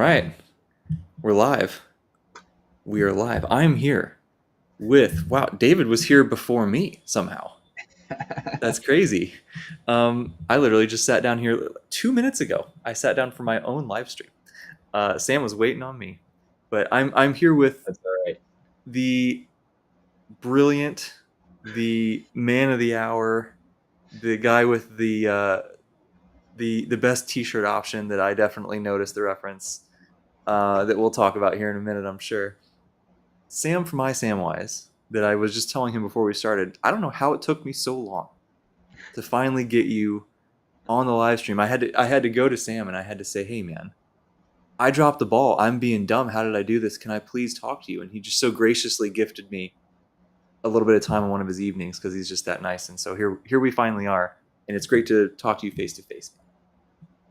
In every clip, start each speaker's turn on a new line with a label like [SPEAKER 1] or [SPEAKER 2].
[SPEAKER 1] right, we're live. We are live. I'm here with, wow, David was here before me somehow. That's crazy. I literally just sat down here 2 minutes ago. I sat down for my own live stream. Sam was waiting on me, but I'm here with
[SPEAKER 2] That's all right.
[SPEAKER 1] the brilliant, the man of the hour, the guy with the best T-shirt option that I definitely noticed the reference that we'll talk about here in a minute, I'm sure. Sam from iSamwise, that I was just telling him before we started. I don't know how it took me so long to finally get you on the live stream. I had to go to Sam and I had to say, "Hey man, I dropped the ball. I'm being dumb. How did I do this? Can I please talk to you?" And he just so graciously gifted me a little bit of time on one of his evenings because he's just that nice. And so here we finally are, and it's great to talk to you face to face.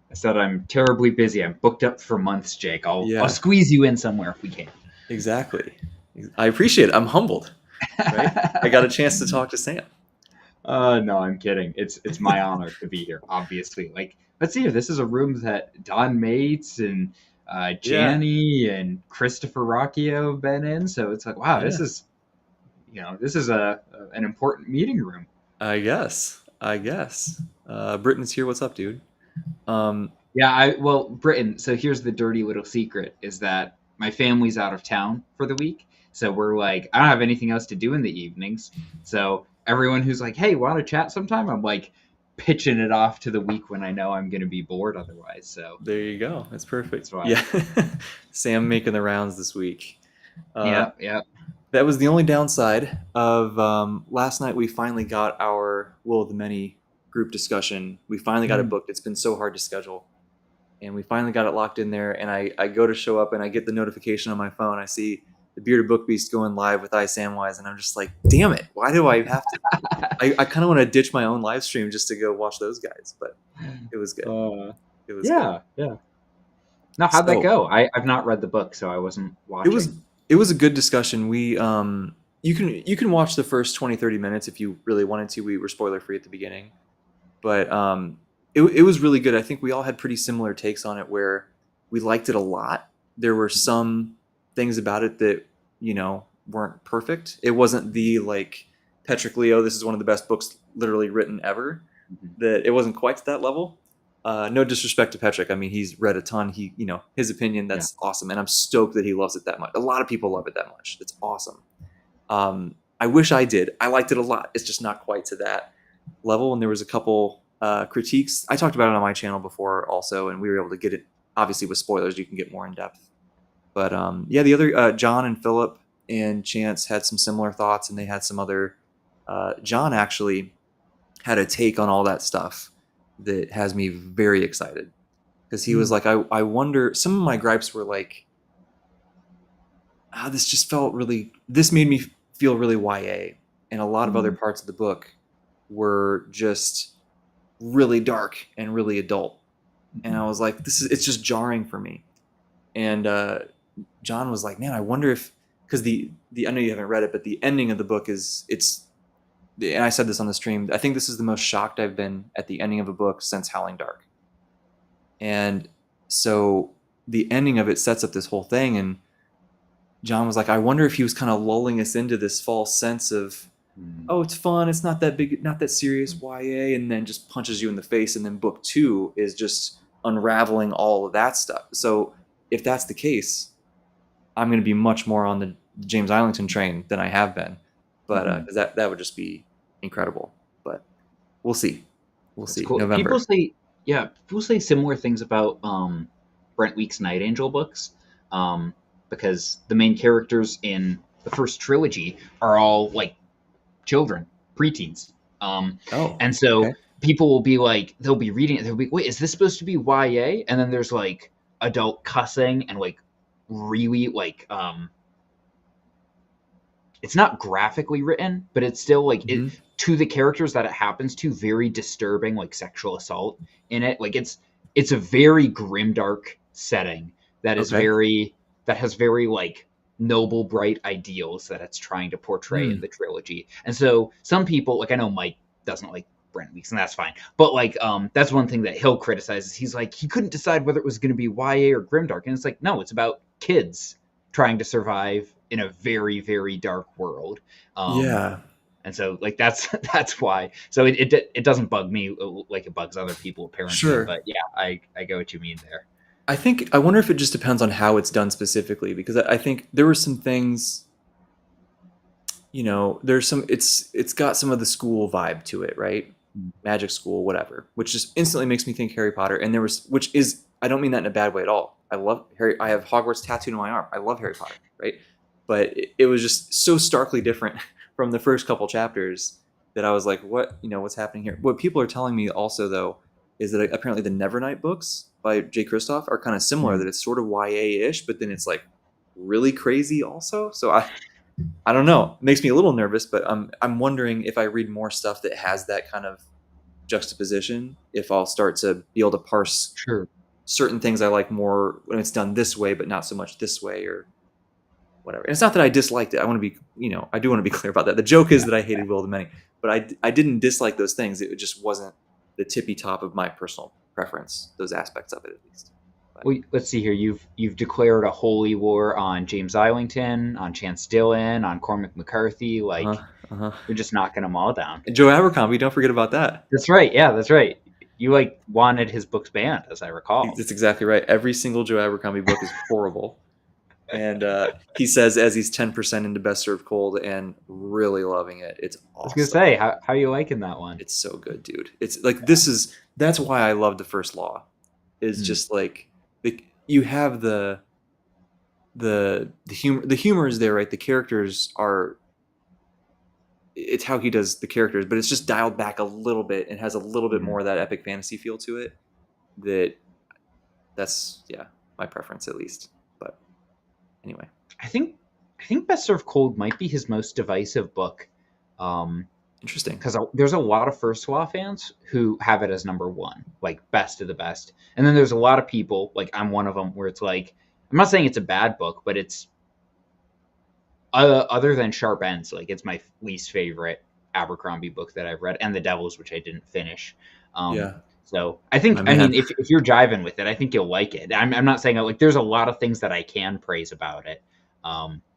[SPEAKER 2] I said I'm terribly busy. I'm booked up for months, Jake. I'll
[SPEAKER 1] Yeah,
[SPEAKER 2] squeeze you in somewhere if we can.
[SPEAKER 1] exactly. I appreciate it. I'm humbled, right? I got a chance to talk to Sam.
[SPEAKER 2] No, I'm kidding. It's my honor to be here. Obviously, like let's see, this is a room that Don Mates and
[SPEAKER 1] Yeah,
[SPEAKER 2] Janny and Christopher Rocchio have been in. So it's like, wow,
[SPEAKER 1] yeah.
[SPEAKER 2] this is an important meeting room.
[SPEAKER 1] I guess. Britton's here. What's up, dude? Um,
[SPEAKER 2] Yeah, well, Britain. So here's the dirty little secret: is that my family's out of town for the week. So we're like, I don't have anything else to do in the evenings. So everyone who's like, "Hey, want to chat sometime?" I'm like, pitching it off to the week when I know I'm going to be bored otherwise. So
[SPEAKER 1] there you go. That's perfect.
[SPEAKER 2] that's why.
[SPEAKER 1] Yeah, Sam making the rounds this week. Uh,
[SPEAKER 2] Yeah, yeah.
[SPEAKER 1] that was the only downside of last night. We finally got our Will of the Many group discussion. We finally got it
[SPEAKER 2] Mm.
[SPEAKER 1] booked. It's been so hard to schedule, and we finally got it locked in there. And I go to show up, and I get the notification on my phone. I see the Bearded Book Beast going live with iSamwise, and I'm just like, damn it! Why do I have to? I kind of want to ditch my own live stream just to go watch those guys, but it was good.
[SPEAKER 2] Uh,
[SPEAKER 1] It was good.
[SPEAKER 2] yeah, yeah. Now, how'd that
[SPEAKER 1] So
[SPEAKER 2] go? I've not read the book, so I wasn't
[SPEAKER 1] it was
[SPEAKER 2] watching.
[SPEAKER 1] it was a good discussion. We you can watch the first 20-30 minutes if you really wanted to. We were spoiler free at the beginning, but it was really good. I think we all had pretty similar takes on it where we liked it a lot. There were some things about it that weren't perfect. It wasn't the like Patrick Leo, this is one of the best books literally written ever.
[SPEAKER 2] Mhm.
[SPEAKER 1] That it wasn't quite to that level. No disrespect to Patrick. I mean, he's read a ton. His opinion,
[SPEAKER 2] Yeah.
[SPEAKER 1] that's awesome. And I'm stoked that he loves it that much. A lot of people love it that much. That's awesome. I wish I did. I liked it a lot. It's just not quite to that level. And there was a couple critiques. I talked about it on my channel before also, and we were able to get it, obviously with spoilers, you can get more in depth. But yeah, the other, John and Philip and Chance had some similar thoughts, and they had some other, John actually had a take on all that stuff that has me very excited because he was
[SPEAKER 2] Mm.
[SPEAKER 1] like, I wonder. Some of my gripes were like, this made me feel really YA, and a lot of other
[SPEAKER 2] Mm.
[SPEAKER 1] parts of the book were just really dark and really adult, and I was like, it's just jarring for me. And John was like, man, I wonder if, because the I know you haven't read it, but the ending of the book and I said this on the stream, I think this is the most shocked I've been at the ending of a book since Howling Dark. And so the ending of it sets up this whole thing. And John was like, I wonder if he was kind of lulling us into this false sense of,
[SPEAKER 2] Mm.
[SPEAKER 1] oh, it's fun, it's not that big, not that serious YA, and then just punches you in the face. And then book two is just unraveling all of that stuff. So if that's the case, I'm going to be much more on the James Islington train than I have been. But
[SPEAKER 2] Mhm.
[SPEAKER 1] because that would just be incredible. But we'll see. We'll
[SPEAKER 2] That's
[SPEAKER 1] see.
[SPEAKER 2] cool.
[SPEAKER 1] November.
[SPEAKER 2] People say similar things about Brent Week's Night Angel books, um, because the main characters in the first trilogy are all like children, preteens,
[SPEAKER 1] Oh,
[SPEAKER 2] and so
[SPEAKER 1] okay.
[SPEAKER 2] people will be like, they'll be reading it, they'll be, wait, is this supposed to be YA? And then there's like adult cussing and like really like it's not graphically written, but it's still like it
[SPEAKER 1] Hmm.
[SPEAKER 2] to the characters that it happens to, very disturbing, like sexual assault in it. Like it's a very grimdark setting that is
[SPEAKER 1] Okay.
[SPEAKER 2] very that has very like noble, bright ideals that it's trying to portray in
[SPEAKER 1] Hmm.
[SPEAKER 2] the trilogy. And so some people, like I know Mike doesn't like Brent weeks, and that's fine. But like, that's one thing that Hill criticizes. He's like, he couldn't decide whether it was going to be YA or grimdark, and it's like, no, it's about kids trying to survive in a very, very dark world. Um,
[SPEAKER 1] Yeah,
[SPEAKER 2] and so like that's why. So it doesn't bug me like it bugs other people apparently.
[SPEAKER 1] sure.
[SPEAKER 2] But yeah, I get what you mean there.
[SPEAKER 1] I wonder if it just depends on how it's done specifically, because I think there were some things, there's some it's got some of the school vibe to it, right?
[SPEAKER 2] Mm.
[SPEAKER 1] Magic school, whatever, which just instantly makes me think Harry Potter. And there was, which is, I don't mean that in a bad way at all. I love Harry. I have Hogwarts tattooed on my arm. I love Harry Potter, right? But it was just so starkly different from the first couple chapters that I was like, what's happening here? What people are telling me also, though, is that apparently the Nevernight books by Jay Kristoff are kind of similar.
[SPEAKER 2] Mm.
[SPEAKER 1] That it's sort of YA-ish, but then it's like really crazy also. So I don't know. It makes me a little nervous, but I'm wondering if I read more stuff that has that kind of juxtaposition, if I'll start to be able to parse
[SPEAKER 2] Sure.
[SPEAKER 1] certain things I like more when it's done this way, but not so much this way, or whatever. And it's not that I disliked it. I want to be, I do want to be clear about that. The joke is
[SPEAKER 2] Yeah.
[SPEAKER 1] that I hated Will of the Many, but I didn't dislike those things. It just wasn't the tippy top of my personal preference. Those aspects of it, at least. But,
[SPEAKER 2] Well, let's see here. You've declared a holy war on James Islington, on Chance Dillon, on Cormac McCarthy. Like,
[SPEAKER 1] uh-huh.
[SPEAKER 2] you're just knocking them all down.
[SPEAKER 1] And Joe Abercrombie, don't forget about that.
[SPEAKER 2] That's right. Yeah, that's right. You like wanted his books banned, as I recall.
[SPEAKER 1] That's exactly right. Every single Joe Abercrombie book is horrible. And he says, as he's 10% into Best Served Cold and really loving it. It's
[SPEAKER 2] I was gonna
[SPEAKER 1] awesome.
[SPEAKER 2] say, how are you liking that one?
[SPEAKER 1] It's so good, dude. It's like, that's why I love The First Law. Is just like, you have the humor is there, right? The characters are, it's how he does the characters, but it's just dialed back a little bit and has a little bit more of that epic fantasy feel to it. That's my preference, at least. But anyway,
[SPEAKER 2] I think Best Served Cold might be his most divisive book.
[SPEAKER 1] interesting.
[SPEAKER 2] Because there's a lot of First Law fans who have it as number one, like best of the best. And then there's a lot of people, like I'm one of them, where it's like, I'm not saying it's a bad book, but it's, other than Sharp Ends, like it's my least favorite Abercrombie book that I've read, and The Devils, which I didn't finish.
[SPEAKER 1] Yeah.
[SPEAKER 2] So I think,
[SPEAKER 1] My
[SPEAKER 2] I
[SPEAKER 1] man.
[SPEAKER 2] mean, if you're jiving with it, I think you'll like it. I'm not saying like there's a lot of things that I can praise about it.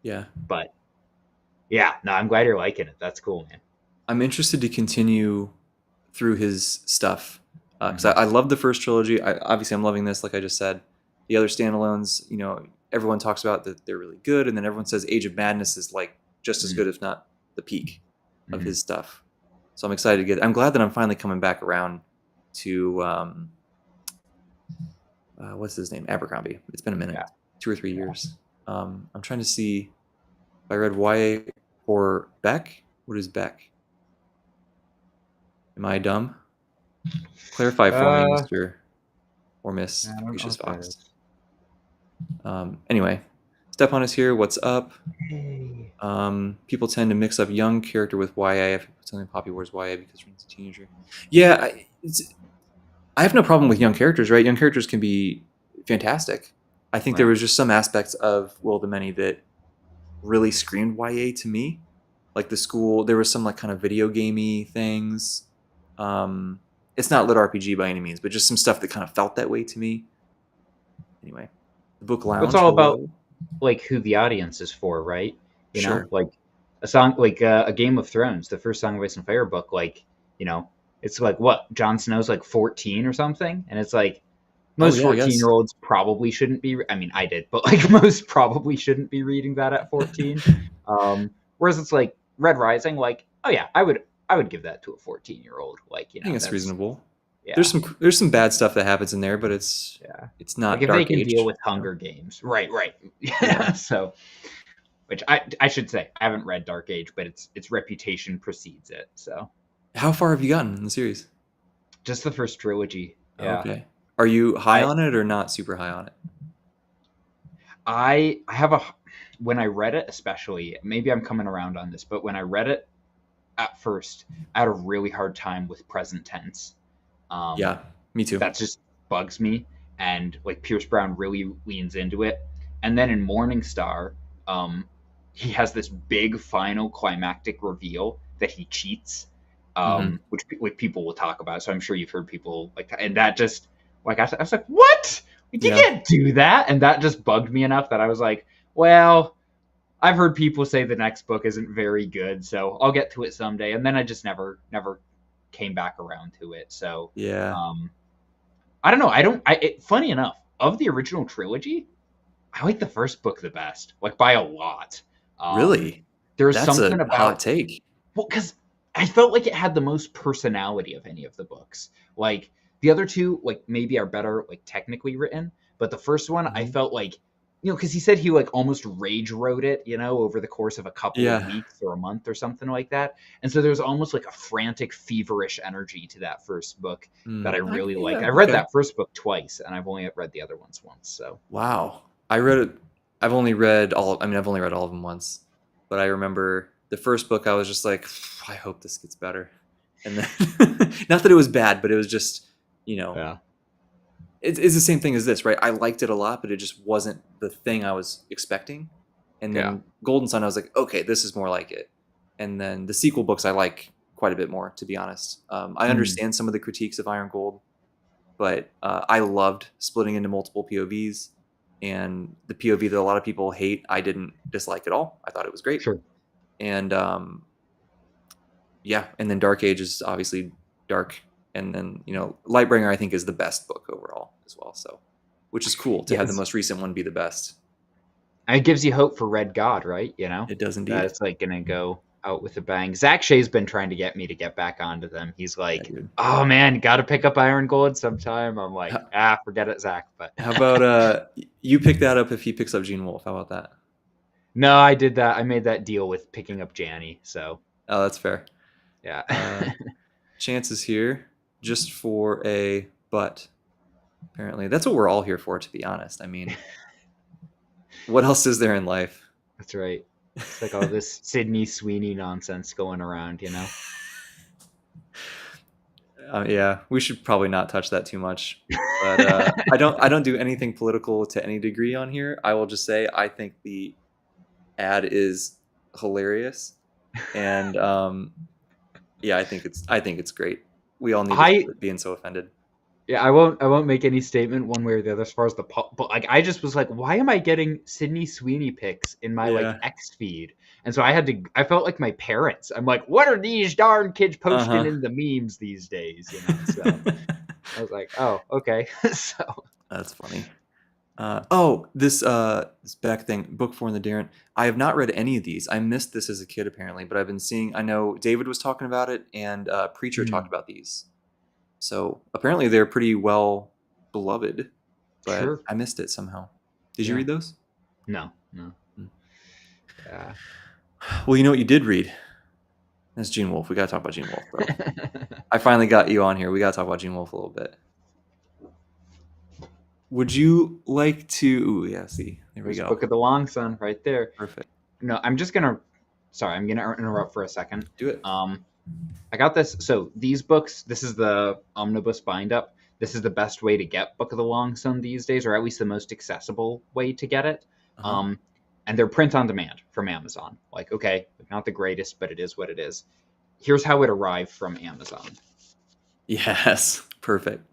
[SPEAKER 1] Yeah.
[SPEAKER 2] But yeah, no, I'm glad you're liking it. That's cool, man.
[SPEAKER 1] I'm interested to continue through his stuff, because I love the first trilogy. Obviously, I'm loving this, like I just said. The other standalones, everyone talks about that they're really good, and then everyone says Age of Madness is like just as good, if not the peak of his stuff. So I'm excited to get. I'm glad that I'm finally coming back around to what's his name, Abercrombie. It's been a minute, 2 or 3 years. I'm trying to see if I read YA for Beck. What is Beck? Am I dumb? Clarify for me, Mr. or Miss
[SPEAKER 2] I don't know
[SPEAKER 1] Capricious
[SPEAKER 2] what that
[SPEAKER 1] Fox.
[SPEAKER 2] is.
[SPEAKER 1] Anyway, Step on is here. What's up?
[SPEAKER 2] Hey.
[SPEAKER 1] People tend to mix up young character with YA. If something Poppy wears YA because she's a teenager. Yeah, I have no problem with young characters, right? Young characters can be fantastic. I think there was just some aspects of Will of the Many that really screamed YA to me. Like the school, there was some like kind of video gamey things. It's not lit RPG by any means, but just some stuff that kind of felt that way to me. Anyway, the book lounge.
[SPEAKER 2] It's all about like who the audience is for, right? You know, like a song, like a Game of Thrones, the first Song of Ice and Fire book. Like, it's like what Jon Snow's like 14 or something, and it's like most 14-year-olds probably shouldn't be. I mean, I did, but like most probably shouldn't be reading that at 14. Whereas it's like Red Rising, like, oh yeah, I would give that to a 14-year-old. Like,
[SPEAKER 1] I think it's reasonable.
[SPEAKER 2] Yeah.
[SPEAKER 1] There's some bad stuff that happens in there, but it's not
[SPEAKER 2] like if
[SPEAKER 1] dark
[SPEAKER 2] they can
[SPEAKER 1] age,
[SPEAKER 2] deal with Hunger Games, right? Yeah. So, which I should say, I haven't read Dark Age, but its reputation precedes it. So,
[SPEAKER 1] how far have you gotten in the series?
[SPEAKER 2] Just the first trilogy. Yeah.
[SPEAKER 1] Okay. Are you high on it or not super high on it?
[SPEAKER 2] I when I read it, especially, maybe I'm coming around on this, but when I read it at first, I had a really hard time with present tense.
[SPEAKER 1] Yeah, me too.
[SPEAKER 2] That just bugs me, and like Pierce Brown really leans into it. And then in Morningstar, he has this big final climactic reveal that he cheats,
[SPEAKER 1] Hmm.
[SPEAKER 2] which like people will talk about. So I'm sure you've heard people like, and that just like I was like, what? Like, you
[SPEAKER 1] Yeah.
[SPEAKER 2] can't do that, and that just bugged me enough that I was like, well, I've heard people say the next book isn't very good, so I'll get to it someday. And then I just never came back around to it. So
[SPEAKER 1] Yeah.
[SPEAKER 2] um, I don't know. I don't. Funny enough, of the original trilogy, I like the first book the best, like by a lot. Um,
[SPEAKER 1] Really?
[SPEAKER 2] there's
[SPEAKER 1] That's a
[SPEAKER 2] something
[SPEAKER 1] hot
[SPEAKER 2] about
[SPEAKER 1] take.
[SPEAKER 2] well, because I felt like it had the most personality of any of the books. Like the other two, like maybe are better, like technically written, but the first one, I
[SPEAKER 1] Hmm.
[SPEAKER 2] felt like, because he said he like almost rage wrote it, over the course of a couple of
[SPEAKER 1] Yeah.
[SPEAKER 2] weeks or a month or something like that. And so there's almost like a frantic, feverish energy to that first book that I really liked.
[SPEAKER 1] Yeah.
[SPEAKER 2] I read
[SPEAKER 1] Okay.
[SPEAKER 2] that first book twice, and I've only read the other ones once. So
[SPEAKER 1] Wow. I read it. I've only read all. I mean, I've only read all of them once, but I remember the first book. I was just like, I hope this gets better. And then, not that it was bad, but it was just, you know,
[SPEAKER 2] yeah,
[SPEAKER 1] it's the same thing as this, right? I liked it a lot, but it just wasn't the thing I was expecting. And
[SPEAKER 2] yeah,
[SPEAKER 1] then Golden Sun, I was like, okay, this is more like it. And then the sequel books, I like quite a bit more, to be honest. I
[SPEAKER 2] mm,
[SPEAKER 1] understand some of the critiques of Iron Gold, but I loved splitting into multiple POVs. And the POV that a lot of people hate, I didn't dislike at all. I thought it was great.
[SPEAKER 2] sure.
[SPEAKER 1] And yeah, and then Dark Age is obviously dark, and then Lightbringer I think is the best book overall as well. So, which is cool to have the
[SPEAKER 2] Yes,
[SPEAKER 1] most recent one be the best.
[SPEAKER 2] and it gives you hope for Red God, right?
[SPEAKER 1] It does
[SPEAKER 2] That
[SPEAKER 1] indeed.
[SPEAKER 2] it's like gonna go out with a bang. Zach Shea's been trying to get me to get back onto them. He's
[SPEAKER 1] Yeah,
[SPEAKER 2] like,
[SPEAKER 1] dude.
[SPEAKER 2] "Oh man, got to pick up Iron Gold sometime." I'm like,
[SPEAKER 1] How,
[SPEAKER 2] forget it, Zach. But
[SPEAKER 1] how about you pick that up if he picks up Gene Wolfe? How about that?
[SPEAKER 2] no, I did that. I made that deal with picking up Janny. So
[SPEAKER 1] Oh, that's fair.
[SPEAKER 2] yeah,
[SPEAKER 1] Uh, Chances here just for a but. Apparently, that's what we're all here for. To be honest, I mean, what else is there in life?
[SPEAKER 2] that's right. It's like all this Sydney Sweeney nonsense going around.
[SPEAKER 1] Yeah, we should probably not touch that too much. But I don't do anything political to any degree on here. I will just say I think the ad is hilarious, and yeah, I think it's great. We all need to
[SPEAKER 2] I
[SPEAKER 1] stop being so offended.
[SPEAKER 2] Yeah, I won't make any statement one way or the other as far as but like I just was like, why am I getting Sydney Sweeney pics in my like
[SPEAKER 1] Yeah.
[SPEAKER 2] X feed? And so I felt like my parents. I'm like, what are these darn kids
[SPEAKER 1] Uh
[SPEAKER 2] posting
[SPEAKER 1] huh.
[SPEAKER 2] in the memes these days? So I was like, oh, okay. So
[SPEAKER 1] That's funny. This Beck thing, Book Four in the Darren. I have not read any of these. I missed this as a kid apparently, but I've been seeing. I know David was talking about it, and Preacher talked
[SPEAKER 2] hmm,
[SPEAKER 1] about these. So apparently they're pretty well beloved, but
[SPEAKER 2] sure,
[SPEAKER 1] I missed it somehow. Did you
[SPEAKER 2] yeah,
[SPEAKER 1] read those?
[SPEAKER 2] no,
[SPEAKER 1] Hmm.
[SPEAKER 2] yeah.
[SPEAKER 1] Well, you know what you did read? That's Gene Wolfe. We gotta talk about Gene Wolfe, bro. I finally got you on here. We gotta talk about Gene Wolfe a little bit. Would you like to? Ooh, yeah. See, there we
[SPEAKER 2] There's
[SPEAKER 1] go.
[SPEAKER 2] Book of the Long Sun right there.
[SPEAKER 1] Perfect.
[SPEAKER 2] No, I'm just gonna. Sorry, I'm gonna interrupt for a second.
[SPEAKER 1] Do it.
[SPEAKER 2] Um, I got this. So these books, this is the omnibus bind up. This is the best way to get Book of the Long Sun these days, or at least the most accessible way to get it.
[SPEAKER 1] Uh huh.
[SPEAKER 2] Um, and they're print on demand from Amazon. Like, okay, not the greatest, but it is what it is. Here's how it arrived from Amazon.
[SPEAKER 1] Yes. Perfect.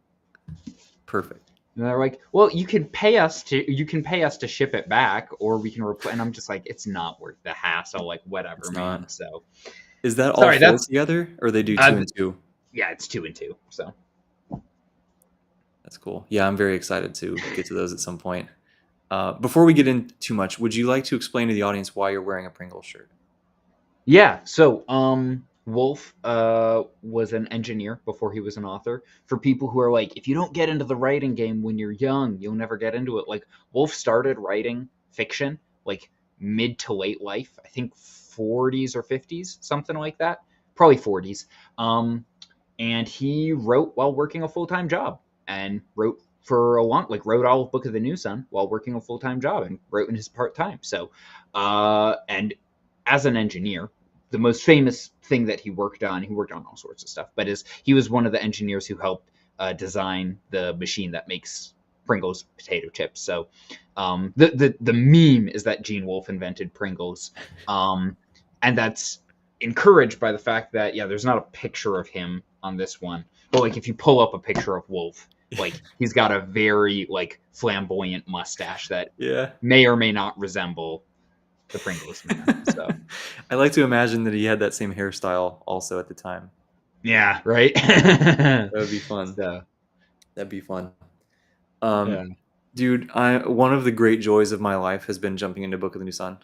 [SPEAKER 1] Perfect.
[SPEAKER 2] And they're like, well, you can pay us to ship it back, or we can replace. And I'm just like, it's not worth the hassle. Like, whatever,
[SPEAKER 1] It's
[SPEAKER 2] man.
[SPEAKER 1] not.
[SPEAKER 2] So
[SPEAKER 1] Is that all
[SPEAKER 2] sorry,
[SPEAKER 1] four
[SPEAKER 2] that's
[SPEAKER 1] together, or they do two
[SPEAKER 2] uh,
[SPEAKER 1] and two?
[SPEAKER 2] yeah, it's 2 and 2. So
[SPEAKER 1] That's cool. Yeah, I'm very excited to get to those at some point. Before we get in too much, would you like to explain to the audience why you're wearing a Pringles shirt?
[SPEAKER 2] yeah, so Wolf was an engineer before he was an author. For people who are like, if you don't get into the writing game when you're young, you'll never get into it. Like Wolf started writing fiction like mid to late life. I think 40s or 50s, something like that. Probably 40s. And he wrote while working a full-time job and wrote for a long wrote all of Book of the New Sun while working a full-time job and wrote in his part-time. So and as an engineer, the most famous thing that he worked on all sorts of stuff, but he was one of the engineers who helped design the machine that makes Pringles potato chips. So the meme is that Gene Wolfe invented Pringles, and that's encouraged by the fact that there's not a picture of him on this one, but like if you pull up a picture of Wolf, like he's got a very like flamboyant mustache that
[SPEAKER 1] Yeah.
[SPEAKER 2] may or may not resemble the Pringles man. So
[SPEAKER 1] I like to imagine that he had that same hairstyle also at the time.
[SPEAKER 2] yeah, right.
[SPEAKER 1] That would be fun.
[SPEAKER 2] So
[SPEAKER 1] That'd be fun.
[SPEAKER 2] yeah.
[SPEAKER 1] Um, dude, I one of the great joys of my life has been jumping into Book of the New Sun,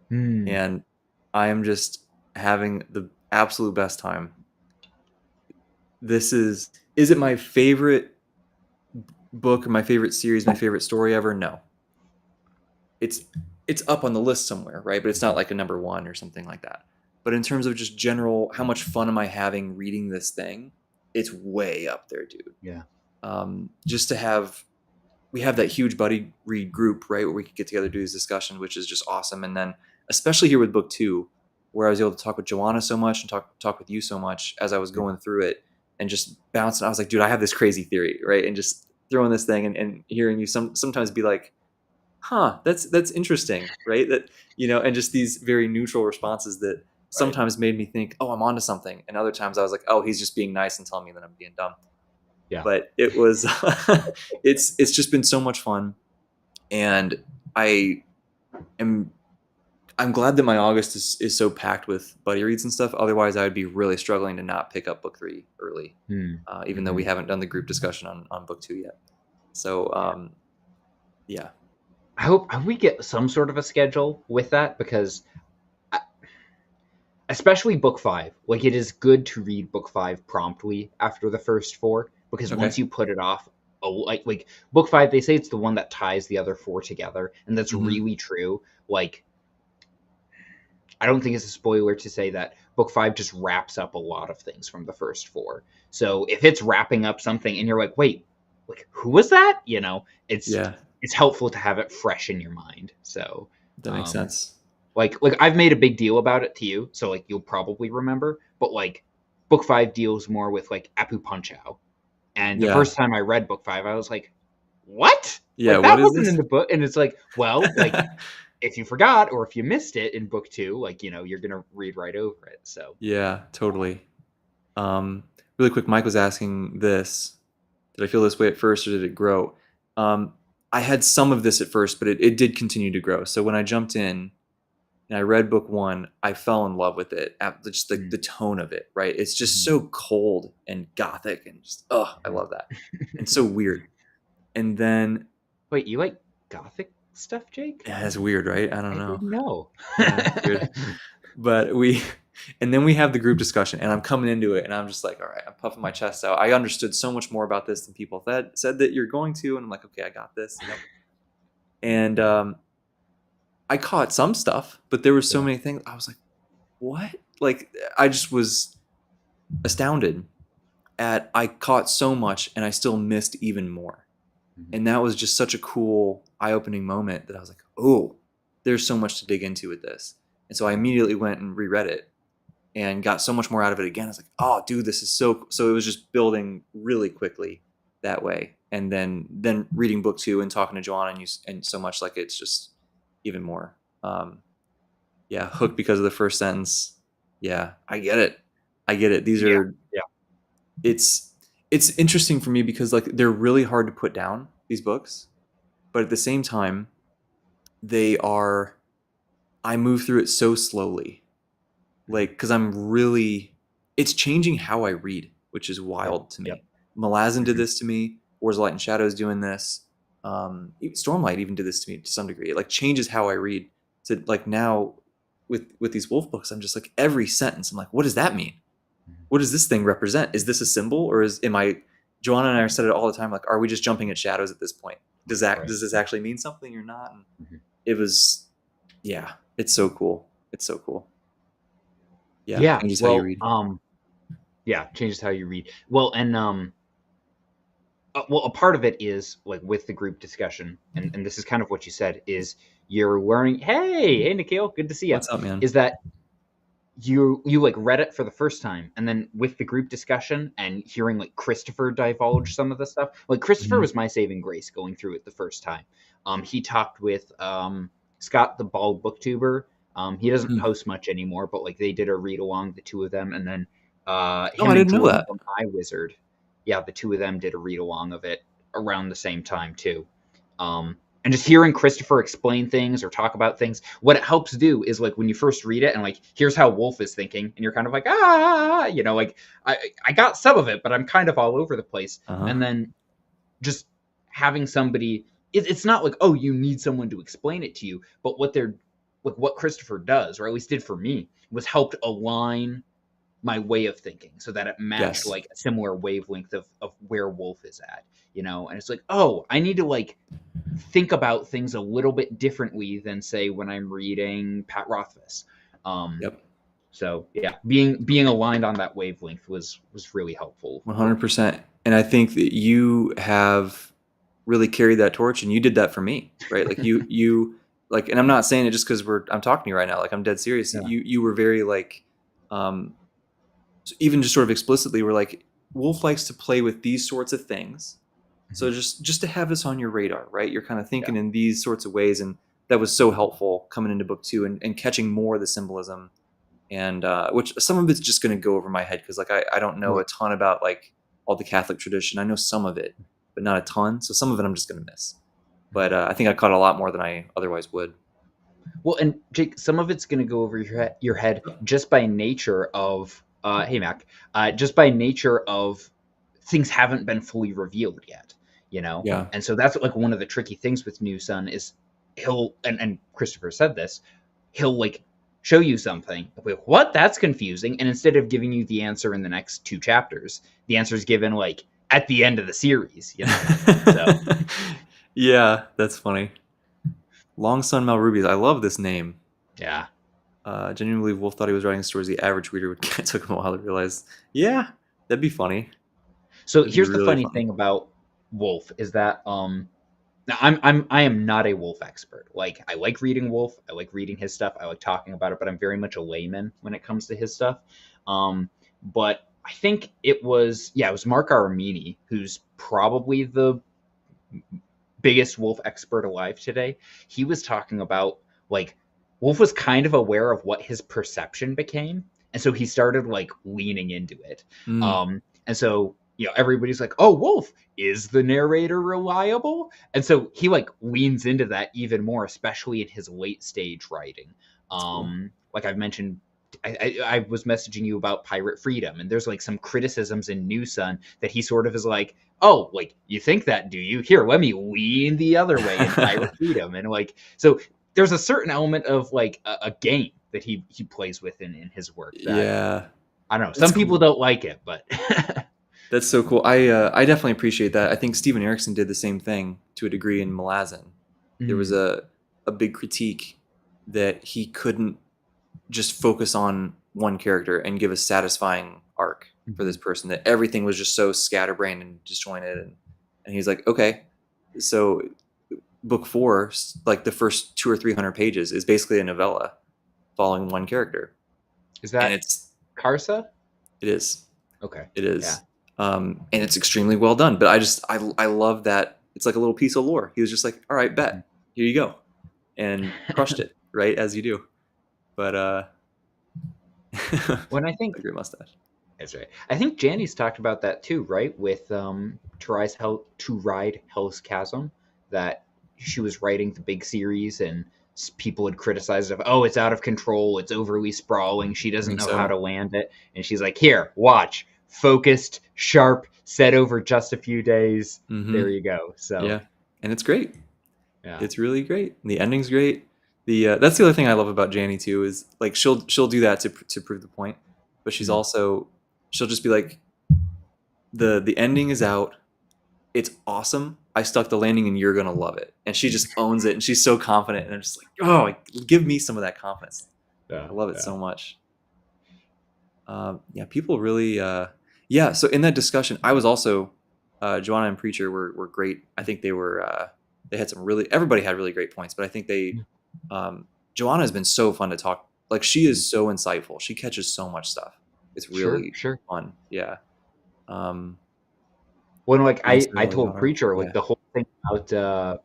[SPEAKER 2] Hmm.
[SPEAKER 1] and I am just having the absolute best time. This is it my favorite book or my favorite series, my favorite story ever? No. It's it's up on the list somewhere, right? But it's not like a number one or something like that. But in terms of just general, how much fun am I having reading this thing? It's way up there, dude.
[SPEAKER 2] Yeah.
[SPEAKER 1] Just to have we have that huge buddy read group, right, where we could get together do these discussions, which is just awesome. And then especially here with book two, where I was able to talk with Joanna so much and talk with you so much as I was going through it and just bouncing. I was like, dude, I have this crazy theory, right? And just throwing this thing and hearing you sometimes be like, huh, that's interesting, right? That and just these very neutral responses that
[SPEAKER 2] Right.
[SPEAKER 1] sometimes made me think, oh, I'm onto something, and other times I was like, oh, he's just being nice and telling me that I'm being dumb.
[SPEAKER 2] Yeah.
[SPEAKER 1] But it was, it's just been so much fun, and I am I'm glad that my August is so packed with buddy reads and stuff. Otherwise, I would be really struggling to not pick up book three early,
[SPEAKER 2] Hmm.
[SPEAKER 1] even though we haven't done the group discussion on book two yet. So
[SPEAKER 2] Yeah.
[SPEAKER 1] yeah,
[SPEAKER 2] I hope we get some sort of a schedule with that because especially book five. Like it is good to read book five promptly after the first four because
[SPEAKER 1] okay,
[SPEAKER 2] once you put it off, like book five, they say it's the one that ties the other four together, and that's
[SPEAKER 1] hmm,
[SPEAKER 2] really true. Like I don't think it's a spoiler to say that book five just wraps up a lot of things from the first four. So if it's wrapping up something and you're like, wait, like who was that?
[SPEAKER 1] yeah,
[SPEAKER 2] It's helpful to have it fresh in your mind. So
[SPEAKER 1] that makes
[SPEAKER 2] um
[SPEAKER 1] sense.
[SPEAKER 2] like I've made a big deal about it to you, so like you'll probably remember. But like book five deals more with like Apu Punchao, and the
[SPEAKER 1] Yeah,
[SPEAKER 2] first time I read book five, I was like, "What?
[SPEAKER 1] yeah.
[SPEAKER 2] Like
[SPEAKER 1] What
[SPEAKER 2] that
[SPEAKER 1] is
[SPEAKER 2] wasn't in
[SPEAKER 1] this?
[SPEAKER 2] the book?" And it's like, well, like if you forgot or if you missed it in book two, like you're gonna read right over it. So
[SPEAKER 1] Yeah, totally. Um, really quick, Mike was asking this. Did I feel this way at first or did it grow? Um, I had some of this at first, but it did continue to grow. So when I jumped in and I read book one, I fell in love with it. Just the
[SPEAKER 2] mm-hmm.
[SPEAKER 1] tone of it, right? It's just so cold and gothic and just, oh, I love that. And so weird. And then,
[SPEAKER 2] Wait, you like gothic stuff, Jake?
[SPEAKER 1] yeah, that's weird, right? I don't
[SPEAKER 2] I
[SPEAKER 1] know.
[SPEAKER 2] didn't know.
[SPEAKER 1] Yeah, it's weird. But and then we have the group discussion, and I'm coming into it, and I'm just like, all right, I'm puffing my chest out. I understood so much more about this than people that said that you're going to, and I'm like, okay, I got this. And I caught some stuff, but there were so
[SPEAKER 2] Yeah.
[SPEAKER 1] many things. I was like, what? Like, I just was astounded at I caught so much, and I still missed even more.
[SPEAKER 2] Mhm.
[SPEAKER 1] And that was just such a cool, eye-opening moment that I was like, oh, there's so much to dig into with this. And so I immediately went and reread it and got so much more out of it again. I was like, oh, dude, this is so. It was just building really quickly that way, and then reading book two and talking to Joanna and so much like it's just even more. Yeah, hooked because of the first sentence. Yeah, I get it. I get it. These
[SPEAKER 2] Yeah.
[SPEAKER 1] are
[SPEAKER 2] Yeah.
[SPEAKER 1] it's it's interesting for me because like they're really hard to put down these books, but at the same time they are. I move through it so slowly like because I'm really it's changing how I read, which is
[SPEAKER 2] Yep.
[SPEAKER 1] wild to
[SPEAKER 2] Yep.
[SPEAKER 1] me. Malazan did
[SPEAKER 2] Mhm.
[SPEAKER 1] this to me. Wars of Light and Shadows doing this. Stormlight even did this to me to some degree. It like changes how I read. To like now with these wolf books, I'm just like every sentence. I'm like, what does that mean?
[SPEAKER 2] Mhm.
[SPEAKER 1] What does this thing represent? Is this a symbol or is am I? Joanna and I said it all the time. Like, are we just jumping at shadows at this point?
[SPEAKER 2] Right.
[SPEAKER 1] Does this actually mean something or not? And
[SPEAKER 2] Mhm.
[SPEAKER 1] it was, yeah, it's so cool. It's so cool. Yeah,
[SPEAKER 2] Yeah.
[SPEAKER 1] changes how you
[SPEAKER 2] Well,
[SPEAKER 1] read.
[SPEAKER 2] yeah, changes how you read. Well, and well, a part of it is like with the group discussion, and this is kind of what you said is you're learning. Hey, Nikhil, good to see you.
[SPEAKER 1] What's up, man?
[SPEAKER 2] Is that you like read it for the first time, and then with the group discussion and hearing like Christopher divulge some of the stuff. Like Christopher
[SPEAKER 1] Mhm.
[SPEAKER 2] was my saving grace going through it the first time. He talked with Scott, the bald booktuber, He doesn't
[SPEAKER 1] Hmm.
[SPEAKER 2] post much anymore, but like they did a read along, the two of them, and then
[SPEAKER 1] Oh,
[SPEAKER 2] him
[SPEAKER 1] I
[SPEAKER 2] and
[SPEAKER 1] didn't know
[SPEAKER 2] Jordan
[SPEAKER 1] that.
[SPEAKER 2] from iWizard, yeah, the two of them did a read along of it around the same time too. And just hearing Christopher explain things or talk about things, what it helps do is like when you first read it and like here's how Wolf is thinking, and you're kind of like like I got some of it, but I'm kind of all over the place.
[SPEAKER 1] Uh huh.
[SPEAKER 2] And then just having somebody, it's not like, oh, you need someone to explain it to you, but what they're like, what Christopher does, or at least did for me, was helped align my way of thinking so that it matched
[SPEAKER 1] Yes.
[SPEAKER 2] like a similar wavelength of where Wolf is at, and it's like, oh, I need to like think about things a little bit differently than say when I'm reading Pat Rothfuss. um
[SPEAKER 1] Yep.
[SPEAKER 2] so yeah, being aligned on that wavelength was really helpful for me.
[SPEAKER 1] 100%. And I think that you have really carried that torch, and you did that for me, right? Like you like, and I'm not saying it just because I'm talking to you right now. Like, I'm dead serious.
[SPEAKER 2] Yeah.
[SPEAKER 1] You were very like, um, even just sort of explicitly were like, Wolf likes to play with these sorts of things. So just to have this on your radar, right? You're kind of
[SPEAKER 2] Yeah.
[SPEAKER 1] thinking in these sorts of ways, and that was so helpful coming into book two, and catching more of the symbolism, and which some of it's just going to go over my head because like I don't know
[SPEAKER 2] Right.
[SPEAKER 1] a ton about like all the Catholic tradition. I know some of it, but not a ton. So some of it I'm just going to miss. But I think I caught a lot more than I otherwise would.
[SPEAKER 2] Well, and Jake, some of it's going to go over your head just by nature of, hey Mac, just by nature of things haven't been fully revealed yet,
[SPEAKER 1] Yeah.
[SPEAKER 2] and so that's like one of the tricky things with New Sun is he'll, and Christopher said this, he'll like show you something, like, what, that's confusing, and instead of giving you the answer in the next two chapters, the answer is given like at the end of the series. So
[SPEAKER 1] Yeah, that's funny. Long Sun Malrubies. I love this name.
[SPEAKER 2] yeah.
[SPEAKER 1] Genuinely believe Wolf thought he was writing stories the average reader would get. It took him a while to realize. Yeah, that'd be funny.
[SPEAKER 2] So
[SPEAKER 1] That'd be
[SPEAKER 2] here's the
[SPEAKER 1] really
[SPEAKER 2] funny
[SPEAKER 1] funny.
[SPEAKER 2] thing about Wolf is that now I am not a Wolf expert. Like, I like reading Wolf, I like reading his stuff, I like talking about it, but I'm very much a layman when it comes to his stuff. But I think it was Mark Aramini, who's probably the biggest Wolf expert alive today. He was talking about like Wolf was kind of aware of what his perception became, and so he started like leaning into it.
[SPEAKER 1] Mm,
[SPEAKER 2] And so everybody's like, "Oh, Wolf, is the narrator reliable?" And so he like leans into that even more, especially in his late stage writing.
[SPEAKER 1] that's cool.
[SPEAKER 2] Like I've mentioned, I was messaging you about Pirate Freedom, and there's like some criticisms in New Sun that he sort of is like, oh, like, you think that, do you? Here, let me lean the other way in Pirate Freedom. And like, so there's a certain element of like a game that he plays with in his work that,
[SPEAKER 1] Yeah,
[SPEAKER 2] I don't know.
[SPEAKER 1] that's
[SPEAKER 2] Some people
[SPEAKER 1] cool.
[SPEAKER 2] don't like it, but
[SPEAKER 1] That's so cool. I definitely appreciate that. I think Steven Erickson did the same thing to a degree in Malazan. There was
[SPEAKER 2] Mm,
[SPEAKER 1] a big critique that he couldn't just focus on one character and give a satisfying arc for this
[SPEAKER 2] mhm.
[SPEAKER 1] person, that everything was just so scatterbrained and disjointed, and he's like, okay, so book four, like the first 200 or 300 pages, is basically a novella following one character,
[SPEAKER 2] Is
[SPEAKER 1] and
[SPEAKER 2] that Karsa?
[SPEAKER 1] it is
[SPEAKER 2] Okay.
[SPEAKER 1] it
[SPEAKER 2] Yeah.
[SPEAKER 1] is and it's extremely well done. But I love that it's like a little piece of lore. He was just like, all right,
[SPEAKER 2] Mhm.
[SPEAKER 1] bet, here you go, and crushed it, right, as you do. But
[SPEAKER 2] When I think
[SPEAKER 1] a great mustache.
[SPEAKER 2] That's right. I think Janice talked about that too, right? With to ride Hell's Chasm, that she was writing the big series and people had criticized it. Oh, it's out of control. It's overly sprawling. She
[SPEAKER 1] I
[SPEAKER 2] doesn't
[SPEAKER 1] think
[SPEAKER 2] know how
[SPEAKER 1] so.
[SPEAKER 2] to land it. And she's like, "Here, watch. Focused, sharp, set over just a few days.
[SPEAKER 1] Hmm.
[SPEAKER 2] There you go." So
[SPEAKER 1] Yeah, and it's great.
[SPEAKER 2] yeah.
[SPEAKER 1] It's really great. The ending's great. The that's the other thing I love about Janny too, is like she'll do that to prove the point, but
[SPEAKER 2] Mhm.
[SPEAKER 1] she'll just be like, the ending is out. It's awesome. I stuck the landing, and you're gonna love it. And she just owns it, and she's so confident. And I'm just like, oh, like, give me some of that confidence.
[SPEAKER 2] Yeah.
[SPEAKER 1] I love it
[SPEAKER 2] Yeah.
[SPEAKER 1] so much. Yeah, people really. Yeah. So in that discussion, I was also Joanna and Preacher were great. I think they had some really, everybody had really great points, but I think um, Joanna has been so fun to talk. Like, she
[SPEAKER 2] Mhm.
[SPEAKER 1] is so insightful. She catches so much stuff. It's
[SPEAKER 2] Sure.
[SPEAKER 1] really
[SPEAKER 2] Sure.
[SPEAKER 1] fun. Yeah.
[SPEAKER 2] When like
[SPEAKER 1] You gonna say
[SPEAKER 2] I
[SPEAKER 1] all
[SPEAKER 2] told
[SPEAKER 1] Joanna?
[SPEAKER 2] Preacher like
[SPEAKER 1] Yeah.
[SPEAKER 2] the whole thing about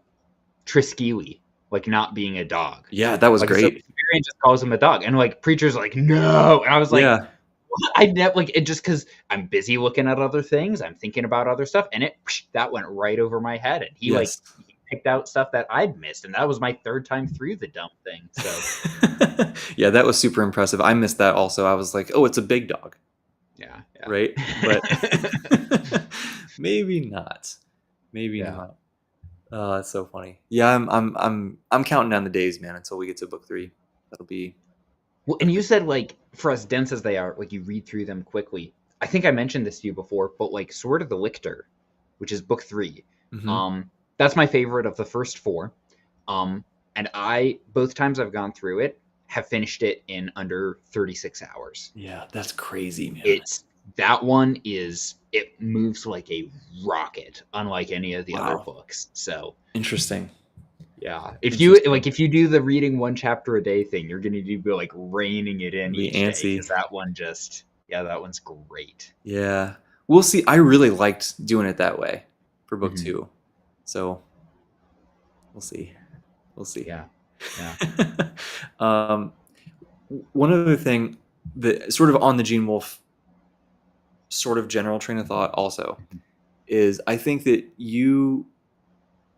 [SPEAKER 2] Triskele, like not being a dog.
[SPEAKER 1] Yeah, that was
[SPEAKER 2] Like, so
[SPEAKER 1] great.
[SPEAKER 2] Adrian just calls him a dog, and like Preacher's like, no, and I was like,
[SPEAKER 1] Yeah.
[SPEAKER 2] I never like it just because I'm busy looking at other things, I'm thinking about other stuff, and that went right over my head, and
[SPEAKER 1] Yes.
[SPEAKER 2] he picked out stuff that I'd missed, and that was my third time through the dumb thing. So
[SPEAKER 1] Yeah, that was super impressive. I missed that also. I was like, oh, it's a big dog,
[SPEAKER 2] yeah,
[SPEAKER 1] right? But
[SPEAKER 2] yeah,
[SPEAKER 1] maybe not. Maybe
[SPEAKER 2] yeah.
[SPEAKER 1] not. Oh, that's so funny. Yeah, I'm counting down the days, man, until we get to book 3. That'll be
[SPEAKER 2] Well, and
[SPEAKER 1] that'll
[SPEAKER 2] you
[SPEAKER 1] be
[SPEAKER 2] said like for as dense as they are, like you read through them quickly. I think I mentioned this to you before, but like Sword of the Lictor, which is book 3,
[SPEAKER 1] hmm
[SPEAKER 2] um, that's my favorite of the first 4. Um, and I both times I've gone through it have finished it in under 36 hours.
[SPEAKER 1] Yeah, that's crazy, man.
[SPEAKER 2] It's that one is it moves like a rocket, unlike any of the other
[SPEAKER 1] Wow.
[SPEAKER 2] books. So
[SPEAKER 1] Interesting.
[SPEAKER 2] yeah, if you
[SPEAKER 1] Interesting.
[SPEAKER 2] like, if you do the reading one chapter a day thing, you're gonna be like reining it in
[SPEAKER 1] It'll be
[SPEAKER 2] each day because
[SPEAKER 1] antsy.
[SPEAKER 2] that one just yeah, that one's great.
[SPEAKER 1] Yeah. We'll see. I really liked doing it that way for book
[SPEAKER 2] Hmm.
[SPEAKER 1] 2. So, we'll see. We'll see.
[SPEAKER 2] Yeah, yeah.
[SPEAKER 1] um, one other thing that sort of on the Gene Wolfe sort of general train of thought also is I think that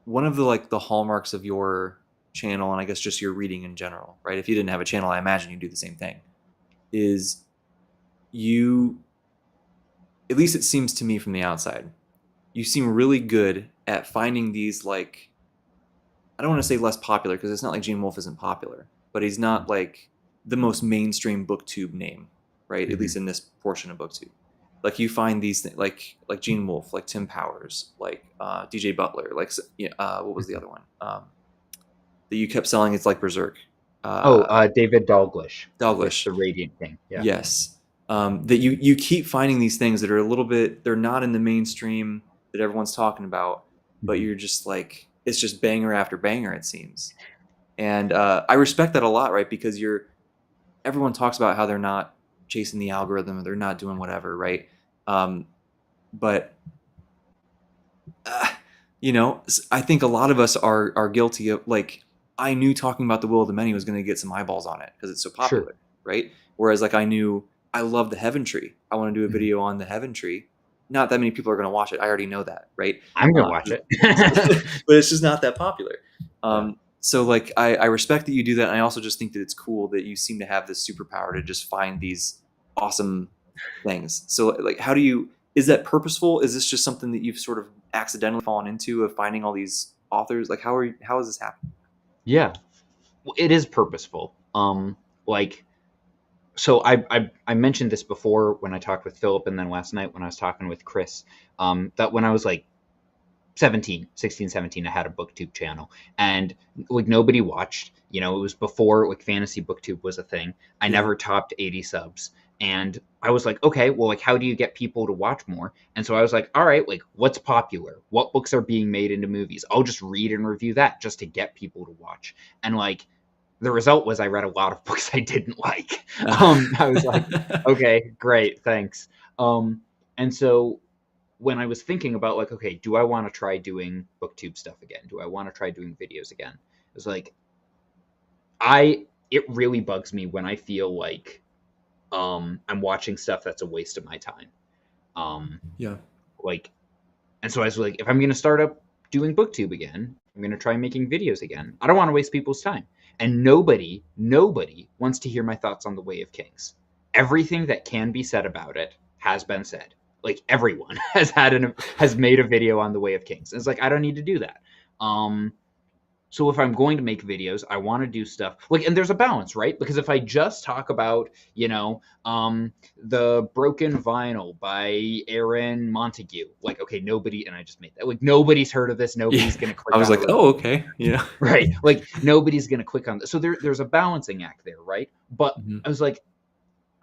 [SPEAKER 1] one of the like the hallmarks of your channel, and I guess just your reading in general, right? If you didn't have a channel, I imagine you'd do the same thing, is you, at least it seems to me from the outside, you seem really good at finding these like, I don't want to say less popular because it's not like Gene Wolfe isn't popular, but he's not like the most mainstream booktube name, right? At
[SPEAKER 2] Hmm.
[SPEAKER 1] least in this portion of booktube. Like you find these things like Gene Wolfe, like Tim Powers, like DJ Butler, like what was the other one that you kept selling? It's like Berserk,
[SPEAKER 2] Oh,
[SPEAKER 1] uh,
[SPEAKER 2] David Dalglish with
[SPEAKER 1] Dalglish.
[SPEAKER 2] the Radiant King. Yeah.
[SPEAKER 1] Yes, that you keep finding these things that are a little bit, they're not in the mainstream that everyone's talking about, but
[SPEAKER 2] Hmm.
[SPEAKER 1] you're just like, it's just banger after banger, it seems. And I respect that a lot, right? Because everyone talks about how they're not chasing the algorithm or they're not doing whatever, right? Um, but uh, I think a lot of us are guilty of like, I knew talking about the will of the many was going to get some eyeballs on it because it's so
[SPEAKER 2] Sure.
[SPEAKER 1] popular, right? Whereas like I knew I love the Heaven Tree. I want to do a
[SPEAKER 2] Hmm.
[SPEAKER 1] video on the Heaven Tree. Not that many people are going to watch it. I already know that, right?
[SPEAKER 2] I'm gonna watch it.
[SPEAKER 1] But it's just not that popular.
[SPEAKER 2] Yeah.
[SPEAKER 1] So like I respect that you do that, and I also just think that it's cool that you seem to have this superpower to just find these awesome things. So like, how do you? Is that purposeful? Is this just something that you've sort of accidentally fallen into of finding all these authors? Like how is this happening?
[SPEAKER 2] Yeah. Well, it is purposeful. Like so I mentioned this before when I talked with Philip, and then last night when I was talking with Chris, that when I was like 16, 17, I had a booktube channel, and like nobody watched. It was before like fantasy booktube was a thing. I
[SPEAKER 1] Yeah.
[SPEAKER 2] never topped 80 subs, and I was like, okay, well, like how do you get people to watch more? And so I was like, all right, like what's popular, what books are being made into movies, I'll just read and review that just to get people to watch. And like the result was I read a lot of books I didn't like. I was like, okay, great, thanks. um and so when I was thinking about like, okay, do I want to try doing booktube stuff again? Do I want to try doing videos again? It was like it really bugs me when I feel like I'm watching stuff that's a waste of my time. Um
[SPEAKER 1] Yeah.
[SPEAKER 2] like and so I was like, if I'm gonna start up doing booktube again, I'm gonna try making videos again. I don't want to waste people's time. And nobody wants to hear my thoughts on the Way of Kings. Everything that can be said about it has been said. Like everyone has made a video on the Way of Kings. And it's like I don't need to do that. So if I'm going to make videos, I want to do stuff like, and there's a balance, right? Because if I just talk about, the Broken Vinyl by Aaron Montague, like, okay, nobody, and I just made that, like, nobody's heard of this.
[SPEAKER 1] Yeah.
[SPEAKER 2] Nobody's going to
[SPEAKER 1] I
[SPEAKER 2] click
[SPEAKER 1] was
[SPEAKER 2] on a
[SPEAKER 1] like,
[SPEAKER 2] review,
[SPEAKER 1] oh, okay. Yeah.
[SPEAKER 2] right? Like, nobody's going to click on this. So there's a balancing act there, right? But
[SPEAKER 1] Mhm.
[SPEAKER 2] I was like,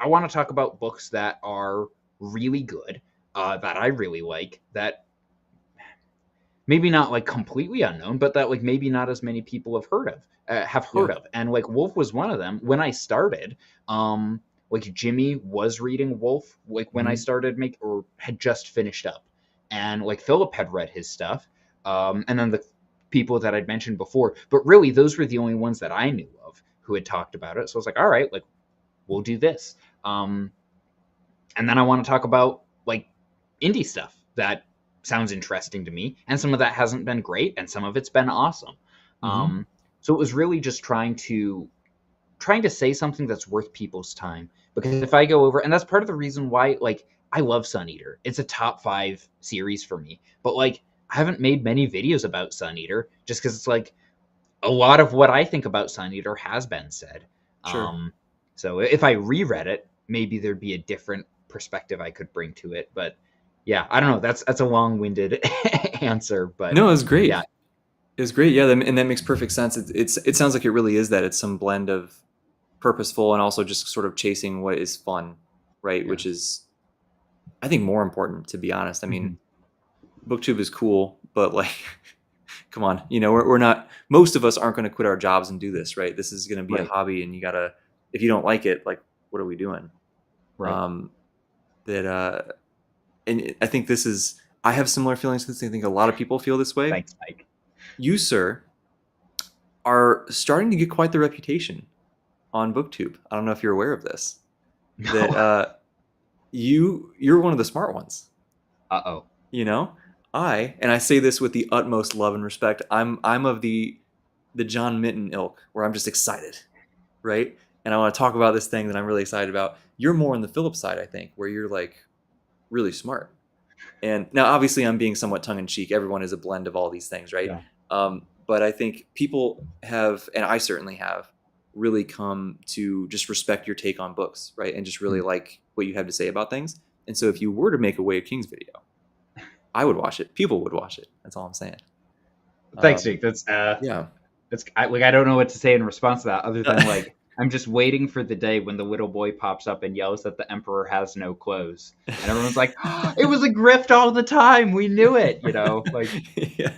[SPEAKER 2] I want to talk about books that are really good, that I really like, that maybe not like completely unknown, but that like maybe not as many people have
[SPEAKER 1] Yeah.
[SPEAKER 2] heard of. And like Wolf was one of them. When I started, like Jimmy was reading Wolf, like when I
[SPEAKER 1] Mhm.
[SPEAKER 2] started or had just finished up, and like Philip had read his stuff, and then the people that I'd mentioned before. But really, those were the only ones that I knew of who had talked about it. So I was like, all right, like we'll do this. And then I want to talk about like indie stuff that sounds interesting to me, and some of that hasn't been great, and some of it's been awesome.
[SPEAKER 1] Mm-hmm.
[SPEAKER 2] So it was really just trying to say something that's worth people's time. Because if I go over, and that's part of the reason why, like, I love Sun Eater. It's a top 5 series for me. But like, I haven't made many videos about Sun Eater just because it's like a lot of what I think about Sun Eater has been said.
[SPEAKER 1] Sure.
[SPEAKER 2] Um, so if I reread it, maybe there'd be a different perspective I could bring to it. But yeah, I don't know. That's a long-winded answer, but
[SPEAKER 1] No, it was
[SPEAKER 2] yeah,
[SPEAKER 1] great. It was great. Yeah, and that makes perfect sense. It sounds like it really is that. It's some blend of purposeful and also just sort of chasing what is fun, right?
[SPEAKER 2] yeah.
[SPEAKER 1] Which is, I think, more important, to be honest. I mean,
[SPEAKER 2] Mhm.
[SPEAKER 1] booktube is cool, but like, come on, we're not, most of us aren't going to quit our jobs and do this, right? This is going to be a
[SPEAKER 2] Right,
[SPEAKER 1] hobby, and you gotta, if you don't like it, like, what are we doing?
[SPEAKER 2] right.
[SPEAKER 1] um that and I think this is, I have similar feelings to this. I think a lot of people feel this way.
[SPEAKER 2] Thanks, Mike.
[SPEAKER 1] You, sir, are starting to get quite the reputation on booktube. I don't know if you're aware of this, that
[SPEAKER 2] No.
[SPEAKER 1] you're one of the smart ones.
[SPEAKER 2] Uh-oh.
[SPEAKER 1] You know, and I say this with the utmost love and respect. I'm of the John Minton ilk, where I'm just excited, right? And I want to talk about this thing that I'm really excited about. You're more on the Philip side, I think, where you're like really smart. And now, obviously, I'm being somewhat tongue in cheek. Everyone is a blend of all these things, right?
[SPEAKER 2] Yeah.
[SPEAKER 1] But I think people have, and I certainly have, really come to just respect your take on books, right? And just really
[SPEAKER 2] Mm.
[SPEAKER 1] like what you have to say about things. And so, if you were to make a Way of Kings video, I would watch it. People would watch it. That's all I'm saying.
[SPEAKER 2] Thanks,
[SPEAKER 1] Um,
[SPEAKER 2] Jake. That's
[SPEAKER 1] yeah.
[SPEAKER 2] like I don't know what to say in response to that other than like I'm just waiting for the day when the little boy pops up and yells that the emperor has no clothes, and everyone's like, oh, "It was a grift all the time. We knew it." Like
[SPEAKER 1] Yeah.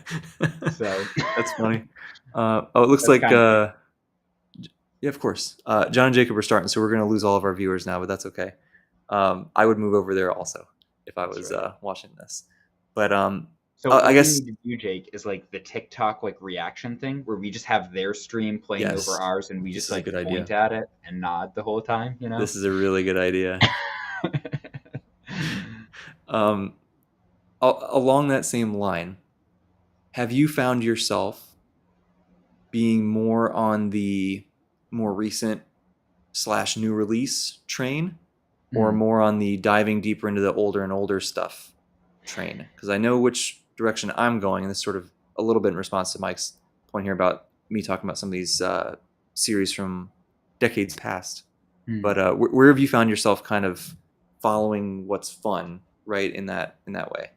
[SPEAKER 2] so.
[SPEAKER 1] That's funny. Oh, it looks
[SPEAKER 2] That's
[SPEAKER 1] like
[SPEAKER 2] kind of funny.
[SPEAKER 1] yeah, of course. John and Jacob are starting, so we're going to lose all of our viewers now, but that's okay. I would move over there also if I
[SPEAKER 2] That's
[SPEAKER 1] was
[SPEAKER 2] right.
[SPEAKER 1] watching this. But
[SPEAKER 2] So
[SPEAKER 1] I
[SPEAKER 2] what we
[SPEAKER 1] guess
[SPEAKER 2] need to do, Jake, is like the TikTok like reaction thing where we just have their stream playing over
[SPEAKER 1] yes,
[SPEAKER 2] ours and we
[SPEAKER 1] this
[SPEAKER 2] just
[SPEAKER 1] is a
[SPEAKER 2] like
[SPEAKER 1] good idea.
[SPEAKER 2] point at it and nod the whole time,
[SPEAKER 1] This is a really good idea. Um, Along that same line, have you found yourself being more on the more recent slash new release train, or
[SPEAKER 2] Hmm.
[SPEAKER 1] more on the diving deeper into the older and older stuff train? Because I know which direction I'm going, and this is sort of a little bit in response to Mike's point here about me talking about some of these series from decades past.
[SPEAKER 2] Hmm.
[SPEAKER 1] But where have you found yourself kind of following what's fun, right, in that way?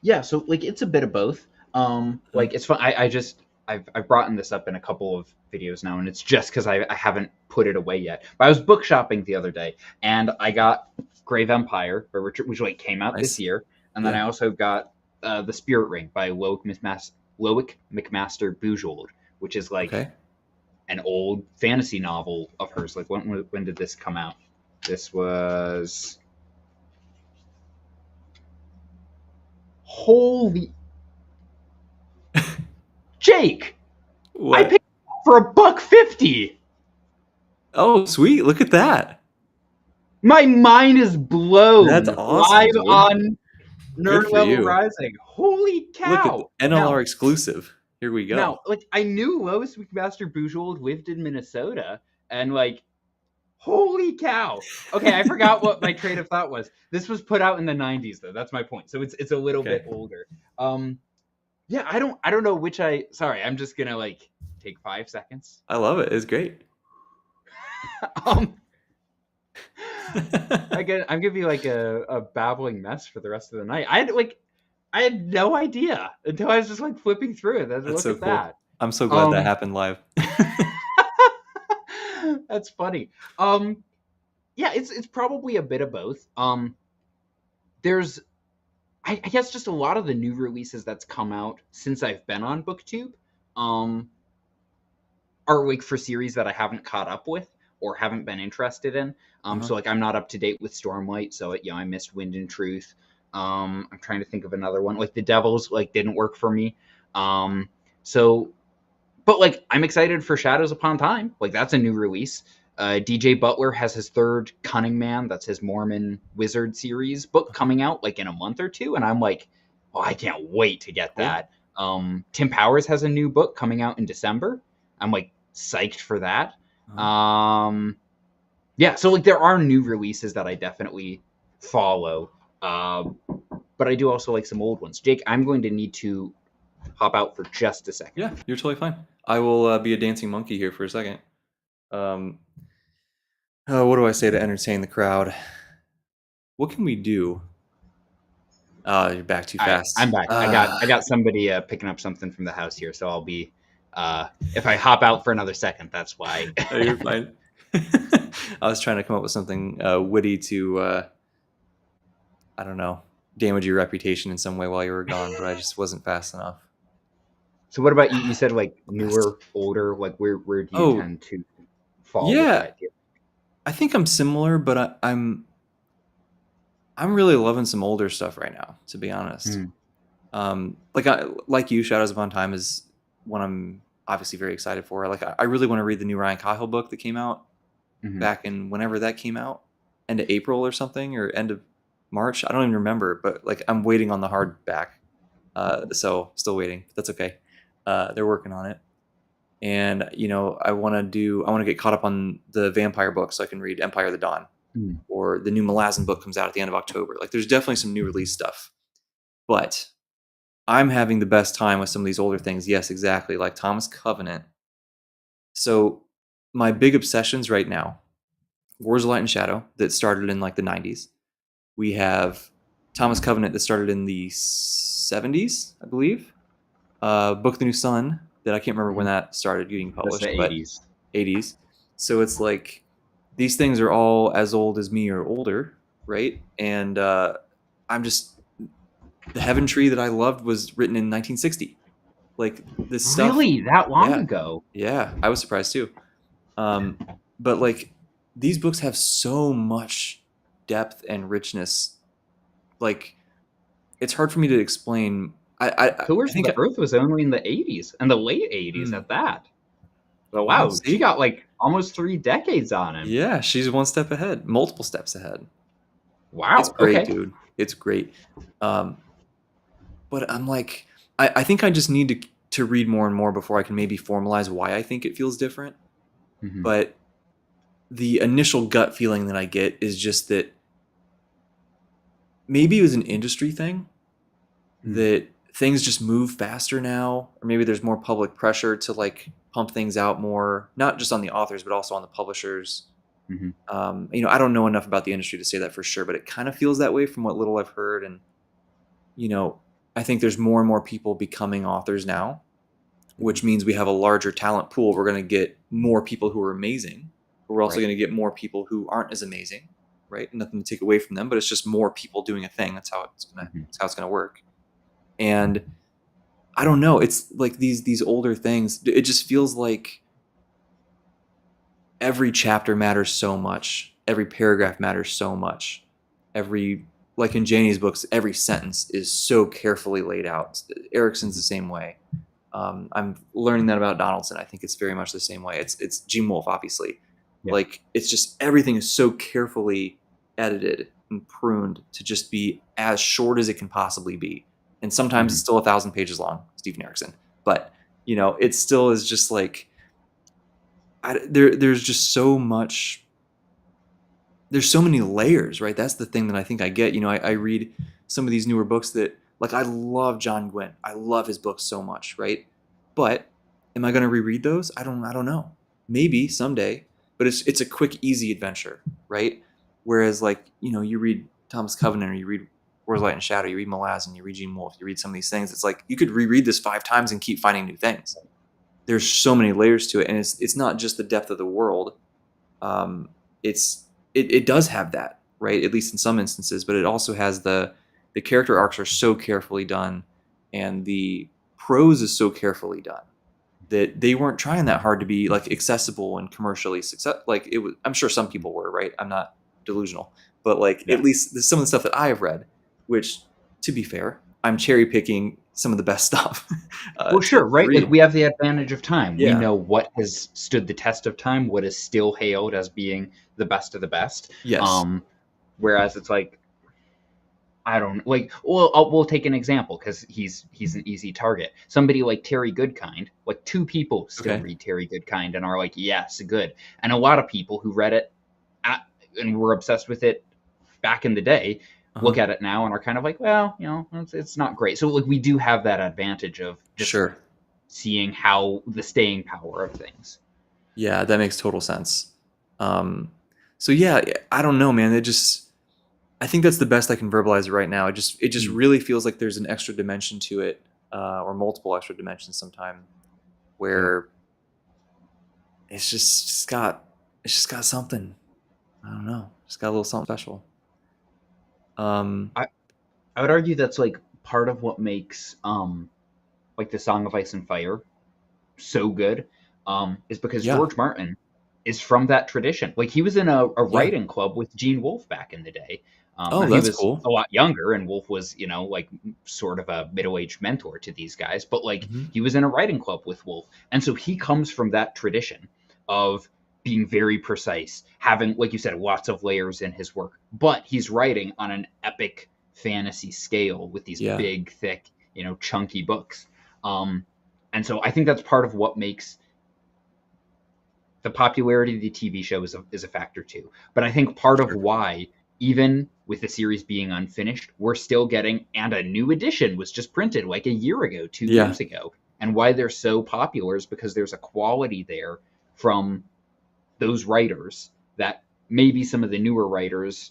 [SPEAKER 2] Yeah, so like it's a bit of both.
[SPEAKER 1] Mhm.
[SPEAKER 2] Like it's fun. I've brought in this up in a couple of videos now, and it's just because I haven't put it away yet. But I was book shopping the other day, and I got Grave Empire by Richard, which like came out this
[SPEAKER 1] Nice.
[SPEAKER 2] year, and then
[SPEAKER 1] Yeah.
[SPEAKER 2] I also got the Spirit Ring by Loic McMaster Bujold, which is like
[SPEAKER 1] Okay.
[SPEAKER 2] an old fantasy novel of hers. Like when did this come out? This was holy Jake. I paid
[SPEAKER 1] What?
[SPEAKER 2] for $1.50.
[SPEAKER 1] Oh, sweet. Look at that.
[SPEAKER 2] My mind is
[SPEAKER 1] That's
[SPEAKER 2] blown
[SPEAKER 1] awesome,
[SPEAKER 2] live
[SPEAKER 1] dude.
[SPEAKER 2] on
[SPEAKER 1] Good
[SPEAKER 2] Nerd
[SPEAKER 1] for
[SPEAKER 2] Level
[SPEAKER 1] you.
[SPEAKER 2] Rising. Holy
[SPEAKER 1] Look at the
[SPEAKER 2] cow!
[SPEAKER 1] NLR exclusive. Here we go.
[SPEAKER 2] Like I knew Lois McMaster Bujold lived in Minnesota, and like, holy cow! Okay, I forgot what my train of thought was. This was put out in the '90s, though. That's my point. So it's a little
[SPEAKER 1] Okay.
[SPEAKER 2] bit older. Yeah, I don't know which I. Sorry, I'm just gonna like take 5 seconds.
[SPEAKER 1] I love it. It's great.
[SPEAKER 2] um, I'm gonna be like a babbling mess for the rest of the night. I had no idea until I was just like flipping through it.
[SPEAKER 1] That's
[SPEAKER 2] Look
[SPEAKER 1] so
[SPEAKER 2] at
[SPEAKER 1] cool.
[SPEAKER 2] that.
[SPEAKER 1] I'm so glad that
[SPEAKER 2] Um,
[SPEAKER 1] happened live.
[SPEAKER 2] that's funny. Yeah, it's probably a bit of both. There's I guess just a lot of the new releases that's come out since I've been on BookTube. Um, are like for series that I haven't caught up with or haven't been interested in.
[SPEAKER 1] Uh-huh.
[SPEAKER 2] So like I'm not up to date with Stormlight, so I missed Wind and Truth. I'm trying to think of another one. Like The Devils like didn't work for me. So But like, I'm excited for Shadows Upon Time. Like, that's a new release. DJ Butler has his third Cunning Man, that's his Mormon Wizard series book,
[SPEAKER 1] Okay,
[SPEAKER 2] coming out like in a month or two, and I'm like, oh, I can't wait to get
[SPEAKER 1] cool.
[SPEAKER 2] that. Tim Powers has a new book coming out in December. I'm like psyched for that.
[SPEAKER 1] Uh-huh.
[SPEAKER 2] Um, yeah, so like there are new releases that I definitely follow, but I do also like some old ones. Jake, I'm going to need to hop out for just a second.
[SPEAKER 1] Yeah, you're totally fine. I will be a dancing monkey here for a second. Um, what do I say to entertain the crowd? What can we do? You're back too
[SPEAKER 2] All right, I'm
[SPEAKER 1] fast.
[SPEAKER 2] back. I got somebody picking up something from the house here, so I'll be if I hop out for another second, that's why.
[SPEAKER 1] Oh, you're fine. I was trying to come up with something witty to, I don't know, damage your reputation in some way while you were gone, but I just wasn't fast enough.
[SPEAKER 2] So what about you? You said like
[SPEAKER 1] Fast.
[SPEAKER 2] newer, older. Like where do you
[SPEAKER 1] Oh,
[SPEAKER 2] tend to fall with
[SPEAKER 1] yeah.
[SPEAKER 2] that? Do
[SPEAKER 1] I think I'm similar, but I'm really loving some older stuff right now, to be honest.
[SPEAKER 2] you-
[SPEAKER 1] Like you, Shadows Upon Time is one I'm obviously very excited for. Like I really want to read the new Ryan Cahill book that came out
[SPEAKER 2] Mm-hmm.
[SPEAKER 1] back in whenever that came out, end of April or something, or end of March. I don't even remember, but like I'm waiting on the hardback. So still waiting. But that's okay. They're working on it, and I want to get caught up on the vampire book so I can read Empire of the Dawn,
[SPEAKER 2] Mm-hmm.
[SPEAKER 1] or the new Malazan book comes out at the end of October. Like there's definitely some new release stuff, but I'm having the best time with some of these older things. Yes, exactly, like Thomas Covenant. So my big obsessions right now: Wars of Light and Shadow that started in like the 90s. We have Thomas Covenant that started in the 70s, I believe. Book of the New Sun that I can't remember when
[SPEAKER 2] Mm-hmm.
[SPEAKER 1] that started getting
[SPEAKER 2] That's the
[SPEAKER 1] published, but
[SPEAKER 2] '80s.
[SPEAKER 1] 80s. So it's like these things are all as old as me or older, right? And I'm just the Heaven Tree that I loved was written in 1960. Like this stuff,
[SPEAKER 2] Really, that long
[SPEAKER 1] yeah,
[SPEAKER 2] ago?
[SPEAKER 1] yeah, I was surprised too. Um, but like these books have so much depth and richness. Like it's hard for me to explain. I
[SPEAKER 2] Pillars of
[SPEAKER 1] think
[SPEAKER 2] the Earth was only in the '80s and the late '80s
[SPEAKER 1] hmm,
[SPEAKER 2] at that. But
[SPEAKER 1] well,
[SPEAKER 2] wow, she
[SPEAKER 1] see,
[SPEAKER 2] got like almost 3 decades on him.
[SPEAKER 1] yeah, she's one step ahead, multiple steps ahead. It's
[SPEAKER 2] Wow.
[SPEAKER 1] great,
[SPEAKER 2] Okay.
[SPEAKER 1] dude. It's great. Um, but I'm like, I think I just need to read more and more before I can maybe formalize why I think it feels different.
[SPEAKER 2] Mm-hmm.
[SPEAKER 1] But the initial gut feeling that I get is just that maybe it was an industry thing, that things just move faster now, or maybe there's more public pressure to like pump things out more, not just on the authors but also on the publishers.
[SPEAKER 2] Mm-hmm.
[SPEAKER 1] I don't know enough about the industry to say that for sure, but it kind of feels that way from what little I've heard. And you know I think there's more and more people becoming authors now, which means we have a larger talent pool. We're going to get more people who are amazing, but we're also
[SPEAKER 2] Right.
[SPEAKER 1] going to get more people who aren't as amazing, right? Nothing to take away from them, but it's just more people doing a thing.
[SPEAKER 2] Mm-hmm.
[SPEAKER 1] That's how it's going to work. And I don't know. It's like these older things. It just feels like every chapter matters so much. Every paragraph matters so much. Every like in Janie's books, every sentence is so carefully laid out. Erickson's the same way. I'm learning that about Donaldson. I think it's very much the same way. It's Gene Wolfe, obviously.
[SPEAKER 2] Yeah.
[SPEAKER 1] Like it's just everything is so carefully edited and pruned to just be as short as it can possibly be. And sometimes
[SPEAKER 2] Mm-hmm.
[SPEAKER 1] it's still 1,000 pages long, Stephen Erickson. But it still is just like there's just so much. There's so many layers, right? That's the thing that I think I get. I read some of these newer books that, like, I love John Gwynn. I love his books so much, right? But am I going to reread those? I don't know. Maybe someday, but it's a quick, easy adventure, right? Whereas, like, you read Thomas Covenant, or you read Wars, Light, and Shadow, you read Malazan, you read Gene Wolfe, you read some of these things. It's like you could reread this 5 times and keep finding new things. There's so many layers to it, and it's not just the depth of the world. Um, it's it does have that, right? At least in some instances, but it also has the character arcs are so carefully done, and the prose is so carefully done that they weren't trying that hard to be like accessible and commercially success. Like it was, I'm sure some people were, right? I'm not delusional, but like
[SPEAKER 2] Yeah.
[SPEAKER 1] at least some of the stuff that I have read, which to be fair, I'm cherry picking some of the best stuff
[SPEAKER 2] Well,
[SPEAKER 1] to
[SPEAKER 2] sure, right? Like
[SPEAKER 1] read.
[SPEAKER 2] we have the advantage of time. We
[SPEAKER 1] Yeah.
[SPEAKER 2] know what has stood the test of time, what is still hailed as being the best of the best.
[SPEAKER 1] Yes.
[SPEAKER 2] Um, Whereas it's like I don't like. Well, we'll take an example because he's an easy target. Somebody like Terry Goodkind, like two people still
[SPEAKER 1] Okay.
[SPEAKER 2] read Terry Goodkind and are like, yes, good. And a lot of people who read it at, and were obsessed with it back in the day
[SPEAKER 1] Uh-huh.
[SPEAKER 2] look at it now and are kind of like, well, it's not great. So like we do have that advantage of just
[SPEAKER 1] Sure.
[SPEAKER 2] seeing how the staying power of things.
[SPEAKER 1] Yeah, that makes total sense. Um, so yeah, I don't know, man. I think that's the best I can verbalize it right now. It just
[SPEAKER 2] Mm,
[SPEAKER 1] really feels like there's an extra dimension to it, or multiple extra dimensions sometime,
[SPEAKER 2] yeah.
[SPEAKER 1] where it's just got something. I don't know. Just got a little something special. Um,
[SPEAKER 2] I, I would argue that's like part of what makes like the Song of Ice and Fire so good, is because
[SPEAKER 1] yeah,
[SPEAKER 2] George Martin is from that tradition. Like he was in a
[SPEAKER 1] yeah.
[SPEAKER 2] writing club with Gene Wolfe back in the day. Now
[SPEAKER 1] Oh,
[SPEAKER 2] he
[SPEAKER 1] that's
[SPEAKER 2] was
[SPEAKER 1] cool.
[SPEAKER 2] a lot younger, and Wolfe was, like sort of a middle-aged mentor to these guys. But like
[SPEAKER 1] Hmm.
[SPEAKER 2] he was in a writing club with Wolfe, and so he comes from that tradition of being very precise, having, like you said, lots of layers in his work. But he's writing on an epic fantasy scale with these
[SPEAKER 1] Yeah,
[SPEAKER 2] big, thick, chunky books. Um, and so I think that's part of what makes the popularity of the TV show is a factor too. But I think part of
[SPEAKER 1] sure.
[SPEAKER 2] why, even with the series being unfinished, we're still getting, and a new edition was just printed like a year ago, two
[SPEAKER 1] Yeah,
[SPEAKER 2] years ago. And why they're so popular is because there's a quality there from those writers that maybe some of the newer writers,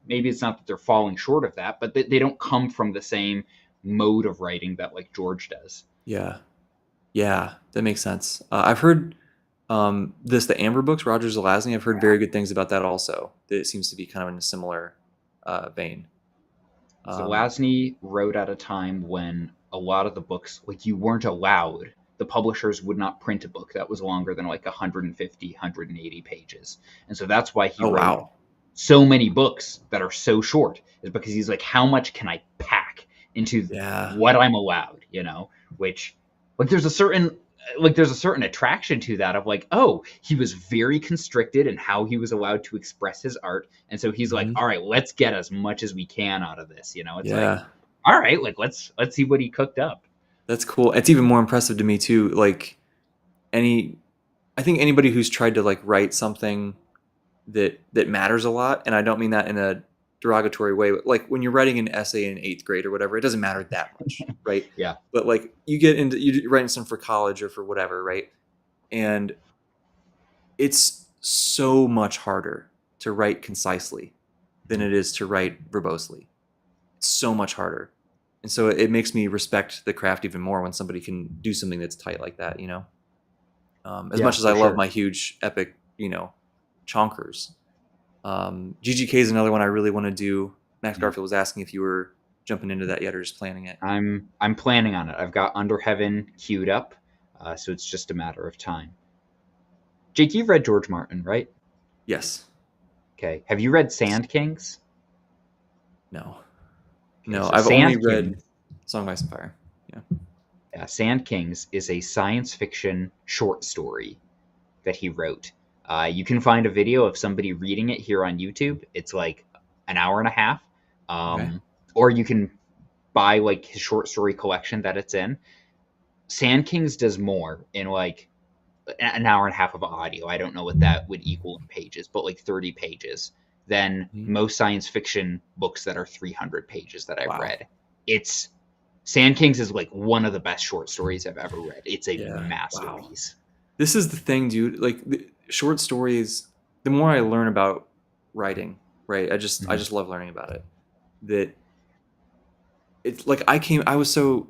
[SPEAKER 2] maybe it's not that they're falling short of that, but they don't come from the same mode of writing that like George does.
[SPEAKER 1] yeah, yeah. That makes sense. I've heard the Amber books, Roger Zelazny. I've heard very good things about that also. That it seems to be kind of in a similar vein. Um,
[SPEAKER 2] Zelazny wrote at a time when a lot of the books, like you weren't allowed, the publishers would not print a book that was longer than like 150, 180 pages. And so that's why he
[SPEAKER 1] oh
[SPEAKER 2] wrote
[SPEAKER 1] wow.
[SPEAKER 2] so many books that are so short, is because he's like, how much can I pack into
[SPEAKER 1] Yeah.
[SPEAKER 2] what I'm allowed, which like there's a certain attraction to that of like, oh, he was very constricted in how he was allowed to express his art. And so he's like,
[SPEAKER 1] Hmm.
[SPEAKER 2] all right, let's get as much as we can out of this. It's like,
[SPEAKER 1] Yeah.
[SPEAKER 2] all right, like let's see what he cooked up.
[SPEAKER 1] That's cool. It's even more impressive to me too. Like any, I think anybody who's tried to like write something that matters a lot, and I don't mean that in a derogatory way, but like when you're writing an essay in eighth grade or whatever, it doesn't matter that much, right?
[SPEAKER 2] Yeah.
[SPEAKER 1] But like you writing some for college or for whatever, right? And it's so much harder to write concisely than it is to write verbosely. It's so much harder. And so it makes me respect the craft even more when somebody can do something that's tight like that, you know? As
[SPEAKER 2] Yeah,
[SPEAKER 1] much as I
[SPEAKER 2] for
[SPEAKER 1] love
[SPEAKER 2] sure.
[SPEAKER 1] my huge epic, chonkers. GGK is another one I really want to do. Max
[SPEAKER 2] Yeah.
[SPEAKER 1] Garfield was asking if you were jumping into that yet or just planning it.
[SPEAKER 2] I'm planning on it. I've got Under Heaven queued up, so it's just a matter of time. Jake, you've read George Martin, right?
[SPEAKER 1] Yes.
[SPEAKER 2] Okay. Have you read Sand Kings?
[SPEAKER 1] No.
[SPEAKER 2] Okay,
[SPEAKER 1] No.
[SPEAKER 2] so
[SPEAKER 1] I've only
[SPEAKER 2] Sand
[SPEAKER 1] read
[SPEAKER 2] Kings,
[SPEAKER 1] Song of Ice and Fire. Yeah.
[SPEAKER 2] yeah, Sand Kings is a science fiction short story that he wrote. You can find a video of somebody reading it here on YouTube. It's like an hour and a half,
[SPEAKER 1] Okay.
[SPEAKER 2] or you can buy like his short story collection that it's in. Sand Kings does more in like an hour and a half of audio. I don't know what that would equal in pages, but like 30 pages than
[SPEAKER 1] Mhm.
[SPEAKER 2] most science fiction books that are 300 pages that I've
[SPEAKER 1] Wow.
[SPEAKER 2] read. It's Sand Kings is like one of the best short stories I've ever read. It's a
[SPEAKER 1] Yeah. Wow.
[SPEAKER 2] masterpiece.
[SPEAKER 1] This is the thing, dude. Like short stories, the more I learn about writing, right? I
[SPEAKER 2] Mhm.
[SPEAKER 1] just love learning about it. That it's like I was so,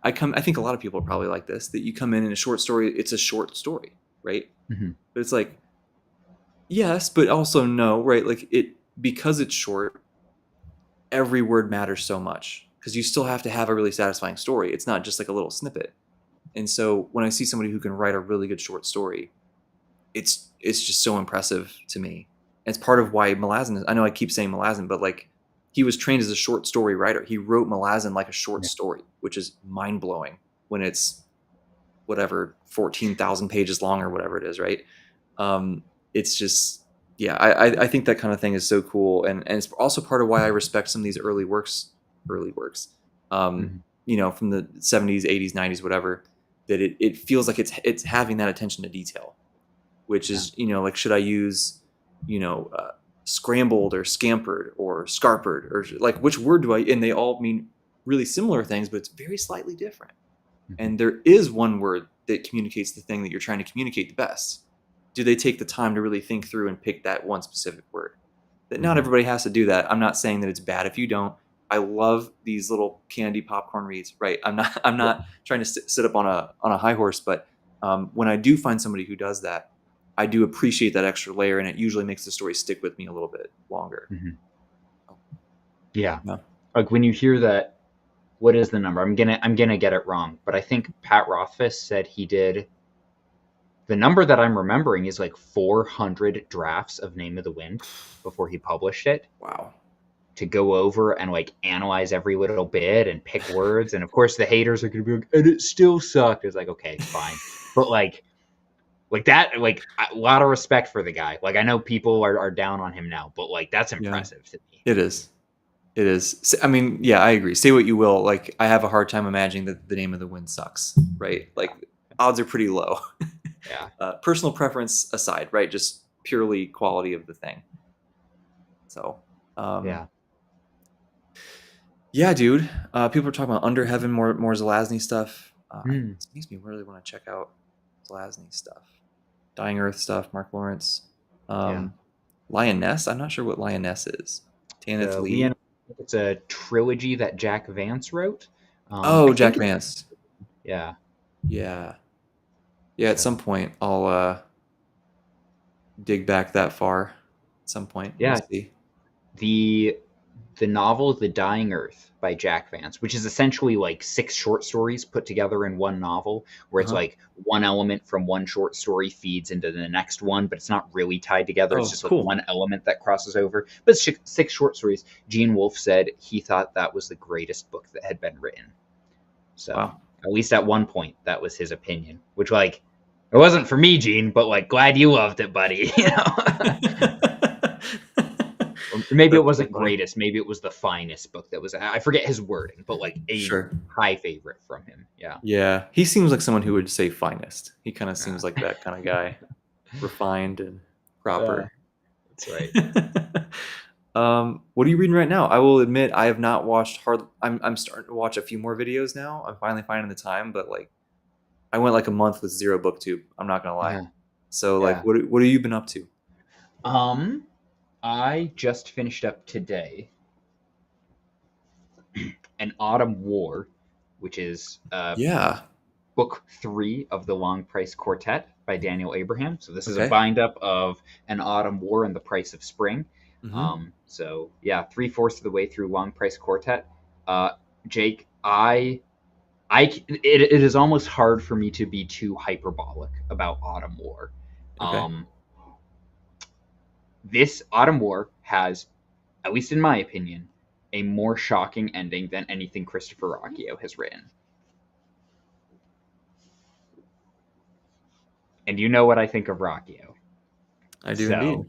[SPEAKER 1] I think a lot of people are probably like this, that you come in a short story, it's a short story, right?
[SPEAKER 2] Mhm.
[SPEAKER 1] But it's like, yes, but also no, right? Like because it's short, every word matters so much because you still have to have a really satisfying story. It's not just like a little snippet. And so when I see somebody who can write a really good short story, it's just so impressive to me. And it's part of why Malazan is, I know I keep saying Malazan, but like he was trained as a short story writer. He wrote Malazan like a short
[SPEAKER 2] Yeah.
[SPEAKER 1] story, which is mind blowing when it's whatever 14,000 pages long or whatever it is, right? It's just, yeah, I think that kind of thing is so cool, and it's also part of why I respect some of these early works, um,
[SPEAKER 2] Mhm.
[SPEAKER 1] from the 70s, 80s, 90s, whatever. That it feels like it's having that attention to detail, which
[SPEAKER 2] Yeah.
[SPEAKER 1] is, like, should I use, scrambled or scampered or scarpered, or like which word do I? And they all mean really similar things, but it's very slightly different.
[SPEAKER 2] Mhm.
[SPEAKER 1] And there is one word that communicates the thing that you're trying to communicate the best. Do they take the time to really think through and pick that one specific word? That not
[SPEAKER 2] Mhm.
[SPEAKER 1] everybody has to do that. I'm not saying that it's bad if you don't. I love these little candy popcorn reads, right? I'm not trying to sit up on a high horse, but when I do find somebody who does that, I do appreciate that extra layer, and it usually makes the story stick with me a little bit longer.
[SPEAKER 2] Mhm. Yeah.
[SPEAKER 1] Yeah.
[SPEAKER 2] Like when you hear that, what is the number? I'm gonna get it wrong, but I think Pat Rothfuss said he did the number that I'm remembering is like 400 drafts of Name of the Wind before he published it
[SPEAKER 1] Wow.
[SPEAKER 2] to go over and like analyze every little bit and pick words. And of course, the haters are gonna be like, and it still sucked. It's like, okay, fine, but like that, like a lot of respect for the guy. Like I know people are down on him now, but like that's
[SPEAKER 1] Yeah,
[SPEAKER 2] impressive to me.
[SPEAKER 1] it is. It is. I mean, yeah, I agree. Say what you will. Like, I have a hard time imagining that the Name of the Wind sucks, right?
[SPEAKER 2] Yeah,
[SPEAKER 1] Like, odds are pretty low.
[SPEAKER 2] yeah,
[SPEAKER 1] Personal preference aside, right? Just purely quality of the thing. So, um,
[SPEAKER 2] yeah.
[SPEAKER 1] yeah, dude. People are talking about Under Heaven, more Zelazny stuff.
[SPEAKER 2] Hmm.
[SPEAKER 1] It makes me really want to check out Zelazny stuff, Dying Earth stuff, Mark Lawrence,
[SPEAKER 2] Yeah.
[SPEAKER 1] um, Lioness. I'm not sure what Lioness is. Tanith
[SPEAKER 2] The Leon,
[SPEAKER 1] Lee.
[SPEAKER 2] it's a trilogy that Jack Vance wrote. I
[SPEAKER 1] Oh,
[SPEAKER 2] think
[SPEAKER 1] Jack
[SPEAKER 2] it's,
[SPEAKER 1] Vance.
[SPEAKER 2] yeah,
[SPEAKER 1] Yeah, yeah. At
[SPEAKER 2] so
[SPEAKER 1] some point, I'll dig back that far. At some point, we'll
[SPEAKER 2] yeah.
[SPEAKER 1] see.
[SPEAKER 2] The the novel The Dying Earth by Jack Vance, which is essentially like six short stories put together in one novel, where
[SPEAKER 1] Uh
[SPEAKER 2] it's
[SPEAKER 1] huh.
[SPEAKER 2] like one element from one short story feeds into the next one, but it's not really tied together. It's
[SPEAKER 1] Oh,
[SPEAKER 2] just like
[SPEAKER 1] cool.
[SPEAKER 2] one element that crosses over. But it's six short stories. Gene Wolfe said he thought that was the greatest book that had been written. So
[SPEAKER 1] Wow.
[SPEAKER 2] at least at one point, that was his opinion. Which like it wasn't for me, Gene, but like glad you loved it, buddy. You know. Or maybe it
[SPEAKER 1] That's so
[SPEAKER 2] wasn't
[SPEAKER 1] funny.
[SPEAKER 2] greatest. Maybe it was the finest book that was. I forget his wording, but like a
[SPEAKER 1] Sure.
[SPEAKER 2] high favorite from him. Yeah.
[SPEAKER 1] Yeah, he seems like someone who would say finest. He kind of seems like
[SPEAKER 2] Yeah.
[SPEAKER 1] that kind of guy, refined and
[SPEAKER 2] Yeah.
[SPEAKER 1] proper.
[SPEAKER 2] That's right.
[SPEAKER 1] What are you reading right now? I will admit I have not watched hard. I'm starting to watch a few more videos now. I'm finally finding the time, but like I went like a month with zero booktube. I'm not gonna lie.
[SPEAKER 2] Yeah.
[SPEAKER 1] So like,
[SPEAKER 2] Yeah.
[SPEAKER 1] what have you been up to?
[SPEAKER 2] Um, I just finished up today an Autumn War, which is
[SPEAKER 1] Yeah.
[SPEAKER 2] book 3 of the Long Price Quartet by Daniel Abraham. So this is a
[SPEAKER 1] Okay.
[SPEAKER 2] bind up of An Autumn War and the Price of Spring.
[SPEAKER 1] Mm-hmm.
[SPEAKER 2] So yeah, 3/4 of the way through Long Price Quartet. Uh, Jake, it is almost hard for me to be too hyperbolic about Autumn War.
[SPEAKER 1] Okay.
[SPEAKER 2] Um, this Autumn War has, at least in my opinion, a more shocking ending than anything Christopher Rocchio has written. And you know what I think of Rocchio.
[SPEAKER 1] I do
[SPEAKER 2] So
[SPEAKER 1] indeed.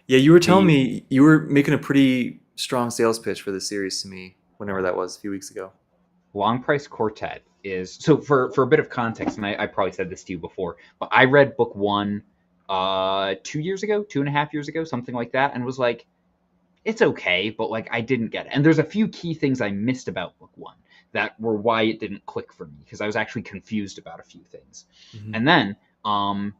[SPEAKER 1] Yeah, you were telling
[SPEAKER 2] the
[SPEAKER 1] me you were making a pretty strong sales pitch for the series to me whenever that was a few weeks ago.
[SPEAKER 2] Long Price Quartet is so for a bit of context, and I probably said this to you before, but I read book one 2 years ago, 2.5 years ago, something like that, and was like, it's okay, but like I didn't get it. And there's a few key things I missed about book one that were why it didn't click for me because I was actually confused about a few things.
[SPEAKER 1] Mm-hmm.
[SPEAKER 2] And then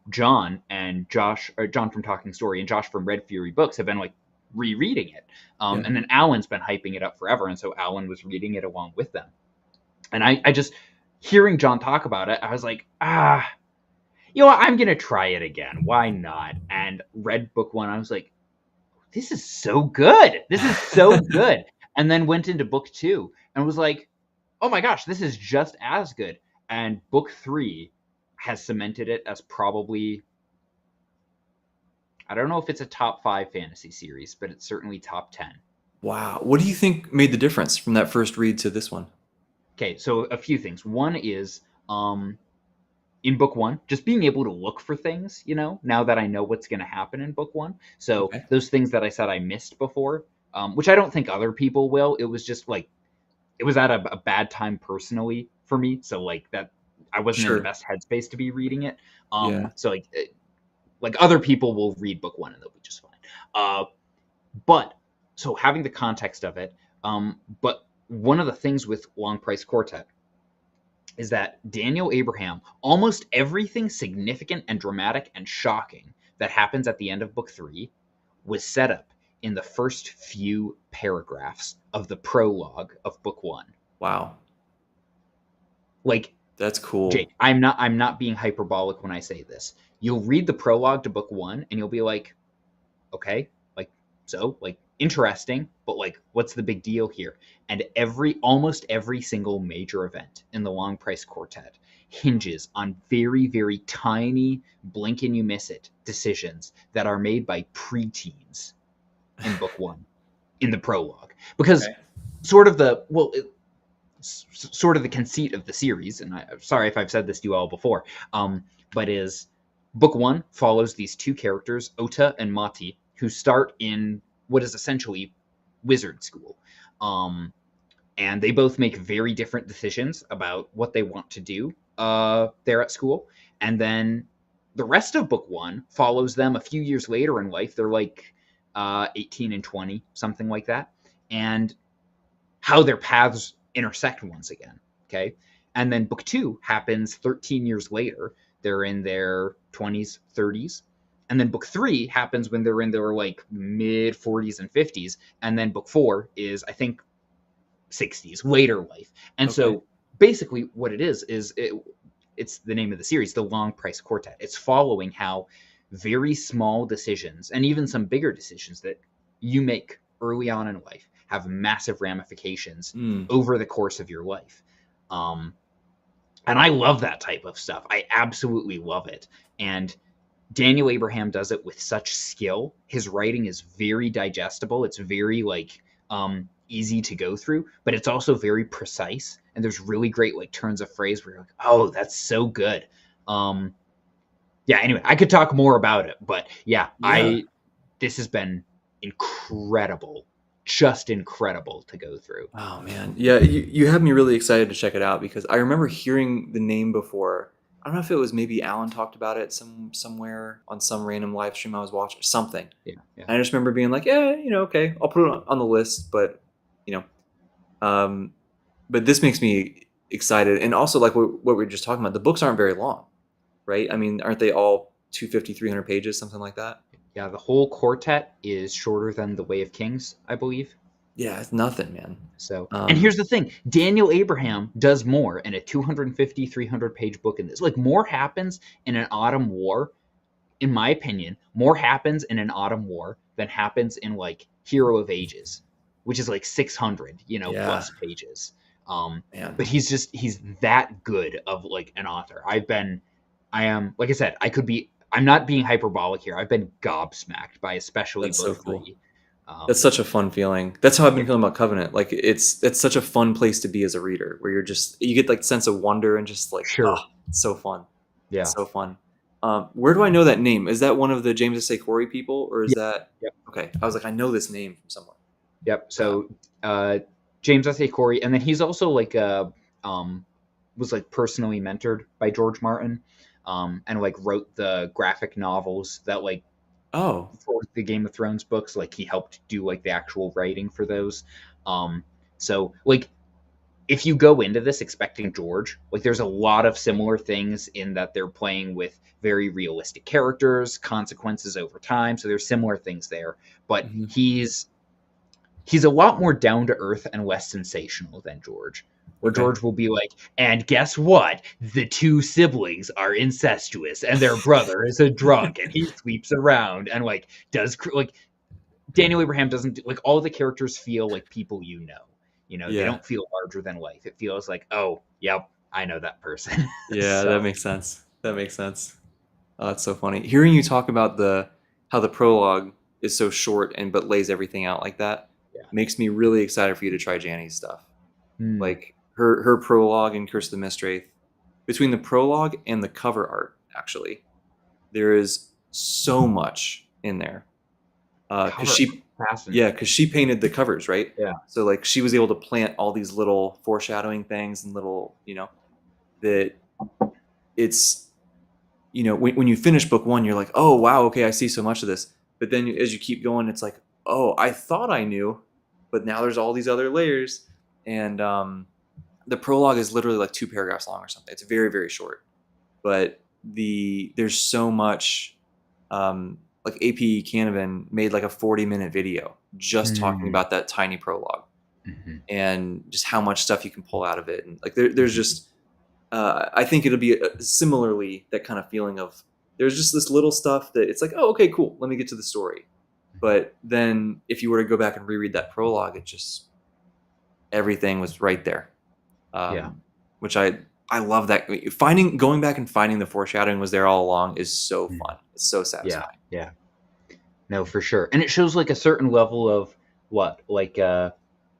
[SPEAKER 2] John and Josh, or John from Talking Story and Josh from Red Fury Books have been like rereading it.
[SPEAKER 1] Yeah.
[SPEAKER 2] And then Alan's been hyping it up forever, and so Alan was reading it along with them. And I just hearing John talk about it, I was like, you know what? I'm gonna try it again. Why not? And read book one. I was like, this is so good. This is so good. And then went into book two and was like, oh my gosh, this is just as good. And book three has cemented it as probably, I don't know if it's a top 5 fantasy series, but it's certainly top 10.
[SPEAKER 1] Wow. What do you think made the difference from that first read to this one?
[SPEAKER 2] Okay, so a few things. One is in book one, just being able to look for things, now that I know what's going to happen in book one. So
[SPEAKER 1] Okay.
[SPEAKER 2] those things that I said I missed before, which I don't think other people will, it was just like, it was at a bad time personally for me. So like that, I wasn't in the
[SPEAKER 1] Sure.
[SPEAKER 2] best headspace to be reading it.
[SPEAKER 1] Yeah.
[SPEAKER 2] So like other people will read book one and they'll be just fine. But so having the context of it, but one of the things with Long Price Quartet is that Daniel Abraham, almost everything significant and dramatic and shocking that happens at the end of book three was set up in the first few paragraphs of the prologue of book one.
[SPEAKER 1] Wow.
[SPEAKER 2] Like,
[SPEAKER 1] That's cool.
[SPEAKER 2] Jake, I'm not being hyperbolic when I say this. You'll read the prologue to book one and you'll be like, okay, like, so like interesting, but like what's the big deal here? And almost every single major event in the Long Price Quartet hinges on very, very tiny, blink and you miss it decisions that are made by preteens in book one, in the prologue. Because
[SPEAKER 1] Okay.
[SPEAKER 2] sort of the well it, sort of the conceit of the series, and I'm sorry if I've said this to you all before, but is book one follows these two characters, Ota and Mati, who start in what is essentially wizard school. And they both make very different decisions about what they want to do there at school. And then the rest of book one follows them a few years later in life. They're like 18 and 20, something like that. And how their paths intersect once again. Okay. And then book two happens 13 years later. They're in their 20s, 30s. And then book three happens when they're in their like mid 40s and 50s. And then book four is, I think, 60s, later life. And
[SPEAKER 1] Okay.
[SPEAKER 2] so basically what it is it's the name of the series, The Long Price Quartet. It's following how very small decisions and even some bigger decisions that you make early on in life have massive ramifications
[SPEAKER 1] Mm.
[SPEAKER 2] over the course of your life. Um, and I love that type of stuff. I absolutely love it. And Daniel Abraham does it with such skill. His writing is very digestible. It's very like easy to go through, but it's also very precise. And there's really great like turns of phrase where you're like, oh, that's so good. Um, yeah. Anyway, I could talk more about it, but yeah,
[SPEAKER 1] Yeah.
[SPEAKER 2] this has been incredible, just incredible to go through.
[SPEAKER 1] Oh man. Yeah, you have me really excited to check it out because I remember hearing the name before. I don't know if it was maybe Alan talked about it somewhere on some random live stream I was watching or something.
[SPEAKER 2] Yeah, yeah,
[SPEAKER 1] And I just remember being like, yeah, okay, I'll put it on the list, but you know, um, but this makes me excited, and also like what we were just talking about. The books aren't very long, right? I mean, aren't they all 250, 300 pages, something like that?
[SPEAKER 2] yeah. The whole quartet is shorter than The Way of Kings, I believe.
[SPEAKER 1] Yeah, it's nothing, man.
[SPEAKER 2] So, and
[SPEAKER 1] Um,
[SPEAKER 2] here's the thing, Daniel Abraham does more in a 250, 300 page book in this. Like, more happens in an Autumn War, in my opinion, more happens in an Autumn War than happens in, like, Hero of Ages, which is like 600,
[SPEAKER 1] yeah,
[SPEAKER 2] plus pages. Um,
[SPEAKER 1] man,
[SPEAKER 2] but he's that good of, like, an author. I am, like I said, I'm not being hyperbolic here. I've been gobsmacked by especially
[SPEAKER 1] that's so
[SPEAKER 2] book
[SPEAKER 1] cool.
[SPEAKER 2] three.
[SPEAKER 1] That's
[SPEAKER 2] Um,
[SPEAKER 1] such a fun feeling. That's how I've
[SPEAKER 2] yeah,
[SPEAKER 1] been feeling about Covenant. Like it's such a fun place to be as a reader, where you get like sense of wonder and just like
[SPEAKER 2] sure.
[SPEAKER 1] it's so fun. It's
[SPEAKER 2] Yeah.
[SPEAKER 1] so fun. Where do I know that name? Is that one of the James S. A. Corey people, or is
[SPEAKER 2] Yeah.
[SPEAKER 1] that
[SPEAKER 2] Yep.
[SPEAKER 1] okay? I was like, I know this name from somewhere.
[SPEAKER 2] Yep.
[SPEAKER 1] Wow.
[SPEAKER 2] So James S. A. Corey, and then he's also like um was like personally mentored by George Martin, and like wrote the graphic novels that like
[SPEAKER 1] Oh,
[SPEAKER 2] for the Game of Thrones books. Like he helped do like the actual writing for those. Um, so like if you go into this expecting George, like there's a lot of similar things in that they're playing with very realistic characters, consequences over time. So there's similar things there, but
[SPEAKER 1] mhm.
[SPEAKER 2] he's a lot more down to earth and less sensational than George. Where
[SPEAKER 1] Okay.
[SPEAKER 2] George will be like, and guess what? The two siblings are incestuous, and their brother is a drunk, and he sleeps around, and like does like Daniel Abraham doesn't like all the characters feel like people you know. They
[SPEAKER 1] Yeah,
[SPEAKER 2] don't feel larger than life. It feels like, oh, yep, I know that person.
[SPEAKER 1] yeah, that
[SPEAKER 2] So
[SPEAKER 1] makes sense. That makes sense. Oh, that's so funny. Hearing you talk about the how the prologue is so short and but lays everything out like that.
[SPEAKER 2] yeah,
[SPEAKER 1] makes me really excited for you to try Janny's stuff.
[SPEAKER 2] Hmm.
[SPEAKER 1] Like her prologue in Curse of the Mistwraith, between the prologue and the cover art, actually, there is so much in there. Because
[SPEAKER 2] Cover
[SPEAKER 1] she, yeah,
[SPEAKER 2] fascinating.
[SPEAKER 1] because she painted the covers, right?
[SPEAKER 2] Yeah.
[SPEAKER 1] So like she was able to plant all these little foreshadowing things and little, that it's, when you finish book one, you're like, oh wow, okay, I see so much of this. But then as you keep going, it's like, oh, I thought I knew, but now there's all these other layers. And the prologue is literally like 2 paragraphs long or something. It's very, very short, but there's so much. Like AP Canavan made like a 40-minute video just talking
[SPEAKER 2] Hmm.
[SPEAKER 1] about that tiny prologue
[SPEAKER 2] Hmm.
[SPEAKER 1] and just how much stuff you can pull out of it. And like there's
[SPEAKER 2] Hmm.
[SPEAKER 1] just, I think it'll be similarly that kind of feeling of there's just this little stuff that it's like, oh, okay, cool. Let me get to the story. But then if you were to go back and reread that prologue, it just everything was right there.
[SPEAKER 2] Yeah.
[SPEAKER 1] Which I love that going back and finding the foreshadowing was there all along is so
[SPEAKER 2] Hmm.
[SPEAKER 1] fun. It's so
[SPEAKER 2] Yeah.
[SPEAKER 1] satisfying.
[SPEAKER 2] Yeah. No, for sure. And it shows like a certain level of what, like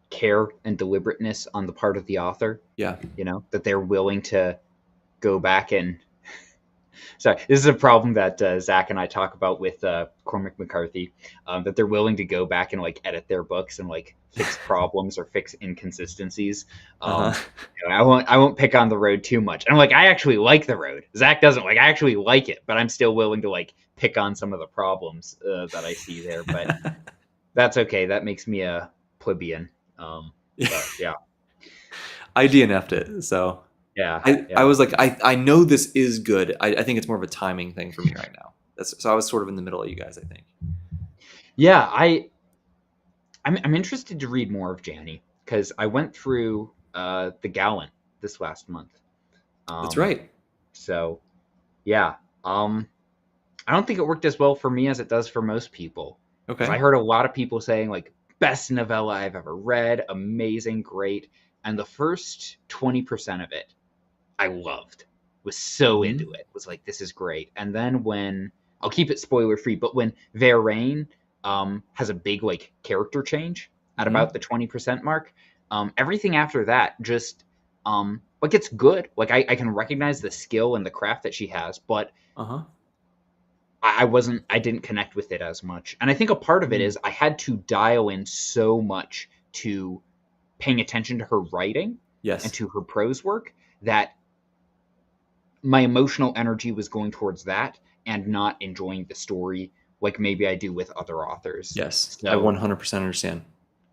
[SPEAKER 2] care and deliberateness on the part of the author,
[SPEAKER 1] Yeah.
[SPEAKER 2] that they're willing to go back and sorry, this is a problem that Zach and I talk about with Cormac McCarthy, that they're willing to go back and like edit their books and like fix problems or fix inconsistencies.
[SPEAKER 1] Uh-huh.
[SPEAKER 2] I won't pick on the road too much. And I'm like, I actually like the road. Zach doesn't like. I actually like it, but I'm still willing to like pick on some of the problems that I see there. But that's okay. That makes me a plebeian. But yeah,
[SPEAKER 1] I DNF'd it, so
[SPEAKER 2] yeah,
[SPEAKER 1] I
[SPEAKER 2] yeah.
[SPEAKER 1] was like, I know this is good. I think it's more of a timing thing for me right now. So I was sort of in the middle of you guys, I think.
[SPEAKER 2] Yeah, I'm interested to read more of Janny because I went through the Gallant this last month.
[SPEAKER 1] That's
[SPEAKER 2] Um,
[SPEAKER 1] right.
[SPEAKER 2] so yeah, I don't think it worked as well for me as it does for most people because I
[SPEAKER 1] Okay.
[SPEAKER 2] heard a lot of people saying like best novella I've ever read, amazing, great, and the first 20% of it I loved. Was so
[SPEAKER 1] Hmm.
[SPEAKER 2] into it. Was like this is great. And then when I'll keep it spoiler free, but when Verain has a big like character change at
[SPEAKER 1] Hmm.
[SPEAKER 2] about the 20% mark, everything after that just like it's good. Like I can recognize the skill and the craft that she has, but
[SPEAKER 1] Uh-huh.
[SPEAKER 2] I didn't connect with it as much. And I think a part of it
[SPEAKER 1] Mm.
[SPEAKER 2] is I had to dial in so much to paying attention to her writing and
[SPEAKER 1] Yes.
[SPEAKER 2] to her prose work that my emotional energy was going towards that and not enjoying the story like maybe I do with other authors.
[SPEAKER 1] Yes. I
[SPEAKER 2] So
[SPEAKER 1] 100% understand.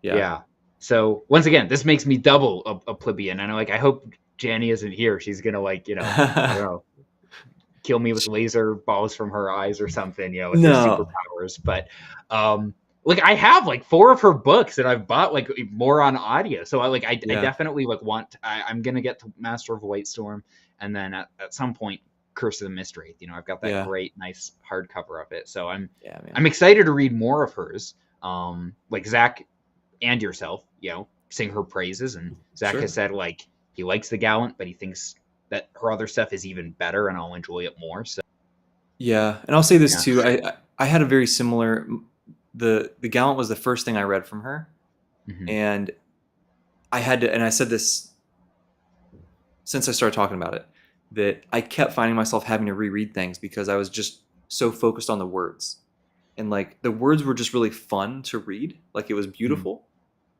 [SPEAKER 1] Yeah.
[SPEAKER 2] yeah. So once again, this makes me double a plebeian. And I hope Janny isn't here. She's gonna like, I don't know, kill me with laser balls from her eyes or something, with her
[SPEAKER 1] No.
[SPEAKER 2] superpowers. But like I have like 4 of her books and I've bought like more on audio. So I
[SPEAKER 1] Yeah.
[SPEAKER 2] definitely like I'm gonna get to Master of White Storm and then at some point Curse of the Mistwraith. I've got that
[SPEAKER 1] Yeah.
[SPEAKER 2] great nice hardcover of it. So
[SPEAKER 1] Yeah, man.
[SPEAKER 2] I'm excited to read more of hers. Like Zach and yourself, sing her praises. And Zach has
[SPEAKER 1] Sure.
[SPEAKER 2] said like he likes the Gallant, but he thinks that her other stuff is even better, and I'll enjoy it more. So
[SPEAKER 1] Yeah, and I'll say this
[SPEAKER 2] yeah.
[SPEAKER 1] too. I had a very similar. The Gallant was the first thing I read from her,
[SPEAKER 2] Hmm.
[SPEAKER 1] and I had to, and I said this since I started talking about it, that I kept finding myself having to reread things because I was just so focused on the words. And like the words were just really fun to read. Like it was
[SPEAKER 2] Hmm.
[SPEAKER 1] beautiful.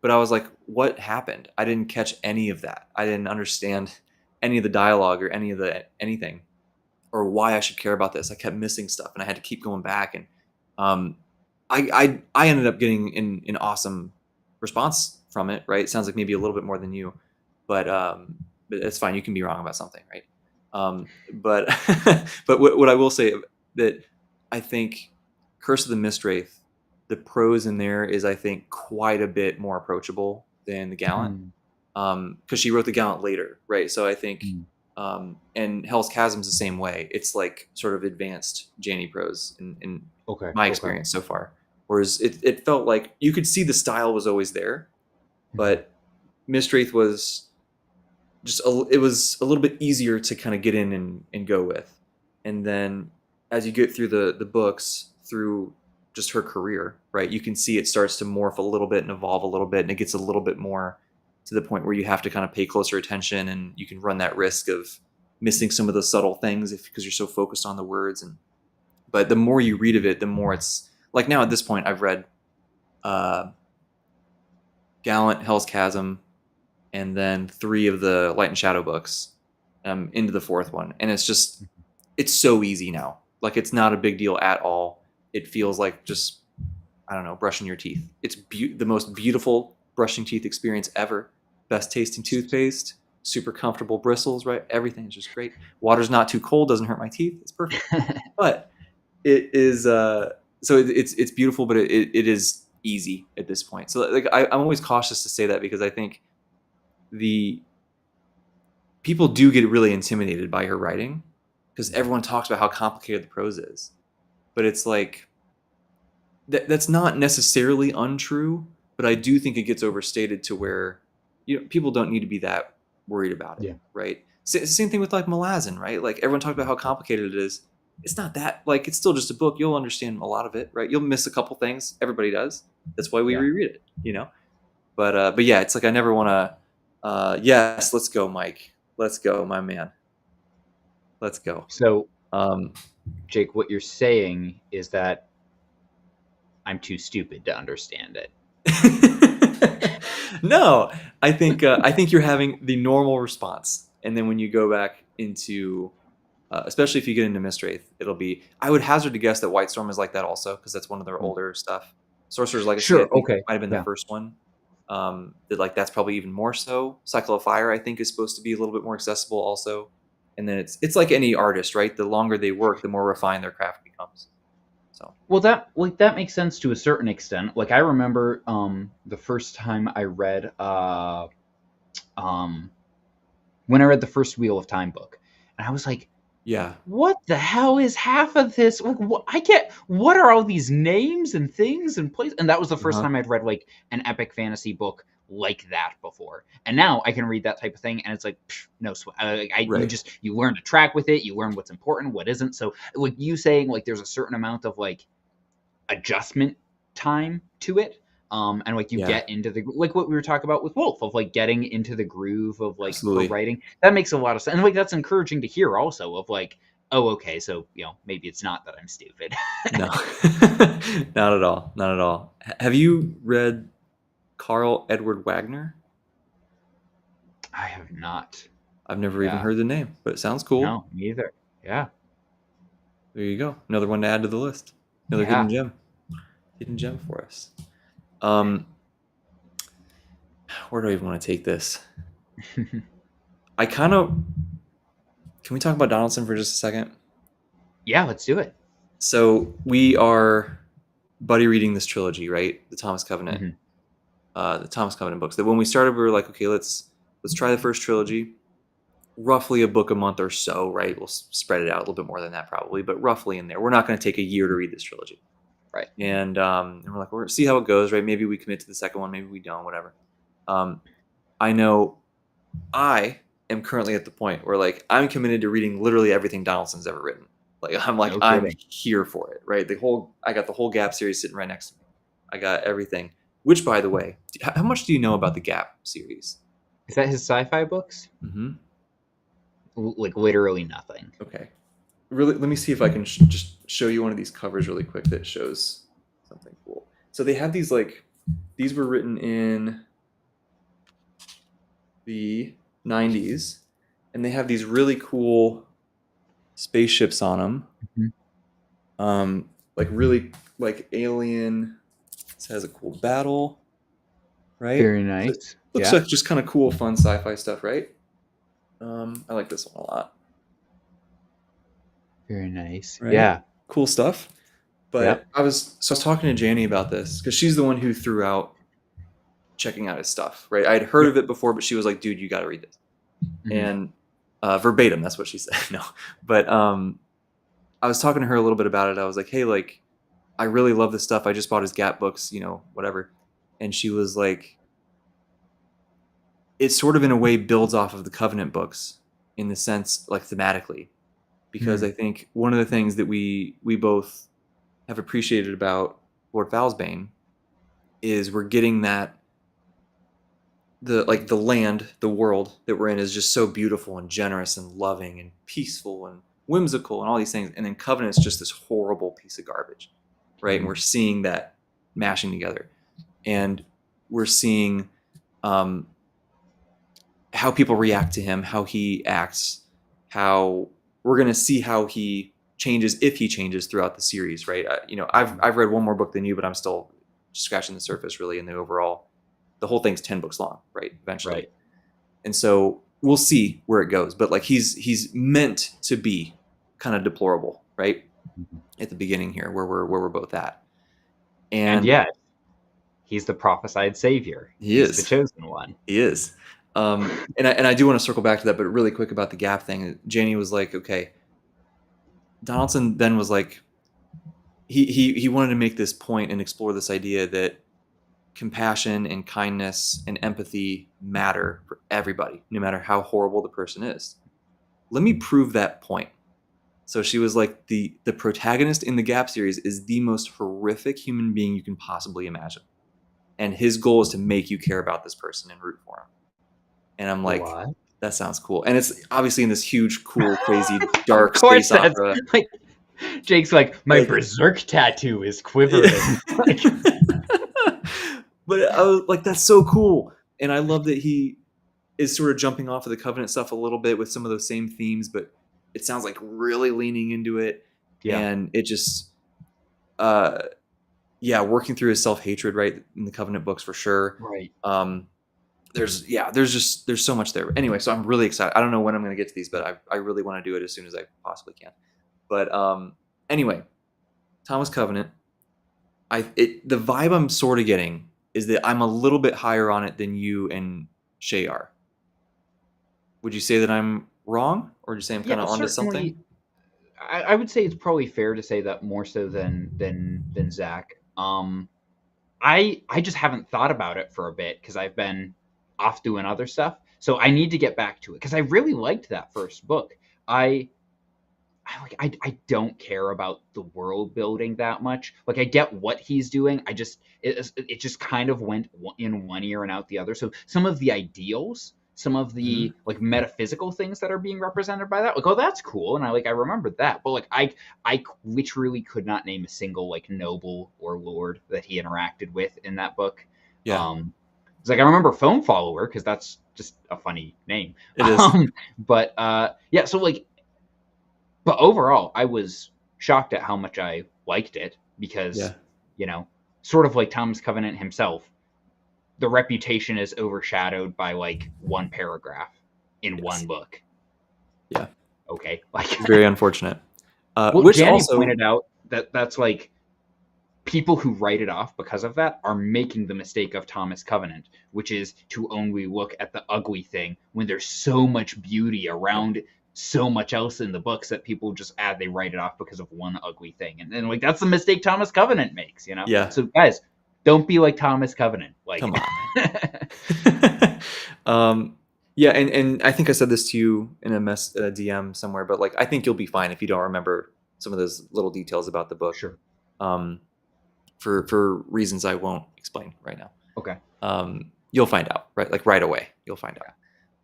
[SPEAKER 1] But I was like, what happened? I didn't catch any of that. I didn't understand any of the dialogue or any of the anything or why I should care about this. I kept missing stuff and I had to keep going back. And um, I ended up getting an awesome response from it, right? It sounds like maybe a little bit more than you, but it's fine. You can be wrong about something, right? But but what I will say that I think Curse of the Mistwraith, the prose in there is I think quite a bit more approachable than the Gallant,
[SPEAKER 2] Hmm.
[SPEAKER 1] because she wrote the Gallant later, right? So I think
[SPEAKER 2] Hmm.
[SPEAKER 1] and Hell's Chasm's the same way. It's like sort of advanced Janny prose in
[SPEAKER 2] Okay.
[SPEAKER 1] my
[SPEAKER 2] Okay.
[SPEAKER 1] experience so far. Whereas it felt like you could see the style was always there,
[SPEAKER 2] Hmm.
[SPEAKER 1] but Mistwraith was it was a little bit easier to kind of get in and go with. And then as you get through the books through just her career, right? You can see it starts to morph a little bit and evolve a little bit, and it gets a little bit more to the point where you have to kind of pay closer attention, and you can run that risk of missing some of the subtle things because you're so focused on the words. And but the more you read of it, the more it's like now at this point I've read Gallant, Hell's Chasm, and then 3 of the Light and Shadow books. Into the 4th one, and it's so easy now. Like it's not a big deal at all. It feels like just, I don't know, brushing your teeth. It's the most beautiful brushing teeth experience ever. Best tasting toothpaste, super comfortable bristles, right? Everything is just great. Water's not too cold, doesn't hurt my teeth. It's perfect. But it is so it's beautiful, but it is easy at this point. So like I'm always cautious to say that because I think the people do get really intimidated by her writing because everyone talks about how complicated the prose is. But it's like that's not necessarily untrue, but I do think it gets overstated to where people don't need to be that worried about it,
[SPEAKER 2] Yeah.
[SPEAKER 1] right? It's the same thing with like Malazan, right? Like everyone talks about how complicated it is. It's not that, like, it's still just a book. You'll understand a lot of it, right? You'll miss a couple things. Everybody does. That's why we reread it, But yeah, it's like I never want to. Yes, let's go, Mike. Let's go, my man. Let's go.
[SPEAKER 2] So, Jake, what you're saying is that I'm too stupid to understand it.
[SPEAKER 1] No, I think you're having the normal response, and then when you go back into, especially if you get into Mistwraith, it'll be. I would hazard to guess that White Storm is like that also because that's one of their older stuff. Sorcerer's Legacy, I think, might have been the first one. That's probably even more so. Cycle of Fire, I think, is supposed to be a little bit more accessible also. And then it's like any artist, right? The longer they work, the more refined their craft becomes. So
[SPEAKER 2] well, that makes sense to a certain extent. Like I remember the first time I read when I read the first Wheel of Time book, and I was like,
[SPEAKER 1] yeah,
[SPEAKER 2] what the hell is half of this? Like, what are all these names and things and places? And that was the first time I'd read like an epic fantasy book like that before. And now I can read that type of thing, and it's like no sweat. You learn to track with it. You learn what's important, what isn't. So like you saying, like there's a certain amount of like adjustment time to it. And like you get into the, like what we were talking about with Wolf, of like getting into the groove of like her writing. That makes a lot of sense. And like that's encouraging to hear also, of like, oh, okay, so maybe it's not that I'm stupid.
[SPEAKER 1] No, not at all. Not at all. Have you read Carl Edward Wagner?
[SPEAKER 2] I have not.
[SPEAKER 1] I've never even heard the name, but it sounds cool.
[SPEAKER 2] No, me either. Yeah.
[SPEAKER 1] There you go. Another one to add to the list. Another hidden gem. Hidden gem for us. Where do I even want to take this? Can we talk about Donaldson for just a second?
[SPEAKER 2] Yeah, let's do it.
[SPEAKER 1] So we are buddy reading this trilogy, right? The Thomas Covenant, the Thomas Covenant books. That when we started, we were like, okay, let's try the first trilogy. Roughly a book a month or so, right? We'll spread it out a little bit more than that probably, but roughly in there. We're not going to take a year to read this trilogy.
[SPEAKER 2] Right.
[SPEAKER 1] And we're like, we'll see how it goes, right? Maybe we commit to the second one, maybe we don't, whatever. I know I am currently at the point where like I'm committed to reading literally everything Donaldson's ever written. Like I'm here for it, right? I got the whole Gap series sitting right next to me. I got everything. Which, by the way, how much do you know about the Gap series?
[SPEAKER 2] Is that his sci-fi books?
[SPEAKER 1] Mm-hmm.
[SPEAKER 2] Like literally nothing.
[SPEAKER 1] Okay. Really, let me see if I can just show you one of these covers really quick that shows something cool. So they have these these were written in the 90s, and they have these really cool spaceships on them. Like really like alien. This has a cool battle, right?
[SPEAKER 2] Very nice.
[SPEAKER 1] So looks like just kind of cool, fun sci-fi stuff, right? I like this one a lot.
[SPEAKER 2] Very nice.
[SPEAKER 1] Right?
[SPEAKER 2] Yeah.
[SPEAKER 1] Cool stuff. But I was talking to Janie about this because she's the one who threw out checking out his stuff, right? I'd heard of it before, but she was like, dude, you got to read this. And verbatim, that's what she said. No, but I was talking to her a little bit about it. I was like, hey, like, I really love this stuff. I just bought his Gap books, whatever. And she was like, it sort of in a way builds off of the Covenant books in the sense, like thematically, because I think one of the things that we both have appreciated about Lord Falsbane is we're getting that the land, the world that we're in is just so beautiful and generous and loving and peaceful and whimsical and all these things. And then Covenant's just this horrible piece of garbage, right? And we're seeing that mashing together, and we're seeing um, how people react to him, how he acts, how we're going to see how he changes if he changes throughout the series, right? I've read one more book than you, but I'm still scratching the surface really in the overall. The whole thing's 10 books long, right? Eventually,
[SPEAKER 2] Right.
[SPEAKER 1] and so we'll see where it goes. But like he's meant to be kind of deplorable, right? At the beginning here, where we're both at,
[SPEAKER 2] And
[SPEAKER 1] and
[SPEAKER 2] yet, he's the prophesied savior.
[SPEAKER 1] he
[SPEAKER 2] He's the
[SPEAKER 1] is.
[SPEAKER 2] chosen one.
[SPEAKER 1] He is. And I do want to circle back to that, but really quick about the gap thing. Janie was like, okay. Donaldson then was like, he wanted to make this point and explore this idea that compassion and kindness and empathy matter for everybody, no matter how horrible the person is. Let me prove that point. So she was like, the protagonist in the Gap series is the most horrific human being you can possibly imagine. And his goal is to make you care about this person and root for him. And I'm like,
[SPEAKER 2] What?
[SPEAKER 1] that sounds cool. And it's obviously in this huge, cool, crazy,
[SPEAKER 2] Of
[SPEAKER 1] dark
[SPEAKER 2] course,
[SPEAKER 1] space
[SPEAKER 2] that's
[SPEAKER 1] opera.
[SPEAKER 2] like Jake's like my
[SPEAKER 1] Like,
[SPEAKER 2] berserk tattoo is quivering. Like,
[SPEAKER 1] but I was like, that's so cool. And I love that he is sort of jumping off of the Covenant stuff a little bit with some of those same themes, but it sounds like really leaning into it.
[SPEAKER 2] yeah,
[SPEAKER 1] And it just, uh, yeah, working through his self-hatred, right, in the Covenant books for sure.
[SPEAKER 2] right.
[SPEAKER 1] There's so much there. Anyway, so I'm really excited. I don't know when I'm going to get to these, but I really want to do it as soon as I possibly can. But anyway, Thomas Covenant, the vibe I'm sort of getting is that I'm a little bit higher on it than you and Shay are. Would you say that I'm wrong, or would you say I'm kind
[SPEAKER 2] Yeah,
[SPEAKER 1] of onto
[SPEAKER 2] certainly.
[SPEAKER 1] something?
[SPEAKER 2] I would say it's probably fair to say that more so than Zach. I just haven't thought about it for a bit because I've been off doing other stuff. So I need to get back to it because I really liked that first book. I I don't care about the world building that much. Like I get what he's doing. It just kind of went in one ear and out the other. So some of the ideals, some of
[SPEAKER 1] Mm-hmm.
[SPEAKER 2] the like metaphysical things that are being represented by that, like oh that's cool, and I remembered that. But like I literally could not name a single like noble or lord that he interacted with in that book.
[SPEAKER 1] Yeah,
[SPEAKER 2] Um, it's like I remember Phone Follower because that's just a funny name.
[SPEAKER 1] it is.
[SPEAKER 2] But yeah, so like but overall, I was shocked at how much I liked it because,
[SPEAKER 1] Yeah,
[SPEAKER 2] you know, sort of like Thomas Covenant himself, the reputation is overshadowed by like one paragraph in
[SPEAKER 1] yes,
[SPEAKER 2] one book.
[SPEAKER 1] yeah.
[SPEAKER 2] Okay, like
[SPEAKER 1] It's very unfortunate.
[SPEAKER 2] well,
[SPEAKER 1] Which
[SPEAKER 2] Janny
[SPEAKER 1] also,
[SPEAKER 2] pointed out that that's like people who write it off because of that are making the mistake of Thomas Covenant, which is to only look at the ugly thing when there's so much beauty
[SPEAKER 1] yeah,
[SPEAKER 2] around so much else in the books that people just add they write it off because of one ugly thing. And then like that's the mistake Thomas Covenant makes, you know?
[SPEAKER 1] yeah.
[SPEAKER 2] So guys, don't be like Thomas Covenant. Like
[SPEAKER 1] Come on. um, yeah, and I think I said this to you in a DM somewhere, but like I think you'll be fine if you don't remember some of those little details about the book.
[SPEAKER 2] sure.
[SPEAKER 1] Um, for reasons I won't explain right now.
[SPEAKER 2] Okay.
[SPEAKER 1] You'll find out, right? Like right away, you'll find out.
[SPEAKER 2] Yeah.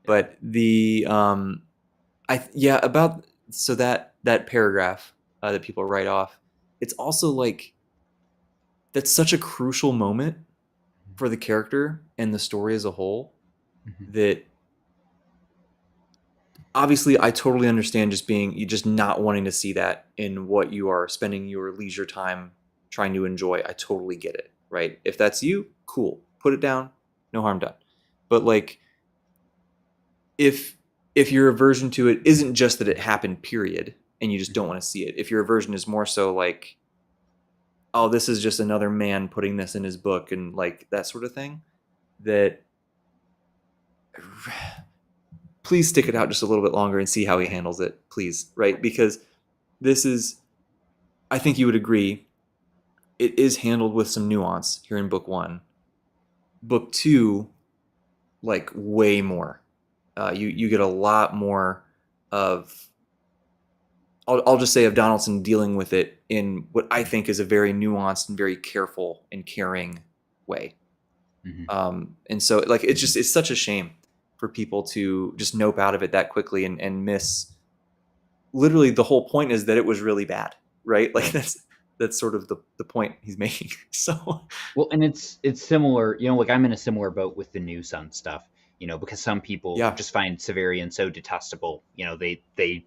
[SPEAKER 1] But the about so that paragraph that people write off, it's also like that's such a crucial moment for the character and the story as a whole
[SPEAKER 2] Mhm.
[SPEAKER 1] that obviously I totally understand just being you just not wanting to see that in what you are spending your leisure time trying to enjoy. I totally get it, right? If that's you, cool. Put it down, no harm done. But like if your aversion to it isn't just that it happened period and you just don't want to see it. If your aversion is more so like oh this is just another man putting this in his book and like that sort of thing that please stick it out just a little bit longer and see how he handles it, please, right? Because this is, I think you would agree, it is handled with some nuance here in book one. Book two, like way more. You get a lot more of I'll just say of Donaldson dealing with it in what I think is a very nuanced and very careful and caring way.
[SPEAKER 2] Hmm.
[SPEAKER 1] And so like it's such a shame for people to just nope out of it that quickly and miss literally the whole point is that it was really bad, right? Like
[SPEAKER 2] Right.
[SPEAKER 1] that's sort of the point he's making. So
[SPEAKER 2] Well, and it's similar, like I'm in a similar boat with the New Sun stuff, because some people
[SPEAKER 1] yeah,
[SPEAKER 2] just find Severian so detestable, they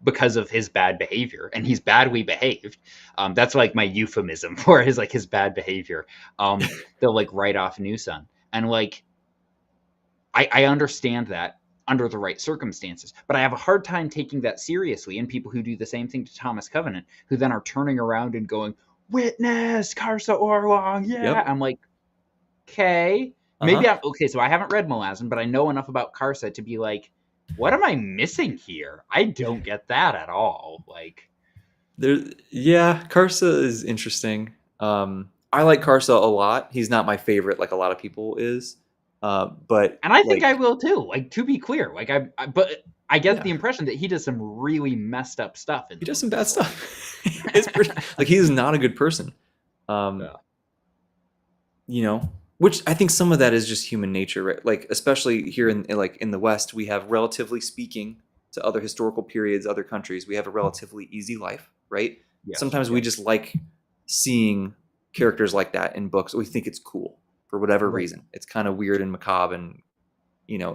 [SPEAKER 2] because of his bad behavior, and he's badly behaved. That's like my euphemism for his bad behavior. They'll like write off New Sun, and like I understand that under the right circumstances, but I have a hard time taking that seriously in people who do the same thing to Thomas Covenant, who then are turning around and going, "Witness, Karsa Orlong, yeah."
[SPEAKER 1] yep,
[SPEAKER 2] I'm like, okay, maybe
[SPEAKER 1] uh-huh.
[SPEAKER 2] I'm okay. So I haven't read Malazan, but I know enough about Karsa to be like, what am I missing here? I don't get that at all. Like,
[SPEAKER 1] There, yeah, Karsa is interesting. I like Karsa a lot. He's not my favorite, like a lot of people is. But
[SPEAKER 2] and I think I
[SPEAKER 1] like,
[SPEAKER 2] will too. Like, to be clear, like but I get
[SPEAKER 1] yeah,
[SPEAKER 2] the impression that he does some really messed up stuff in
[SPEAKER 1] he
[SPEAKER 2] the
[SPEAKER 1] does some bad
[SPEAKER 2] movies. Like,
[SPEAKER 1] stuff. It's pretty like he's not a good person. Um,
[SPEAKER 2] yeah.
[SPEAKER 1] you know, which I think some of that is just human nature, right? Like especially here like in the West, we have relatively speaking to other historical periods, other countries, we have a relatively easy life, right?
[SPEAKER 2] Yes.
[SPEAKER 1] Sometimes we
[SPEAKER 2] Yes.
[SPEAKER 1] just like seeing characters like that in books. We think it's cool for whatever
[SPEAKER 2] Right.
[SPEAKER 1] reason. It's kind of weird and macabre, and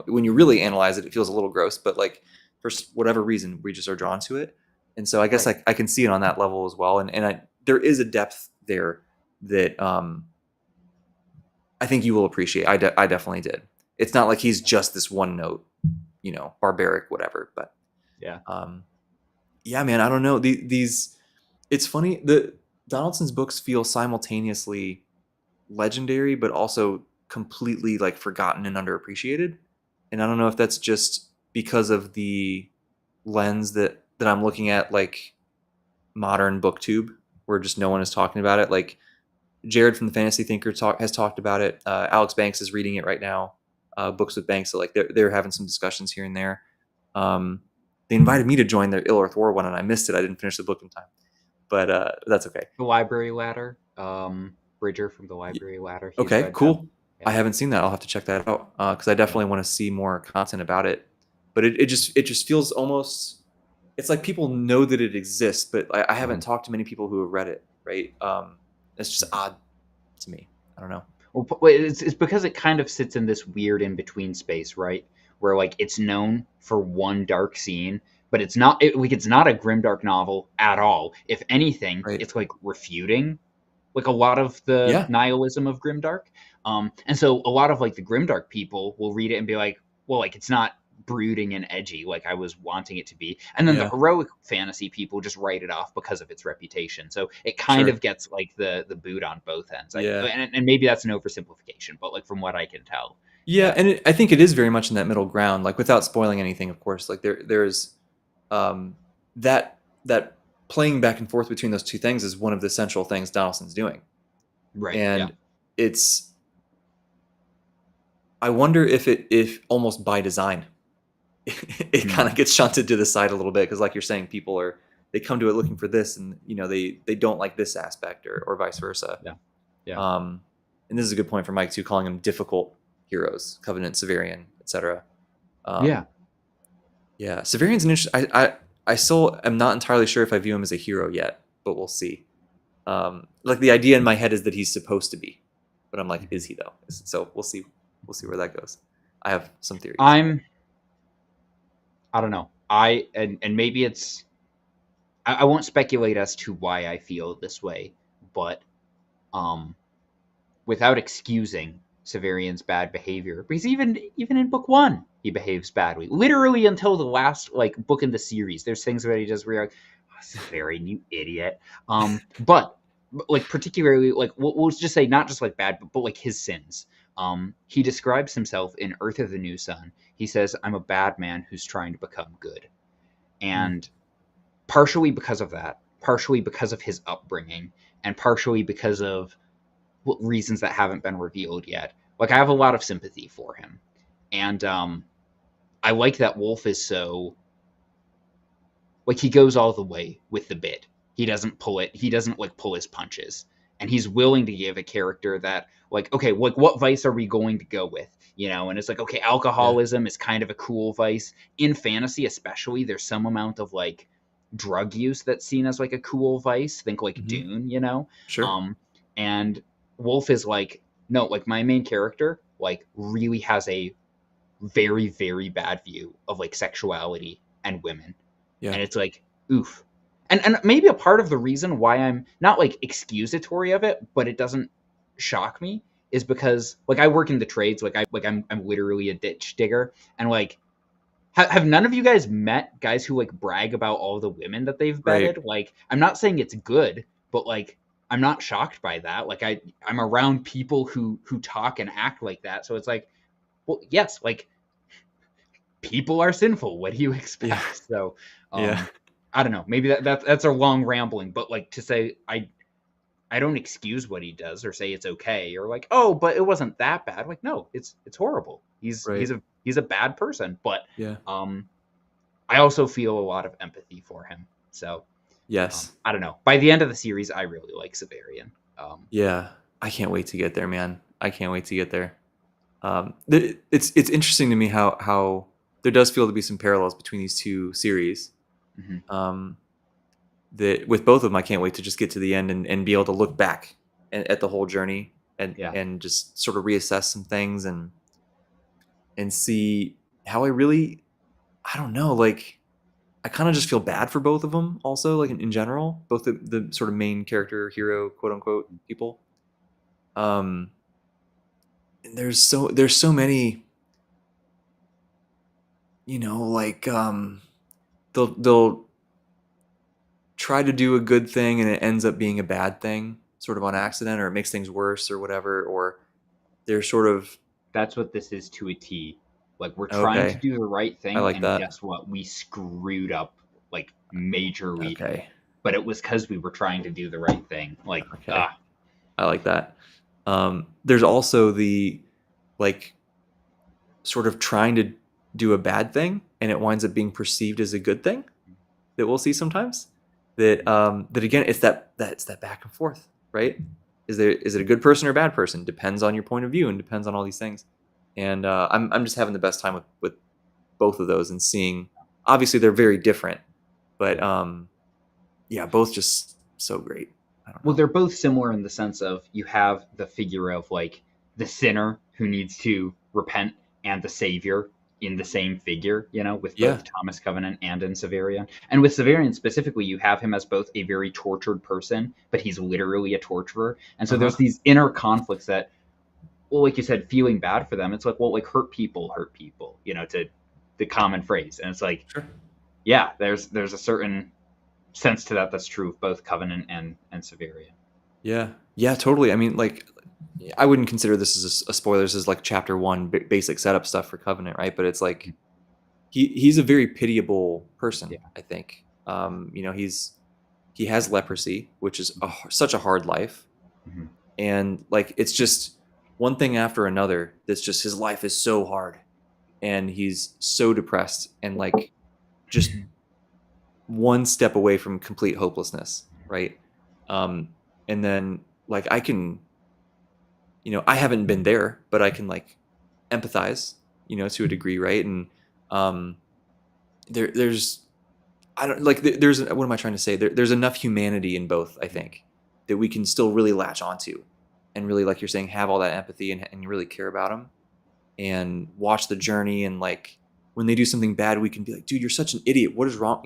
[SPEAKER 1] when you really analyze it, it feels a little gross. But like for whatever reason, we just are drawn to it. And so I guess
[SPEAKER 2] Right.
[SPEAKER 1] I can see it on that level as well. There is a depth there that I think you will appreciate. I definitely did. It's not like he's just this one note, barbaric, whatever. But
[SPEAKER 2] Yeah.
[SPEAKER 1] um, yeah, man, I don't know. These, it's funny. The Donaldson's books feel simultaneously legendary, but also completely like forgotten and underappreciated. And I don't know if that's just because of the lens that I'm looking at, like modern booktube, where just no one is talking about it. Like Jared from the Fantasy Thinker has talked about it. Alex Banks is reading it right now. Books with Banks, so like they're having some discussions here and there. Um, they invited me to join their Ill Earth War one, and I missed it. I didn't finish the book in time, but that's okay.
[SPEAKER 2] The Library Ladder. Bridger from the Library Ladder. He's
[SPEAKER 1] Okay,
[SPEAKER 2] read that.
[SPEAKER 1] cool. I
[SPEAKER 2] Yeah.
[SPEAKER 1] haven't seen that. I'll have to check that out because I
[SPEAKER 2] Yeah.
[SPEAKER 1] definitely want to see more content about it. But it just feels almost it's like people know that it exists, but I haven't
[SPEAKER 2] Mhm.
[SPEAKER 1] talked to many people who have read it. Right? It's just
[SPEAKER 2] Mhm.
[SPEAKER 1] odd to me. I don't know.
[SPEAKER 2] Well, it's because it kind of sits in this weird in between space, right? Where like it's known for one dark scene, but it's not a grimdark novel at all. If anything,
[SPEAKER 1] Right?
[SPEAKER 2] it's like refuting like a lot of the
[SPEAKER 1] Yeah.
[SPEAKER 2] nihilism of grimdark. And so a lot of like the grimdark people will read it and be like, well, like it's not brooding and edgy like I was wanting it to be. And then the
[SPEAKER 1] Yeah.
[SPEAKER 2] heroic fantasy people just write it off because of its reputation. So it kind
[SPEAKER 1] Sure.
[SPEAKER 2] of gets like the boot on both ends.
[SPEAKER 1] Yeah.
[SPEAKER 2] And maybe that's an oversimplification, but like from what I can tell,
[SPEAKER 1] Yeah,
[SPEAKER 2] yeah.
[SPEAKER 1] and I think it is very much in that middle ground, like without spoiling anything, of course. Like there's um, that playing back and forth between those two things is one of the central things Donaldson's doing,
[SPEAKER 2] Right. Yeah.
[SPEAKER 1] and it's I wonder if almost by design it kind of
[SPEAKER 2] Hmm.
[SPEAKER 1] gets shunted to the side a little bit because, like you're saying, people they come to it looking for this, and they don't like this aspect, or vice versa.
[SPEAKER 2] Yeah. Yeah.
[SPEAKER 1] Um, and this is a good point for Mike too, calling them difficult heroes, Covenant, Severian, etc.
[SPEAKER 2] Yeah.
[SPEAKER 1] Um, yeah, Severian's an interesting. I still am not entirely sure if I view him as a hero yet, but we'll see. Like the idea in my head is that he's supposed to be, but I'm like,
[SPEAKER 2] Mhm.
[SPEAKER 1] is he though? So we'll see. We'll see where that goes. I have some theories.
[SPEAKER 2] I'm I don't know. And maybe it's I won't speculate as to why I feel this way, but um, without excusing Severian's bad behavior, because even in book one, he behaves badly. Literally until the last like book in the series, there's things that he does where you're like, oh, Severian, you idiot. But like particularly like we'll just say not just like bad, but like his sins. He describes himself in Earth of the New Sun. He says, "I'm a bad man who's trying to become good,"
[SPEAKER 1] Hmm.
[SPEAKER 2] and partially because of that, partially because of his upbringing, and partially because of reasons that haven't been revealed yet. Like I have a lot of sympathy for him, and I like that Wolf is so like he goes all the way with the bit. He doesn't pull it. He doesn't like pull his punches, and he's willing to give a character that like okay, like what vice are we going to go with? You know, and it's like okay,
[SPEAKER 1] Yeah.
[SPEAKER 2] alcoholism is kind of a cool vice in fantasy, especially. There's some amount of like drug use that's seen as like a cool vice. Think like
[SPEAKER 1] Hmm.
[SPEAKER 2] Dune, you know.
[SPEAKER 1] Sure.
[SPEAKER 2] And Wolf is like no, like my main character like really has a very very bad view of like sexuality and women,
[SPEAKER 1] Yeah.
[SPEAKER 2] and it's like oof. And maybe a part of the reason why I'm not like excusatory of it, but it doesn't shock me is because like I work in the trades, I'm literally a ditch digger, and like have none of you guys met guys who like brag about all the women that they've
[SPEAKER 1] Right.
[SPEAKER 2] bedded? Like I'm not saying it's good, but like I'm not shocked by that. Like I'm around people who talk and act like that, so it's like well yes, like people are sinful. What do you
[SPEAKER 1] Yeah.
[SPEAKER 2] expect? So,
[SPEAKER 1] Yeah.
[SPEAKER 2] um, I don't know. Maybe that's a long rambling, but like to say I don't excuse what he does or say it's okay or like oh, but it wasn't that bad. Like no, it's horrible.
[SPEAKER 1] Right.
[SPEAKER 2] He's a bad person, but
[SPEAKER 1] Yeah.
[SPEAKER 2] um, I also feel a lot of empathy for him. So
[SPEAKER 1] Yes.
[SPEAKER 2] I don't know. By the end of the series, I really like Severian.
[SPEAKER 1] Yeah. I can't wait to get there, man. I can't wait to get there. It's interesting to me how there does feel to be some parallels between these two series.
[SPEAKER 2] Mhm.
[SPEAKER 1] Um, that with both of them, I can't wait to just get to the end and be able to look back at the whole journey
[SPEAKER 2] Yeah,
[SPEAKER 1] and just sort of reassess some things and see how I don't know, like I kind of just feel bad for both of them also, like in general, both the sort of main character hero, quote unquote, people. Um, and there's so many, like they'll try to do a good thing and it ends up being a bad thing, sort of on accident, or it makes things worse or whatever, or they're sort of
[SPEAKER 2] that's what this is to a T. Like we're trying to
[SPEAKER 1] okay.
[SPEAKER 2] do the right
[SPEAKER 1] I
[SPEAKER 2] thing,
[SPEAKER 1] like
[SPEAKER 2] and
[SPEAKER 1] that.
[SPEAKER 2] guess what? We screwed up like majorly,
[SPEAKER 1] Okay.
[SPEAKER 2] but it was because we were trying to do the right thing. Like,
[SPEAKER 1] Okay. I like that. There's also the like sort of trying to do a bad thing and it winds up being perceived as a good thing that we'll see sometimes. That again, it's that back and forth, right? Is it a good person or a bad person? Depends on your point of view and depends on all these things. And I'm just having the best time with both of those and seeing. Obviously, they're very different, but yeah, both just so great. I don't
[SPEAKER 2] well,
[SPEAKER 1] know.
[SPEAKER 2] they're both similar in the sense of you have the figure of like the sinner who needs to repent and the savior in the same figure, you know, with
[SPEAKER 1] Yeah.
[SPEAKER 2] both Thomas Covenant and in Severian. And with Severian specifically, you have him as both a very tortured person, but he's literally a torturer. And so
[SPEAKER 1] Uh huh.
[SPEAKER 2] there's these inner conflicts that, well, like you said, feeling bad for them. It's like, well, like hurt people, you know, to the common phrase. And it's like,
[SPEAKER 1] Sure.
[SPEAKER 2] yeah, there's a certain sense to that that's true of both Covenant and Severian.
[SPEAKER 1] Yeah. Yeah. Totally. I mean, like, I wouldn't consider this as a spoiler. This is like chapter one, basic setup stuff for Covenant, right? But it's like he's a very pitiable person.
[SPEAKER 2] Yeah.
[SPEAKER 1] I think. He has leprosy, which is such a hard life,
[SPEAKER 2] Mm-hmm.
[SPEAKER 1] and like it's just one thing after another. That's just his life is so hard, and he's so depressed, and like just one step away from complete hopelessness, right? Um, and then like I haven't been there, but I can like empathize, to a degree, right? And um, there's I don't like there's what am I trying to say? There's enough humanity in both, I think, that we can still really latch onto, and really, like you're saying, have all that empathy and really care about them, and watch the journey, and like when they do something bad, we can be like, dude, you're such an idiot. What is wrong?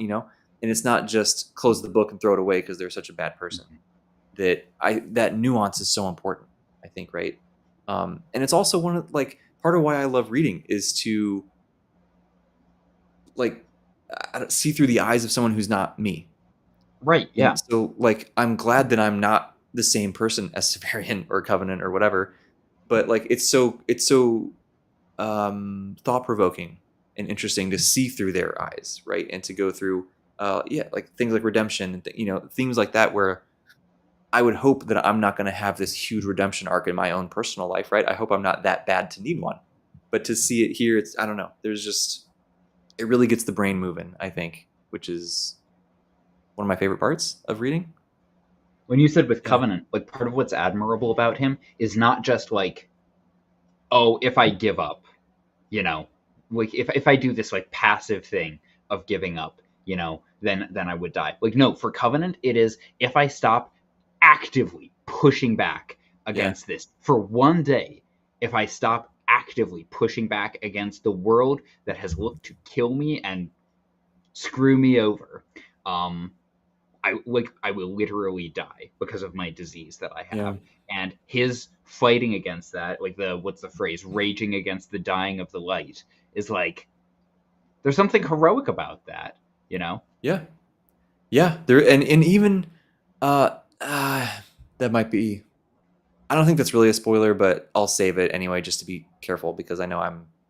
[SPEAKER 1] And it's not just close the book and throw it away because they're such a bad person. That nuance is so important, I think, right? And it's also one of like part of why I love reading is to like see through the eyes of someone who's not me.
[SPEAKER 2] Right.
[SPEAKER 1] And
[SPEAKER 2] Yeah.
[SPEAKER 1] so like I'm glad that I'm not the same person as Severian or Covenant or whatever, but like it's so thought provoking and interesting to see through their eyes, right? And to go through yeah, like things like redemption and things like that where I would hope that I'm not going to have this huge redemption arc in my own personal life, right? I hope I'm not that bad to need one. But to see it here, it's I don't know. There's just it really gets the brain moving, I think, which is one of my favorite parts of reading.
[SPEAKER 2] When you said with
[SPEAKER 1] Yeah,
[SPEAKER 2] Covenant, like part of what's admirable about him is not just like, oh, if I give up, you know, like if I do this like passive thing of giving up, then I would die. Like no, for Covenant, it is if I stop actively pushing back
[SPEAKER 1] yeah,
[SPEAKER 2] against this for one day, if I stop actively pushing back against the world that has looked to kill me and screw me over, um, I will literally die because of my disease that I
[SPEAKER 1] yeah,
[SPEAKER 2] have. And his fighting against that, like the what's the phrase, raging against the dying of the light, is like there's something heroic about that, you know?
[SPEAKER 1] yeah, yeah. There and even uh, uh that might be. I don't think that's really a spoiler, but I'll save it anyway just to be careful because I know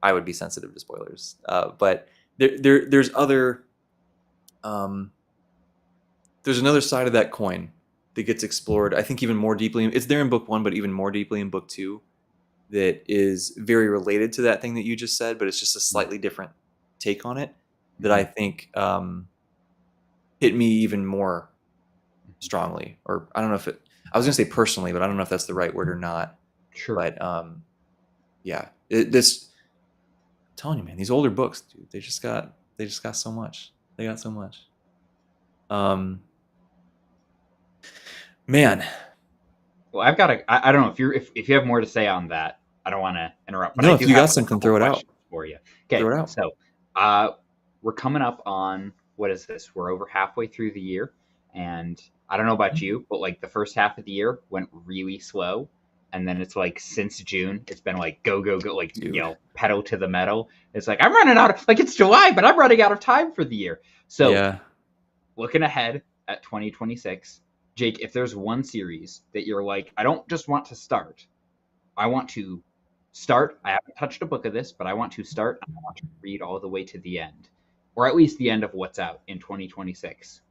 [SPEAKER 1] I would be sensitive to spoilers. But there's other um, there's another side of that coin that gets explored. I think even more deeply. It's there in book one, but even more deeply in book two. That is very related to that thing that you just said, but it's just a slightly different take on it. That I
[SPEAKER 2] Mm-hmm.
[SPEAKER 1] think hit me even more strongly. Or I don't know if it. I was gonna say personally, but I don't know if that's the right word or not.
[SPEAKER 2] Sure.
[SPEAKER 1] But yeah, this I'm telling you, man, these older books, dude, they just got so much. They got so much. Um, man,
[SPEAKER 2] Well, I've got a. I don't know if you have more to say on that. I don't want to interrupt, but I
[SPEAKER 1] no, if
[SPEAKER 2] do
[SPEAKER 1] you
[SPEAKER 2] have
[SPEAKER 1] got
[SPEAKER 2] like a
[SPEAKER 1] something,
[SPEAKER 2] couple
[SPEAKER 1] throw it out.
[SPEAKER 2] questions for you.
[SPEAKER 1] Throw
[SPEAKER 2] Okay,
[SPEAKER 1] it out.
[SPEAKER 2] so we're coming up on what is this? We're over halfway through the year, and I don't know about you, but like the first half of the year went really slow, and then it's like since June, it's been like go go go, like
[SPEAKER 1] Dude.
[SPEAKER 2] pedal to the metal. It's like I'm running out of like it's July, but I'm running out of time for the year. So
[SPEAKER 1] Yeah.
[SPEAKER 2] looking ahead at 2026, Jake, if there's one series that you're like, I don't just want to start, I want to start. I haven't touched a book of this, but I want to start and I want to read all the way to the end, or at least the end of what's out in 2026.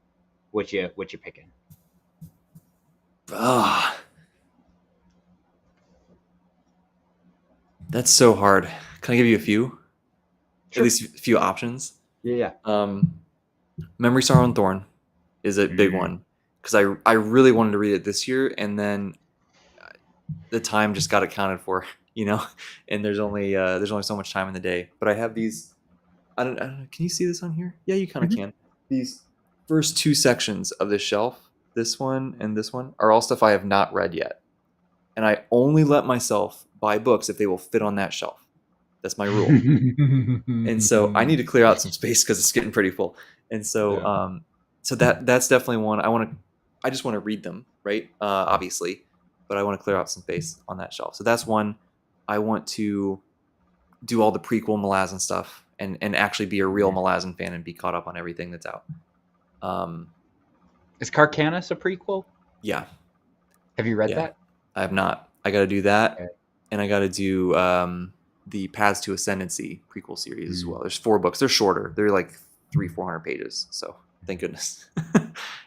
[SPEAKER 2] What you picking?
[SPEAKER 1] Ah, that's so hard. Can I give you a few? At
[SPEAKER 2] Sure.
[SPEAKER 1] least a few options.
[SPEAKER 2] Yeah.
[SPEAKER 1] Um, Memory, Sorrow, and Thorn is a big
[SPEAKER 2] Mm,
[SPEAKER 1] one because I really wanted to read it this year, and then the time just got accounted for, you know. And there's only so much time in the day. But I have these. I don't know. Can you see this on here? Yeah, you kind of
[SPEAKER 2] mhm.
[SPEAKER 1] can. These first two sections of this shelf, this one and this one, are all stuff I have not read yet, and I only let myself buy books if they will fit on that shelf. That's my rule. And so I need to clear out some space because it's getting pretty full. And so,
[SPEAKER 2] Yeah.
[SPEAKER 1] so that's definitely one I just want to read them, right? Obviously, but I want to clear out some space on that shelf. So that's one. I want to do all the prequel Malazan stuff and actually be a real Malazan fan and be caught up on everything that's out. Um,
[SPEAKER 2] Is Carcanis a prequel?
[SPEAKER 1] yeah,
[SPEAKER 2] Have you read
[SPEAKER 1] yeah,
[SPEAKER 2] that?
[SPEAKER 1] I have not. I got to do that,
[SPEAKER 2] Okay.
[SPEAKER 1] and I got to do the Paths to Ascendancy prequel series as
[SPEAKER 2] Mm,
[SPEAKER 1] well. There's 4 books. They're shorter. They're like 300-400 pages. So thank goodness,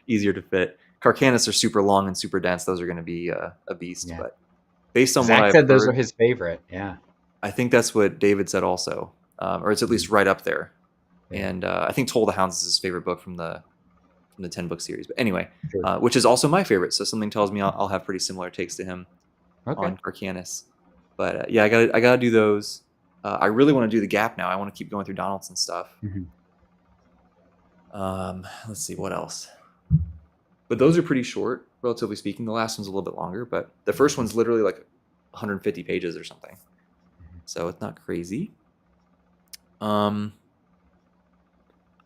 [SPEAKER 1] easier to fit. Carcanis are super long and super dense. Those are going to be a beast.
[SPEAKER 2] yeah.
[SPEAKER 1] But based on what
[SPEAKER 2] Zach
[SPEAKER 1] I've
[SPEAKER 2] said those are
[SPEAKER 1] heard,
[SPEAKER 2] his favorite. Yeah.
[SPEAKER 1] I think that's what David said also, or it's at
[SPEAKER 2] Mm,
[SPEAKER 1] least right up there.
[SPEAKER 2] yeah.
[SPEAKER 1] And I think Toll the Hounds is his favorite book from the 10-book series. But anyway,
[SPEAKER 2] Sure.
[SPEAKER 1] which is also my favorite. So something tells me I'll have pretty similar takes to him
[SPEAKER 2] Okay.
[SPEAKER 1] on Carcanis. But yeah, I gotta do those. I really want to do the Gap now. I want to keep going through Donaldson stuff.
[SPEAKER 2] Mhm.
[SPEAKER 1] Let's see what else. But those are pretty short, relatively speaking. The last one's a little bit longer, but the first one's literally like 150 pages or something. So it's not crazy. Um,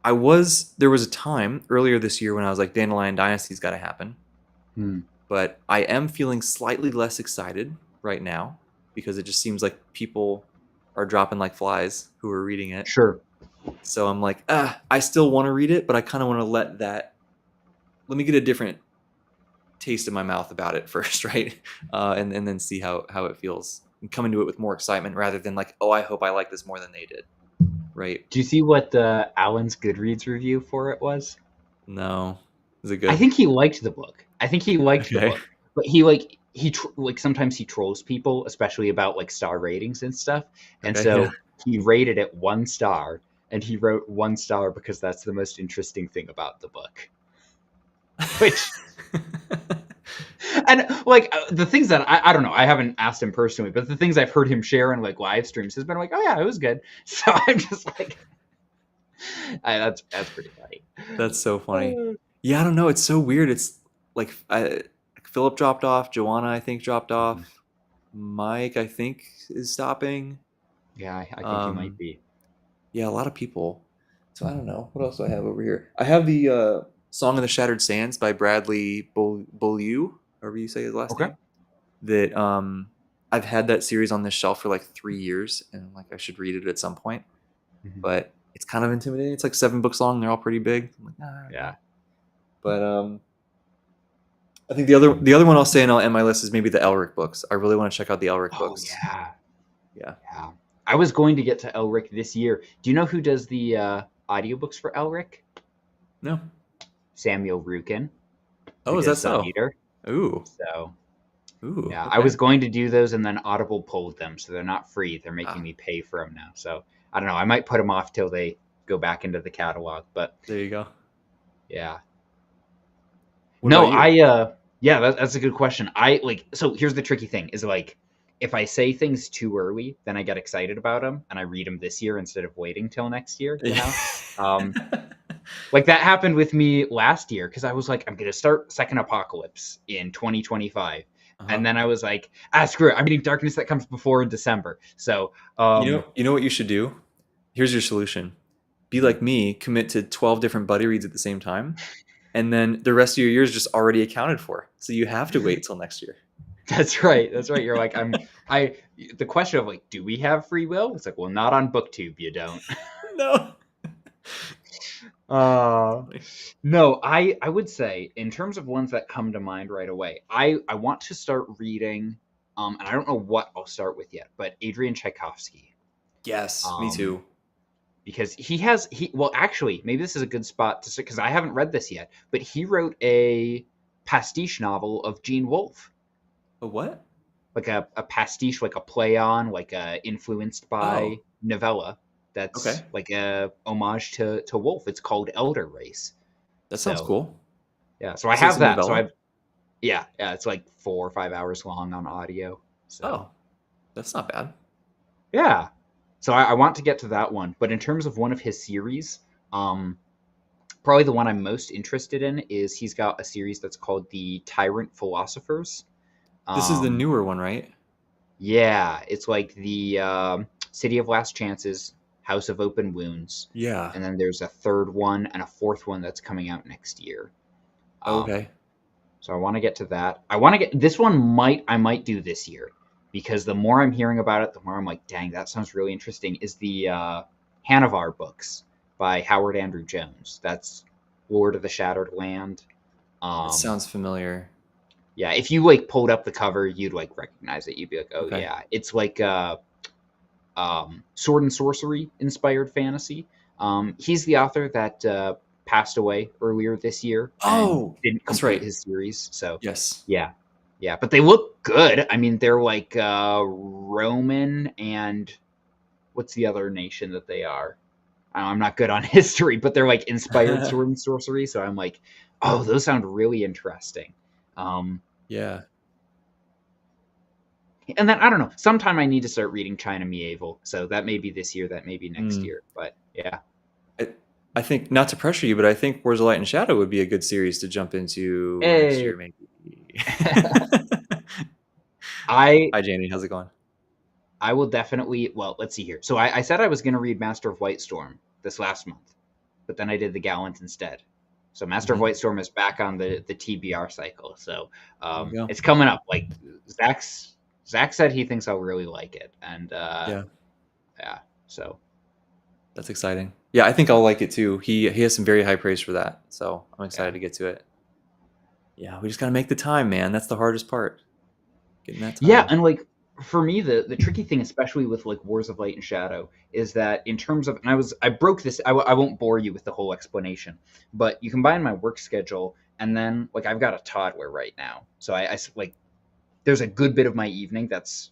[SPEAKER 1] there was a time earlier this year when I was like, Dandelion Dynasty's got to happen.
[SPEAKER 2] Mm.
[SPEAKER 1] But I am feeling slightly less excited right now because it just seems like people are dropping like flies who are reading it.
[SPEAKER 2] Sure.
[SPEAKER 1] So I'm like, I still want to read it, but I kind of want to let me get a different taste in my mouth about it first, right? And then see how it feels and come into it with more excitement rather than like, oh, I hope I like this more than they did, right?
[SPEAKER 2] Do you see what Alan's Goodreads review for it was?
[SPEAKER 1] No, is it
[SPEAKER 2] I
[SPEAKER 1] good?
[SPEAKER 2] think he liked the book. I think he liked the
[SPEAKER 1] Okay,
[SPEAKER 2] book, but he sometimes he trolls people, especially about like star ratings and stuff. And
[SPEAKER 1] okay, yeah.
[SPEAKER 2] so he rated it 1 star, and he wrote 1 star because that's the most interesting thing about the book. which and like the things that I don't know, I haven't asked him personally, but the things I've heard him share in like live streams has been like, oh yeah, it was good. So I'm just like, that's pretty funny.
[SPEAKER 1] That's so funny. Yeah, I don't know. It's so weird. It's like Philip dropped off. Joanna, I think, dropped off. Mike, I think, is stopping.
[SPEAKER 2] Yeah, I think he might
[SPEAKER 1] Um,
[SPEAKER 2] be.
[SPEAKER 1] yeah, a lot of people. So I don't know. What else do I have over here? I have the Song of the Shattered Sands by Bradley Beaulieu, however you say his last
[SPEAKER 2] Okay.
[SPEAKER 1] name. That I've had that series on this shelf for like 3 years, and like I should read it at some point.
[SPEAKER 2] Mhm.
[SPEAKER 1] But it's kind of intimidating. It's like 7 books long. They're all pretty big. I'm like, "Ah, I don't know."
[SPEAKER 2] Yeah.
[SPEAKER 1] But I think the other one I'll say and I'll end my list is maybe the Elric books. I really want to check out the Elric
[SPEAKER 2] Oh
[SPEAKER 1] books.
[SPEAKER 2] yeah.
[SPEAKER 1] Yeah.
[SPEAKER 2] Yeah. I was going to get to Elric this year. Do you know who does the audiobooks for Elric?
[SPEAKER 1] No.
[SPEAKER 2] Samuel Rukin, who
[SPEAKER 1] Oh, is that
[SPEAKER 2] does Sun
[SPEAKER 1] so?
[SPEAKER 2] Eater.
[SPEAKER 1] Ooh.
[SPEAKER 2] So
[SPEAKER 1] Ooh.
[SPEAKER 2] yeah, I
[SPEAKER 1] Okay.
[SPEAKER 2] was going to do those and then Audible pulled them, so they're not free. They're making
[SPEAKER 1] Ah,
[SPEAKER 2] me pay for them now. So I don't know. I might put them off till they go back into the catalog. But
[SPEAKER 1] there you go.
[SPEAKER 2] yeah,
[SPEAKER 1] What
[SPEAKER 2] no,
[SPEAKER 1] about you?
[SPEAKER 2] yeah, that's a good question. I like so here's the tricky thing is like if I say things too early, then I get excited about them and I read them this year instead of waiting till next year. Um, like that happened with me last year because I was like, I'm gonna start Second Apocalypse in 2025,
[SPEAKER 1] Uh-huh.
[SPEAKER 2] and then I was like, screw it, I'm reading Darkness That Comes Before in December. So
[SPEAKER 1] You know what you should do? Here's your solution. Be like me, commit to 12 different buddy reads at the same time, and then the rest of your year is just already accounted for. So you have to wait till next year.
[SPEAKER 2] that's right, that's right. You're like I the question of like, do we have free will? It's like, well, not on BookTube, you don't.
[SPEAKER 1] No.
[SPEAKER 2] Uh, no, I would say in terms of ones that come to mind right away, I want to start reading, and I don't know what I'll start with yet, but Adrian Tchaikovsky,
[SPEAKER 1] Yes, me
[SPEAKER 2] um,
[SPEAKER 1] too.
[SPEAKER 2] because he well actually maybe this is a good spot to start because I haven't read this yet, but he wrote a pastiche novel of Gene Wolfe,
[SPEAKER 1] A what?
[SPEAKER 2] like a pastiche, like a play on, like influenced by
[SPEAKER 1] Oh,
[SPEAKER 2] novella. That's
[SPEAKER 1] okay.
[SPEAKER 2] like a homage to Wolfe. It's called Elder Race.
[SPEAKER 1] That sounds
[SPEAKER 2] So
[SPEAKER 1] cool.
[SPEAKER 2] yeah, so I
[SPEAKER 1] So it's
[SPEAKER 2] have
[SPEAKER 1] a
[SPEAKER 2] that. So
[SPEAKER 1] novella?
[SPEAKER 2] I've yeah, it's like 4 or 5 hours long on audio. So
[SPEAKER 1] Oh, that's not bad.
[SPEAKER 2] yeah, so I want to get to that one. But in terms of one of his series, um, probably the one I'm most interested in is he's got a series that's called the Tyrant Philosophers.
[SPEAKER 1] This is the
[SPEAKER 2] Um,
[SPEAKER 1] newer one, right?
[SPEAKER 2] yeah, it's like the City of Last Chances, House of Open Wounds,
[SPEAKER 1] Yeah.
[SPEAKER 2] and then there's a third one and a fourth one that's coming out next year.
[SPEAKER 1] Oh,
[SPEAKER 2] Um,
[SPEAKER 1] okay.
[SPEAKER 2] So I want to get to that. I want to get this one. I might do this year because the more I'm hearing about it, the more I'm like, dang, that sounds really interesting. Is the Hanavar books by Howard Andrew Jones? That's Lord of the Shattered Land.
[SPEAKER 1] That
[SPEAKER 2] Um,
[SPEAKER 1] sounds familiar.
[SPEAKER 2] yeah, if you like pulled up the cover, you'd like recognize it. You'd be like, oh
[SPEAKER 1] Okay.
[SPEAKER 2] yeah, it's like sword and sorcery inspired fantasy. He's the author that passed away earlier this year and
[SPEAKER 1] Oh,
[SPEAKER 2] didn't
[SPEAKER 1] that's
[SPEAKER 2] complete
[SPEAKER 1] right.
[SPEAKER 2] his series. So
[SPEAKER 1] Yes.
[SPEAKER 2] yeah, yeah, but they look good. I mean, they're like Roman and what's the other nation that they are? I'm not good on history, but they're like inspired sword and sorcery. So I'm like, oh, those sound really interesting. Um,
[SPEAKER 1] Yeah.
[SPEAKER 2] and then I don't know. Sometime I need to start reading China Medieval. So that may be this year, that may be next
[SPEAKER 1] Mm.
[SPEAKER 2] year. But yeah,
[SPEAKER 1] I, I think, not to pressure you, but I think Words of Light and Shadow would be a good series to jump into next
[SPEAKER 2] hey,
[SPEAKER 1] year, maybe.
[SPEAKER 2] I
[SPEAKER 1] Hi, Janie. How's it going?
[SPEAKER 2] I will definitely. Well, let's see here. So I said I was going to read Master of Whitestorm this last month, but then I did the Gallant instead. So Master of
[SPEAKER 1] Hmm.
[SPEAKER 2] Whitestorm is back on the TBR cycle. So
[SPEAKER 1] There you go.
[SPEAKER 2] it's coming up. Like Zach said, he thinks I'll really like it, and
[SPEAKER 1] Yeah,
[SPEAKER 2] yeah. So
[SPEAKER 1] that's exciting. Yeah, I think I'll like it too. He has some very high praise for that, so I'm excited
[SPEAKER 2] yeah,
[SPEAKER 1] to get to it. Yeah, we just gotta make the time, man. That's the hardest part. Getting that
[SPEAKER 2] yeah,
[SPEAKER 1] time.
[SPEAKER 2] and like for me, the tricky thing, especially with like Wars of Light and Shadow, is that in terms of, and I broke this. I won't bore you with the whole explanation, but you combine my work schedule, and then like I've got a toddler right now, so like there's a good bit of my evening that's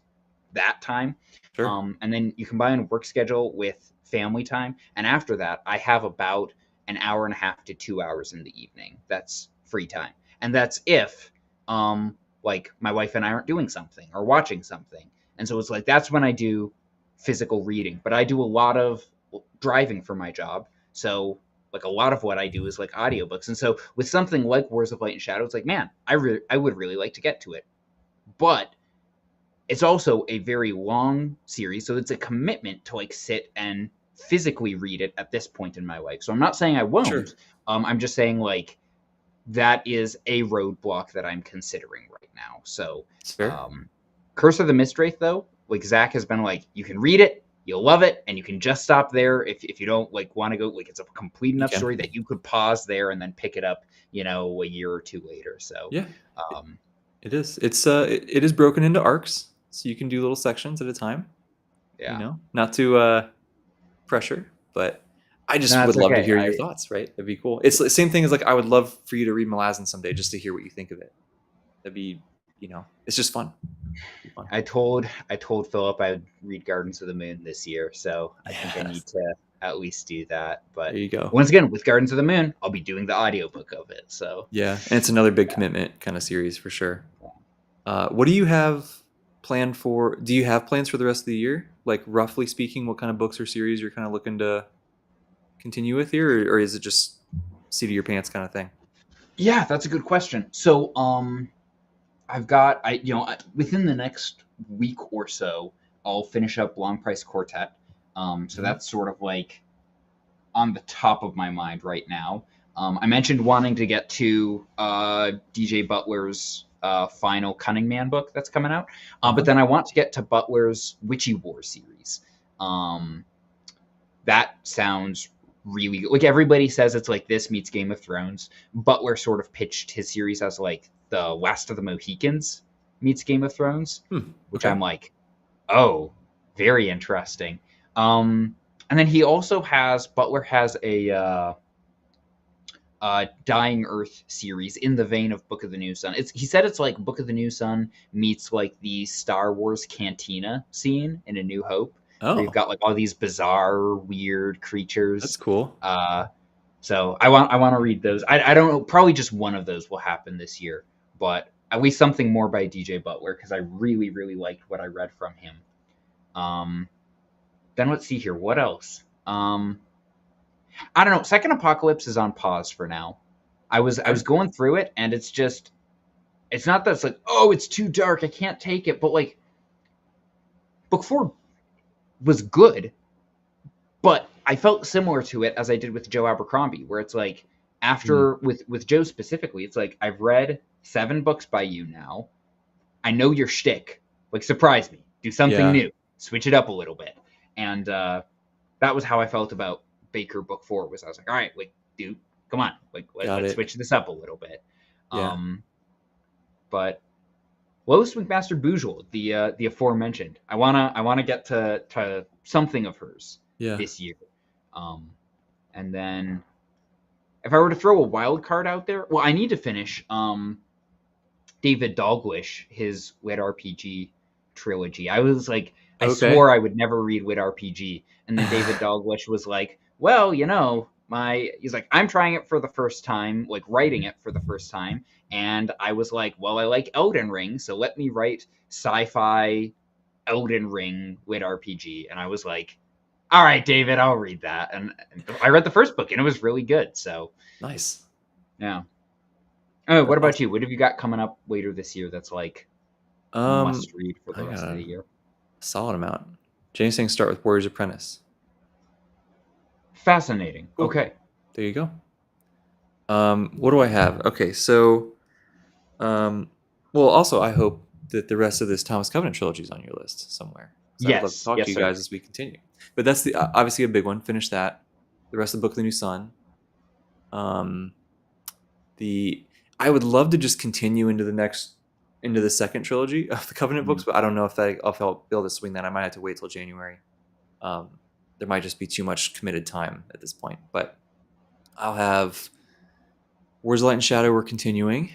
[SPEAKER 2] that time.
[SPEAKER 1] Sure.
[SPEAKER 2] And then you combine work schedule with family time. And after that, I have about an hour and a half to 2 hours in the evening. That's free time, and that's if like my wife and I aren't doing something or watching something. And so it's like that's when I do physical reading, but I do a lot of driving for my job. So like a lot of what I do is like audiobooks. And so with something like Wars of Light and Shadow, it's like, man, I would really like to get to it. But it's also a very long series, so it's a commitment to like sit and physically read it at this point in my life. So I'm not saying I
[SPEAKER 1] Sure.
[SPEAKER 2] won't. I'm just saying like that is a roadblock that I'm considering right now. So,
[SPEAKER 1] It's fair.
[SPEAKER 2] um, Curse of the Mistwraith, though, like Zach has been like, you can read it, you'll love it, and you can just stop there if you don't like want to go. Like it's a complete
[SPEAKER 1] You
[SPEAKER 2] enough
[SPEAKER 1] can.
[SPEAKER 2] story that you could pause there and then pick it up, a year or two later. So,
[SPEAKER 1] Yeah. It,
[SPEAKER 2] um,
[SPEAKER 1] it is. It is broken into arcs, so you can do little sections at a time.
[SPEAKER 2] yeah,
[SPEAKER 1] Not to pressure, but I just
[SPEAKER 2] no,
[SPEAKER 1] would
[SPEAKER 2] that's
[SPEAKER 1] love to
[SPEAKER 2] okay.
[SPEAKER 1] hear your thoughts. Right? That'd be cool. It's the same thing as like I would love for you to read Malazan someday, just to hear what you think of it. That'd be, it's just fun. It'd be fun.
[SPEAKER 2] I told Philip I would read Gardens of the Moon this year, so I think I need
[SPEAKER 1] Yes.
[SPEAKER 2] to at least do that.
[SPEAKER 1] There
[SPEAKER 2] But
[SPEAKER 1] you go.
[SPEAKER 2] once again, with Gardens of the Moon, I'll be doing the audiobook of it. So
[SPEAKER 1] Yeah, and it's another big commitment kind of series for sure. What do you have planned for? Do you have plans for the rest of the year? Like roughly speaking, what kind of books or series you're kind of looking to continue with here, or is it just seat of your pants kind of thing?
[SPEAKER 2] yeah, that's a good question. So I've got within the next week or so, I'll finish up Long Price Quartet. So
[SPEAKER 1] Mhm.
[SPEAKER 2] that's sort of like on the top of my mind right now. I mentioned wanting to get to DJ Butler's final Cunning Man book that's coming out, but
[SPEAKER 1] Uh-huh.
[SPEAKER 2] then I want to get to Butler's Witchy War series. Um, that sounds really good. Like everybody says it's like this meets Game of Thrones. Butler sort of pitched his series as like the Last of the Mohicans meets Game of Thrones,
[SPEAKER 1] Hmm.
[SPEAKER 2] which
[SPEAKER 1] Okay.
[SPEAKER 2] I'm like, oh, very interesting. And then he also has Butler has a Dying Earth series in the vein of Book of the New Sun. He said it's like Book of the New Sun meets like the Star Wars cantina scene in A New Hope, where you've
[SPEAKER 1] Oh,
[SPEAKER 2] got like all these bizarre, weird
[SPEAKER 1] that's
[SPEAKER 2] creatures.
[SPEAKER 1] cool.
[SPEAKER 2] Uh, so I want to read those. I don't know. Probably just one of those will happen this year, but at least something more by DJ Butler because I really really liked what I read from him. Um, then let's see here. What else? I don't know. Second Apocalypse is on pause for now. I was
[SPEAKER 1] Okay.
[SPEAKER 2] going through it, and it's not that it's like, oh, it's too dark, I can't take it, but like book four was good, but I felt similar to it as I did with Joe Abercrombie, where it's like
[SPEAKER 1] Hmm.
[SPEAKER 2] after with Joe specifically, it's like I've read 7 books by you now. I know your shtick. Like surprise me, do something
[SPEAKER 1] Yeah.
[SPEAKER 2] new, switch it up a little bit, and that was how I felt about Baker book four. Was I was like, all right, like dude, come on, like
[SPEAKER 1] Got
[SPEAKER 2] let's
[SPEAKER 1] it.
[SPEAKER 2] switch this up a little bit.
[SPEAKER 1] Yeah.
[SPEAKER 2] Um, but Lois McMaster Bujold, the aforementioned, I wanna get to something of hers
[SPEAKER 1] Yeah.
[SPEAKER 2] this year. Um, and then if I were to throw a wild card out there, well, I need to finish David Dalglish, his Wit RPG trilogy. I was like, I
[SPEAKER 1] Okay.
[SPEAKER 2] swore I would never read Wit RPG, and then David Dalglish was like, well, he's like, I'm trying it for the first time, like writing it for the first time, and I was like, well, I like Elden Ring, so let me write sci-fi Elden Ring Wit RPG, and I was like, all right, David, I'll read that, and I read the first book, and it was really good. So
[SPEAKER 1] Nice.
[SPEAKER 2] yeah. Oh,
[SPEAKER 1] That's
[SPEAKER 2] what about you?
[SPEAKER 1] awesome.
[SPEAKER 2] What have you got coming up later this year that's like a
[SPEAKER 1] Um,
[SPEAKER 2] must read for the
[SPEAKER 1] I got
[SPEAKER 2] rest of
[SPEAKER 1] a
[SPEAKER 2] the year?
[SPEAKER 1] solid amount. James saying start with Warriors Apprentice.
[SPEAKER 2] Fascinating.
[SPEAKER 1] Cool.
[SPEAKER 2] Okay.
[SPEAKER 1] There you go. What do I have? Okay, so um, well, also I hope that the rest of this Thomas Covenant trilogy is on your list somewhere because I would love to
[SPEAKER 2] Yes.
[SPEAKER 1] talk to
[SPEAKER 2] Yes,
[SPEAKER 1] you
[SPEAKER 2] sir.
[SPEAKER 1] guys as we continue. But that's the obviously a big one. Finish that. The rest of the Book of the New Sun. Um, the I would love to just continue into the second trilogy of the Covenant
[SPEAKER 2] Mhm.
[SPEAKER 1] books, but I don't know if I'll be able to swing that. I might have to wait till January. Um, there might just be too much committed time at this point, but I'll have Wars of Light and Shadow. We're continuing.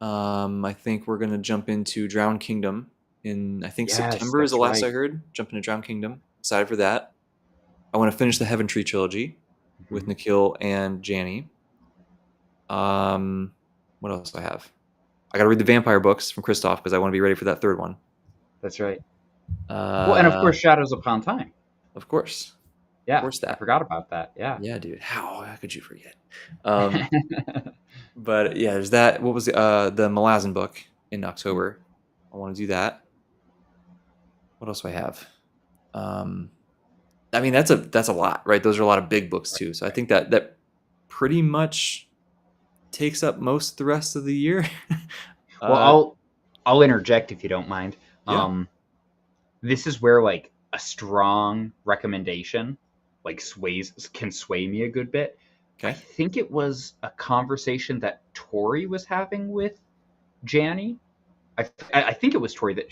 [SPEAKER 1] I think we're gonna jump into Drowned Kingdom in I think
[SPEAKER 2] Yes,
[SPEAKER 1] September is the
[SPEAKER 2] that's
[SPEAKER 1] last I
[SPEAKER 2] right.
[SPEAKER 1] heard. Jump into Drowned Kingdom. Excited for that. I want to finish the Heaven Tree trilogy with
[SPEAKER 2] Mhm.
[SPEAKER 1] Nikhil and Janny. What else do I have? I got to read the vampire books from Christoph because I want to be ready for that third one.
[SPEAKER 2] That's right. Well, and of
[SPEAKER 1] Uh,
[SPEAKER 2] course, Shadows Upon Time.
[SPEAKER 1] of course,
[SPEAKER 2] Yeah,
[SPEAKER 1] course
[SPEAKER 2] I
[SPEAKER 1] that.
[SPEAKER 2] forgot about that. Yeah.
[SPEAKER 1] Yeah, dude. How could you forget? Um, but yeah, there's that. What was the Malazan book in October? I want to do that. What else do I have? Um, I mean, that's a lot, right? Those are a lot of big books too. So I
[SPEAKER 2] Right.
[SPEAKER 1] think that pretty much takes up most of the rest of the year.
[SPEAKER 2] Well,
[SPEAKER 1] uh,
[SPEAKER 2] I'll interject if you don't mind.
[SPEAKER 1] yeah.
[SPEAKER 2] This is where like a strong recommendation like can sway me a good bit. I
[SPEAKER 1] Okay.
[SPEAKER 2] think it was a conversation that Tori was having with Janny. I think it was Tori that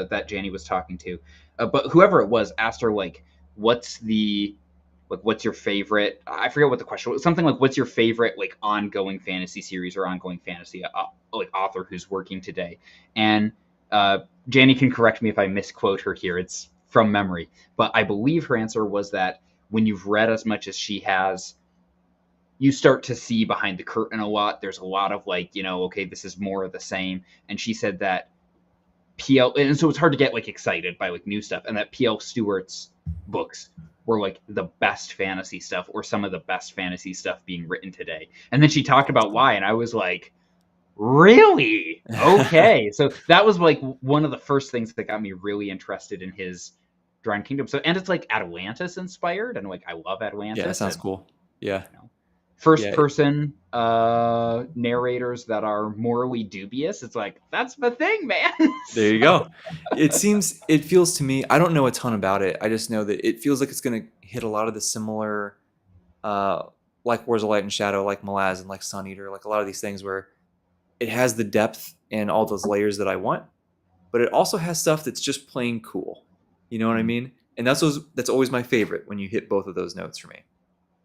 [SPEAKER 2] that Janny was talking to, but whoever it was asked her like, "What's the what's your favorite?" I forget what the question was. Something like, "What's your favorite like ongoing fantasy series or ongoing fantasy like author who's working today?" And uh, Janny can correct me if I misquote her here. It's from memory, but I believe her answer was that when you've read as much as she has, you start to see behind the curtain a lot. There's a lot of like, okay, this is more of the same. And she said that PL, and so it's hard to get like excited by like new stuff, and that PL Stewart's books were like the best fantasy stuff or some of the best fantasy stuff being written today. And then she talked about why, and I was like, really? Okay. So that was like one of the first things that got me really interested in his Dragon Kingdom. So, and it's like Atlantis inspired, and like I love
[SPEAKER 1] Yeah, that
[SPEAKER 2] Atlantis,
[SPEAKER 1] sounds
[SPEAKER 2] and
[SPEAKER 1] cool. Yeah.
[SPEAKER 2] you know, first
[SPEAKER 1] Yeah.
[SPEAKER 2] person narrators that are morally dubious. It's like that's the thing, man.
[SPEAKER 1] There you
[SPEAKER 2] So,
[SPEAKER 1] go. It feels to me, I don't know a ton about it. I just know that it feels like it's going to hit a lot of the similar, uh, like Wars of Light and Shadow, like Malaz and like Sun Eater, like a lot of these things where it has the depth and all those layers that I want, but it also has stuff that's just plain cool. You know what I mean? And that's always my favorite when you hit both of those notes for me.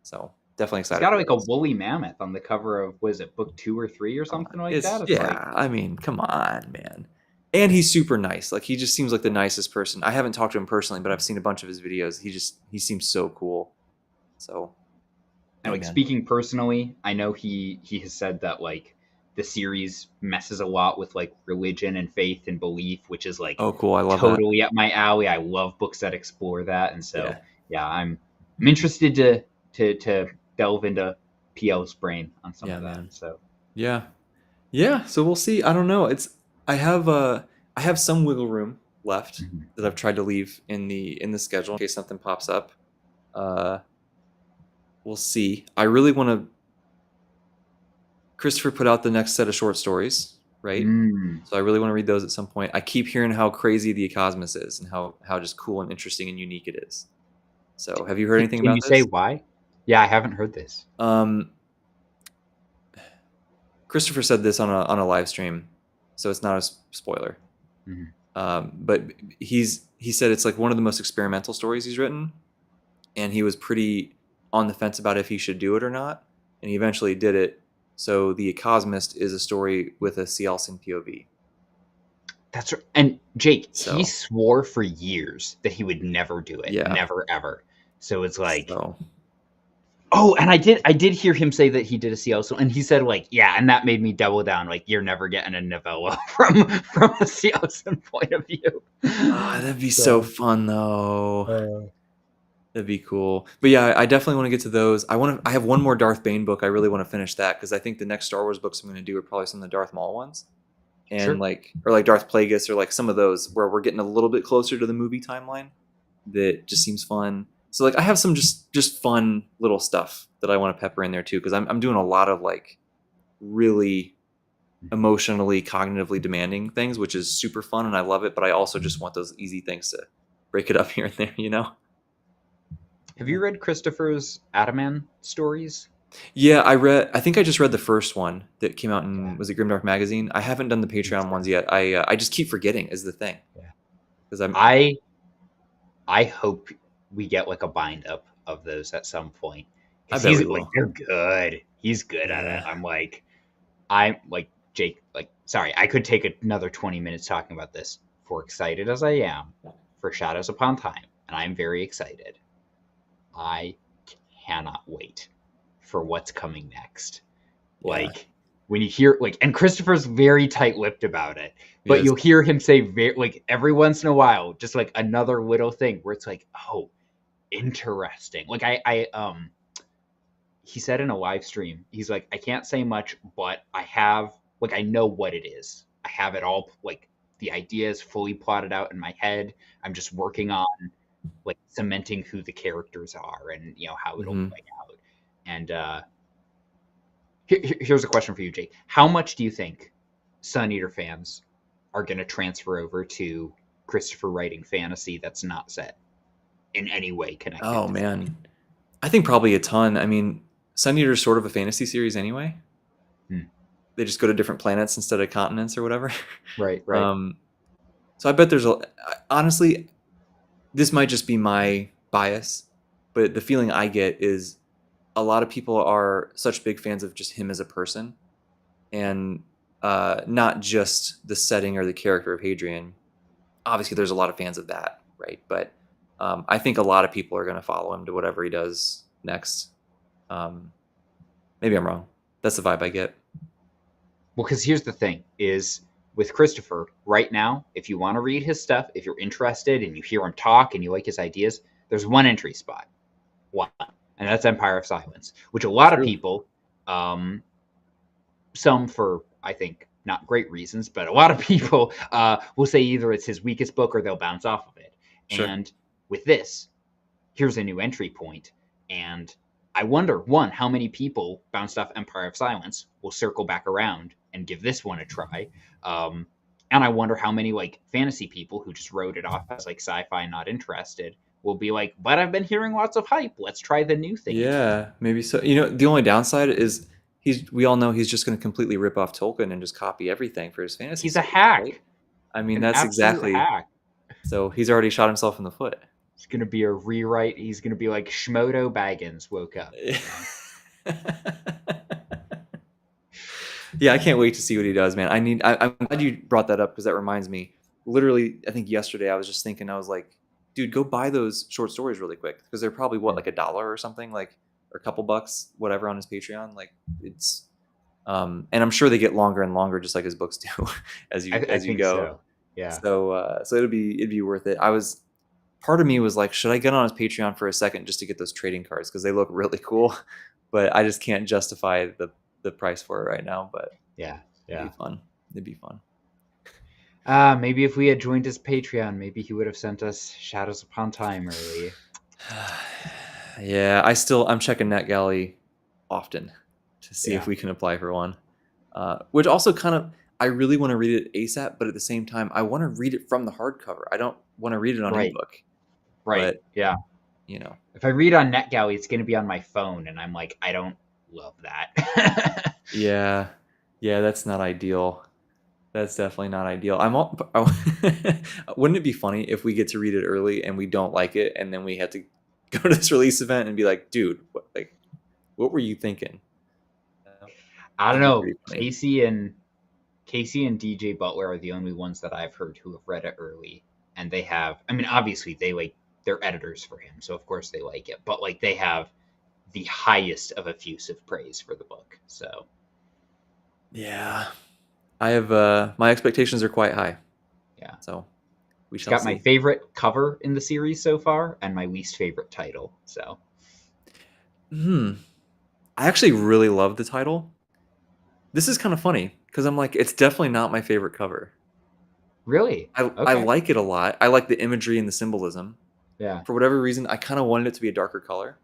[SPEAKER 1] So definitely
[SPEAKER 2] he's
[SPEAKER 1] excited
[SPEAKER 2] got
[SPEAKER 1] for
[SPEAKER 2] like a
[SPEAKER 1] those.
[SPEAKER 2] woolly mammoth on the cover of was it book 2 or 3 or
[SPEAKER 1] Come on.
[SPEAKER 2] something like
[SPEAKER 1] It's
[SPEAKER 2] that. It's like
[SPEAKER 1] yeah, I mean, come on, man. And he's super nice. Like he just seems like the nicest person. I haven't talked to him personally, but I've seen a bunch of his videos. He seems so cool. So,
[SPEAKER 2] and
[SPEAKER 1] yeah,
[SPEAKER 2] like
[SPEAKER 1] man.
[SPEAKER 2] speaking personally, I know he has said that like the series messes a lot with like religion and faith and belief, which is like
[SPEAKER 1] Oh, cool. I love that.
[SPEAKER 2] totally up my alley. I love books that explore that, and
[SPEAKER 1] Yeah.
[SPEAKER 2] so yeah, I'm interested to delve into PL's brain on some
[SPEAKER 1] Yeah,
[SPEAKER 2] of that.
[SPEAKER 1] man.
[SPEAKER 2] So
[SPEAKER 1] Yeah. Yeah, so we'll see. I don't know. I have I have some wiggle room left
[SPEAKER 2] mhm.
[SPEAKER 1] that I've tried to leave in the schedule in case something pops up. Uh we'll see. I really want to Christopher put out the next set of short stories, right?
[SPEAKER 2] Mm.
[SPEAKER 1] So I really want to read those at some point. I keep hearing how crazy the Cosmos is and how just cool and interesting and unique it is. So have you heard anything
[SPEAKER 2] Can
[SPEAKER 1] about
[SPEAKER 2] you say
[SPEAKER 1] this?
[SPEAKER 2] why? Yeah, I haven't heard this.
[SPEAKER 1] Um, Christopher said this on a live stream, so it's not a spoiler.
[SPEAKER 2] Mhm.
[SPEAKER 1] But he said it's like one of the most experimental stories he's written, and he was pretty on the fence about if he should do it or not, and he eventually did it. So the Cosmist is a story with a Cielcin POV.
[SPEAKER 2] That's and Jake, he
[SPEAKER 1] So
[SPEAKER 2] swore for years that he would never do it,
[SPEAKER 1] yeah,
[SPEAKER 2] never ever. So it's like,
[SPEAKER 1] so
[SPEAKER 2] oh, and I did hear him say that he did a CL, and he said like, yeah, and that made me double down. Like, you're never getting a novella from a CL point of view.
[SPEAKER 1] that'd be so
[SPEAKER 2] So,
[SPEAKER 1] fun though.
[SPEAKER 2] uh,
[SPEAKER 1] That'd be cool. But yeah, I definitely want to get to those. I have one more Darth Bane book. I really want to finish that because I think the next Star Wars books I'm going to do are probably some of the Darth Maul ones, and
[SPEAKER 2] sure.
[SPEAKER 1] like or like Darth Plagueis or like some of those where we're getting a little bit closer to the movie timeline. That just seems fun. So like I have some just fun little stuff that I want to pepper in there too because I'm doing a lot of like really emotionally cognitively demanding things, which is super fun and I love it. But I also just want those easy things to break it up here and there, you know.
[SPEAKER 2] Have you read Christopher's Ataman stories?
[SPEAKER 1] Yeah, I think I just read the first one that came out in
[SPEAKER 2] Yeah,
[SPEAKER 1] was it Grimdark magazine. I haven't done the Patreon ones yet. I just keep forgetting is the thing
[SPEAKER 2] yeah.
[SPEAKER 1] because I'm
[SPEAKER 2] I hope we get like a bind up of those at some point
[SPEAKER 1] I
[SPEAKER 2] because
[SPEAKER 1] bet
[SPEAKER 2] he's
[SPEAKER 1] we
[SPEAKER 2] like
[SPEAKER 1] will.
[SPEAKER 2] they're good. He's good at it.
[SPEAKER 1] Yeah,
[SPEAKER 2] I'm like Jake. Like, sorry, I could take another 20 minutes talking about this. For excited as I am for Shadows Upon Time, and I'm very excited. I cannot wait for what's coming next.
[SPEAKER 1] yeah,
[SPEAKER 2] Like, when you hear like, and Christopher's very tight-lipped about it, but
[SPEAKER 1] Yes.
[SPEAKER 2] you'll hear him say like every once in a while, just like another little thing where it's like, oh, interesting. Like he said in a live stream, he's like, I can't say much, but I have like I know what it is. I have it all like the idea is fully plotted out in my head. I'm just working on like cementing who the characters are and how it'll
[SPEAKER 1] Hmm.
[SPEAKER 2] play out. And here's a question for you, Jake. How much do you think Sun Eater fans are going to transfer over to Christopher writing fantasy that's not set in any way connected
[SPEAKER 1] Oh
[SPEAKER 2] to Sun
[SPEAKER 1] man, I think probably a ton. I mean, Sun Eater is sort of a fantasy series anyway.
[SPEAKER 2] Eater?
[SPEAKER 1] They just go to different planets instead of continents or whatever.
[SPEAKER 2] Right, right.
[SPEAKER 1] um, so I bet there's a honestly, this might just be my bias, but the feeling I get is a lot of people are such big fans of just him as a person, and not just the setting or the character of Hadrian. Obviously, there's a lot of fans of that, right? But I think a lot of people are going to follow him to whatever he does next. Um, maybe I'm wrong. That's the vibe I get.
[SPEAKER 2] Well, because here's the thing: is with Christopher right now, if you want to read his stuff, if you're interested and you hear him talk and you like his ideas, there's one entry spot, one, and that's Empire of Silence, which a lot of
[SPEAKER 1] True.
[SPEAKER 2] people, some for I think not great reasons, but a lot of people will say either it's his weakest book or they'll bounce off of it.
[SPEAKER 1] Sure.
[SPEAKER 2] And with this, here's a new entry point, and I wonder one how many people bounced off Empire of Silence will circle back around and give this one a try. And I wonder how many like fantasy people who just wrote it off as like sci-fi not interested will be like, but I've been hearing lots of hype. Let's try the new thing again.
[SPEAKER 1] Yeah, maybe so. You know, the only downside is we all know he's just going to completely rip off Tolkien and just copy everything for his fantasy
[SPEAKER 2] He's a
[SPEAKER 1] series, right?
[SPEAKER 2] hack,
[SPEAKER 1] I mean,
[SPEAKER 2] an
[SPEAKER 1] that's
[SPEAKER 2] absolute
[SPEAKER 1] exactly.
[SPEAKER 2] hack.
[SPEAKER 1] So he's already shot himself in the foot.
[SPEAKER 2] It's gonna be a rewrite. He's gonna be like Schmodo Baggins woke up.
[SPEAKER 1] Yeah, I can't wait to see what he does, man. I'm glad you brought that up because that reminds me. Literally, I think yesterday I was just thinking, I was like, dude, go buy those short stories really quick because they're probably what, like $1 or something, like, or a couple bucks, whatever, on his Patreon. Like, it's, and I'm sure they get longer and longer, just like his books do,
[SPEAKER 2] I
[SPEAKER 1] as you
[SPEAKER 2] think
[SPEAKER 1] go.
[SPEAKER 2] so. Yeah.
[SPEAKER 1] So it'd be worth it. Part of me was like, should I get on his Patreon for a second just to get those trading cards because they look really cool, but I just can't justify the price for it right now. But
[SPEAKER 2] Yeah.
[SPEAKER 1] it'd
[SPEAKER 2] Yeah.
[SPEAKER 1] be fun. It'd be fun.
[SPEAKER 2] Maybe if we had joined his Patreon, maybe he would have sent us Shadows Upon Time early.
[SPEAKER 1] Yeah, I'm checking NetGalley often to see if
[SPEAKER 2] Yeah.
[SPEAKER 1] we can apply for one. Which also kind of, I really want to read it ASAP, but at the same time, I want to read it from the hardcover. I don't want to read it on
[SPEAKER 2] Right.
[SPEAKER 1] ebook.
[SPEAKER 2] Right.
[SPEAKER 1] But
[SPEAKER 2] Yeah.
[SPEAKER 1] you know,
[SPEAKER 2] If I read on NetGalley, it's going to be on my phone, and I'm like, I don't love that.
[SPEAKER 1] yeah, that's not ideal. That's definitely not ideal. Wouldn't it be funny if we get to read it early and we don't like it, and then we have to go to this release event and be like, dude, what were you thinking?
[SPEAKER 2] I don't
[SPEAKER 1] That'd be
[SPEAKER 2] know.
[SPEAKER 1] pretty funny.
[SPEAKER 2] Casey and DJ Butler are the only ones that I've heard who have read it early, and they have. I mean, obviously they're editors for him, so of course they like it. But like they have the highest of effusive praise for the book. So
[SPEAKER 1] Yeah, I have my expectations are quite high.
[SPEAKER 2] yeah,
[SPEAKER 1] So we
[SPEAKER 2] it's
[SPEAKER 1] shall
[SPEAKER 2] got my
[SPEAKER 1] see.
[SPEAKER 2] favorite cover in the series so far, and my least favorite title. So
[SPEAKER 1] I actually really love the title. This is kind of funny because I'm like, it's definitely not my favorite cover.
[SPEAKER 2] really,
[SPEAKER 1] I
[SPEAKER 2] okay,
[SPEAKER 1] like it a lot. I like the imagery and the symbolism.
[SPEAKER 2] yeah,
[SPEAKER 1] For whatever reason, I kind of wanted it to be a darker color.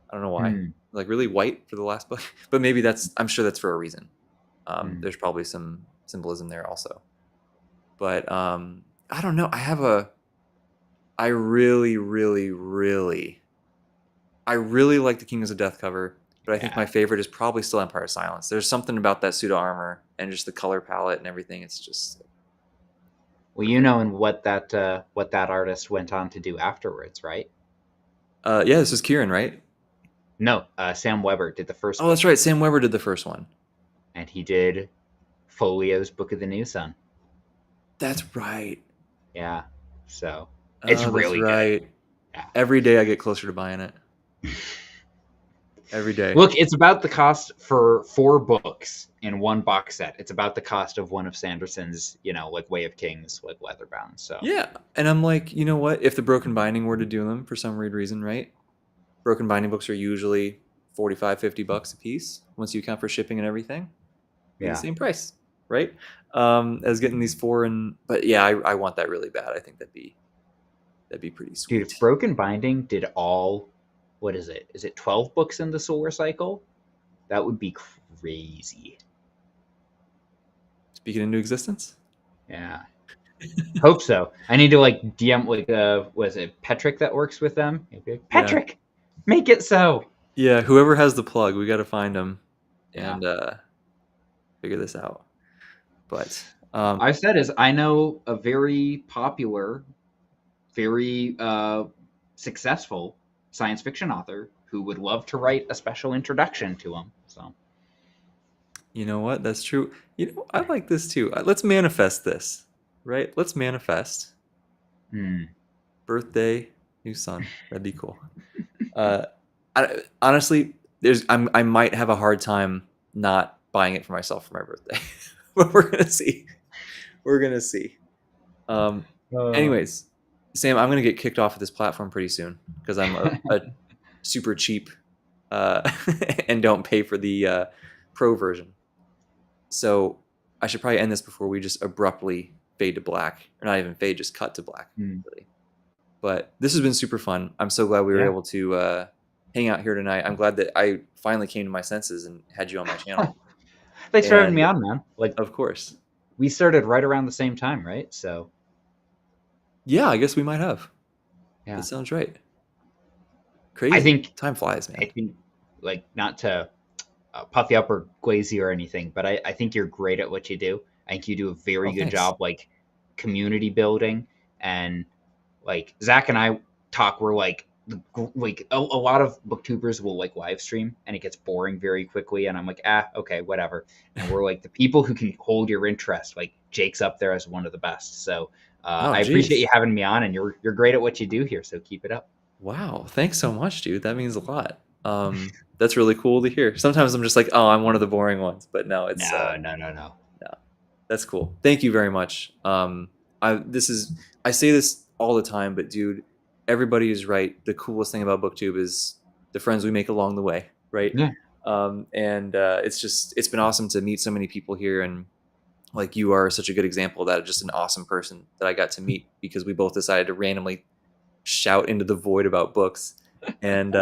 [SPEAKER 1] I don't know why.
[SPEAKER 2] hmm.
[SPEAKER 1] Like really white for the last book, but maybe I'm sure that's for a reason.
[SPEAKER 2] Hmm.
[SPEAKER 1] There's probably some symbolism there also. But I don't know. I really, really, really, I really like the Kingdoms of Death cover, but I think
[SPEAKER 2] Yeah.
[SPEAKER 1] my favorite is probably still Empire of Silence. There's something about that pseudo armor and just the color palette and everything. It's just
[SPEAKER 2] Well, you know, and what that artist went on to do afterwards, right?
[SPEAKER 1] yeah, this is Kieran, right?
[SPEAKER 2] No, Sam Weber did the first
[SPEAKER 1] Oh,
[SPEAKER 2] book,
[SPEAKER 1] that's right. Sam Weber did the first one.
[SPEAKER 2] and he did Folio's Book of the New Sun.
[SPEAKER 1] That's right.
[SPEAKER 2] Yeah, so it's
[SPEAKER 1] Oh, that's
[SPEAKER 2] really good.
[SPEAKER 1] right.
[SPEAKER 2] Yeah.
[SPEAKER 1] Every day I get closer to buying it. every day.
[SPEAKER 2] Look, it's about the cost for 4 books in one box set. It's about the cost of one of Sanderson's, like Way of Kings, like leatherbound. So
[SPEAKER 1] Yeah, and I'm like, you know what? If the Broken Binding were to do them for some weird reason, right? Broken Binding books are usually 45, $50 a piece once you account for shipping and everything. Be the
[SPEAKER 2] yeah,
[SPEAKER 1] same price, right? As getting these four, and but yeah, I want that really bad. I think that'd be pretty
[SPEAKER 2] dude, if
[SPEAKER 1] sweet.
[SPEAKER 2] Broken Binding did all, what is it? Is it 12 books in the Solar Cycle? That would be crazy.
[SPEAKER 1] Speak it into existence.
[SPEAKER 2] Yeah, hope so. I need to like DM like was it Petrick that works with them? Like,
[SPEAKER 1] Yeah,
[SPEAKER 2] Petrick, make it so.
[SPEAKER 1] yeah. Whoever has the plug, we got to find them
[SPEAKER 2] Yeah.
[SPEAKER 1] and figure this out. But
[SPEAKER 2] I've said is I know a very popular, very successful science fiction author who would love to write a special introduction to him. So
[SPEAKER 1] you know what? That's true. I like this too. Let's manifest this, right? Let's manifest birthday, new son. That'd be cool. Uh, honestly, I might have a hard time not buying it for myself for my birthday, but we're gonna see. We're gonna see. Um, anyways, Sam, I'm gonna get kicked off of this platform pretty soon because I'm a super cheap uh, and don't pay for the pro version. So I should probably end this before we just abruptly fade to black, or not even fade, just cut to black. Really. But this has been super fun. I'm so glad we were
[SPEAKER 2] yeah,
[SPEAKER 1] able to hang out here tonight. I'm glad that I finally came to my senses and had you on my channel.
[SPEAKER 2] thanks for having
[SPEAKER 1] And
[SPEAKER 2] me on, man. Like
[SPEAKER 1] of course,
[SPEAKER 2] we started right around the same time, right? So
[SPEAKER 1] yeah, I guess we might have.
[SPEAKER 2] yeah,
[SPEAKER 1] That sounds right.
[SPEAKER 2] I
[SPEAKER 1] Crazy.
[SPEAKER 2] think
[SPEAKER 1] Time flies,
[SPEAKER 2] I
[SPEAKER 1] man.
[SPEAKER 2] think like not to puff you up or glaze you or anything, but I think you're great at what you do. I think you do a very
[SPEAKER 1] Oh,
[SPEAKER 2] good
[SPEAKER 1] thanks.
[SPEAKER 2] job, like community building, and like Zach and I talk. We're like a lot of booktubers will like live stream, and it gets boring very quickly. And I'm like, okay, whatever. And we're like the people who can hold your interest. Like Jake's up there as one of the best. So
[SPEAKER 1] Oh,
[SPEAKER 2] I appreciate you
[SPEAKER 1] geez.
[SPEAKER 2] having me on, and you're great at what you do here. So keep it up.
[SPEAKER 1] Wow. Thanks so much, dude. That means a lot. That's really cool to hear. Sometimes I'm just like, oh, I'm one of the boring ones, but no, it's
[SPEAKER 2] No, no, no, no.
[SPEAKER 1] no, that's cool. Thank you very much. I say this all the time, but dude, everybody is right. The coolest thing about BookTube is the friends we make along the way, right?
[SPEAKER 2] Yeah.
[SPEAKER 1] And it's been awesome to meet so many people here, and like you are such a good example of that. Just an awesome person that I got to meet because we both decided to randomly shout into the void about books, and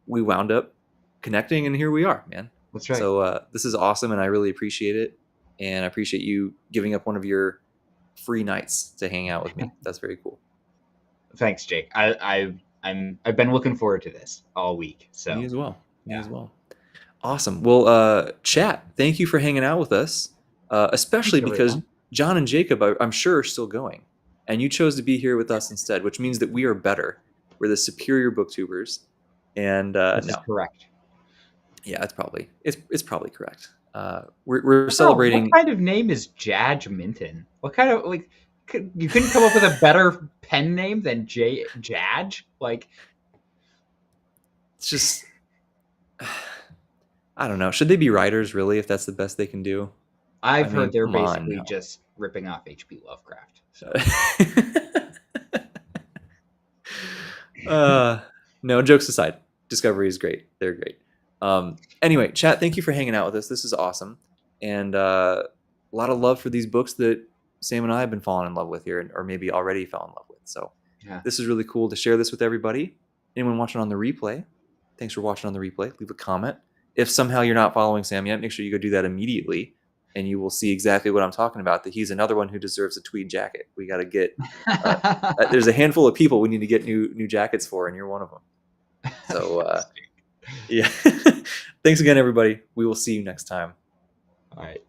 [SPEAKER 1] we wound up connecting, and here we are, man.
[SPEAKER 2] That's right.
[SPEAKER 1] So this is awesome, and I really appreciate it, and I appreciate you giving up one of your free nights to hang out with me. That's very cool.
[SPEAKER 2] Thanks, Jake. I've been looking forward to this all week.
[SPEAKER 1] Me
[SPEAKER 2] So
[SPEAKER 1] as well. Me
[SPEAKER 2] yeah,
[SPEAKER 1] as well. Awesome. Well, chat, thank you for hanging out with us, especially
[SPEAKER 2] thanks
[SPEAKER 1] because
[SPEAKER 2] everyone.
[SPEAKER 1] John and Jacob, I'm sure, are still going. And you chose to be here with us instead, which means that we are better. We're the superior booktubers. And
[SPEAKER 2] This is
[SPEAKER 1] no,
[SPEAKER 2] correct.
[SPEAKER 1] yeah, it's probably correct. We're
[SPEAKER 2] Oh, what
[SPEAKER 1] celebrating.
[SPEAKER 2] kind of name is Jadge Minton? What kind of like you couldn't come up with a better pen name than Jadge? Like
[SPEAKER 1] It's just, I don't know. Should they be writers really? If that's the best they can do? I
[SPEAKER 2] I've heard
[SPEAKER 1] mean,
[SPEAKER 2] they're
[SPEAKER 1] come on,
[SPEAKER 2] basically just ripping off H.P. Lovecraft. So
[SPEAKER 1] no. uh, no, jokes aside, Discovery is great. They're great. Anyway, chat, thank you for hanging out with us. This is awesome. And a lot of love for these books that Sam and I have been falling in love with here, or maybe already fell in love with. So
[SPEAKER 2] yeah.
[SPEAKER 1] this is really cool to share this with everybody. Anyone watching on the replay, thanks for watching on the replay. Leave a comment. If somehow you're not following Sam yet, make sure you go do that immediately, and you will see exactly what I'm talking about, that he's another one who deserves a tweed jacket. We got to get there's a handful of people we need to get new jackets for, and you're one of them. So yeah. Thanks again, everybody. We will see you next time.
[SPEAKER 2] All right.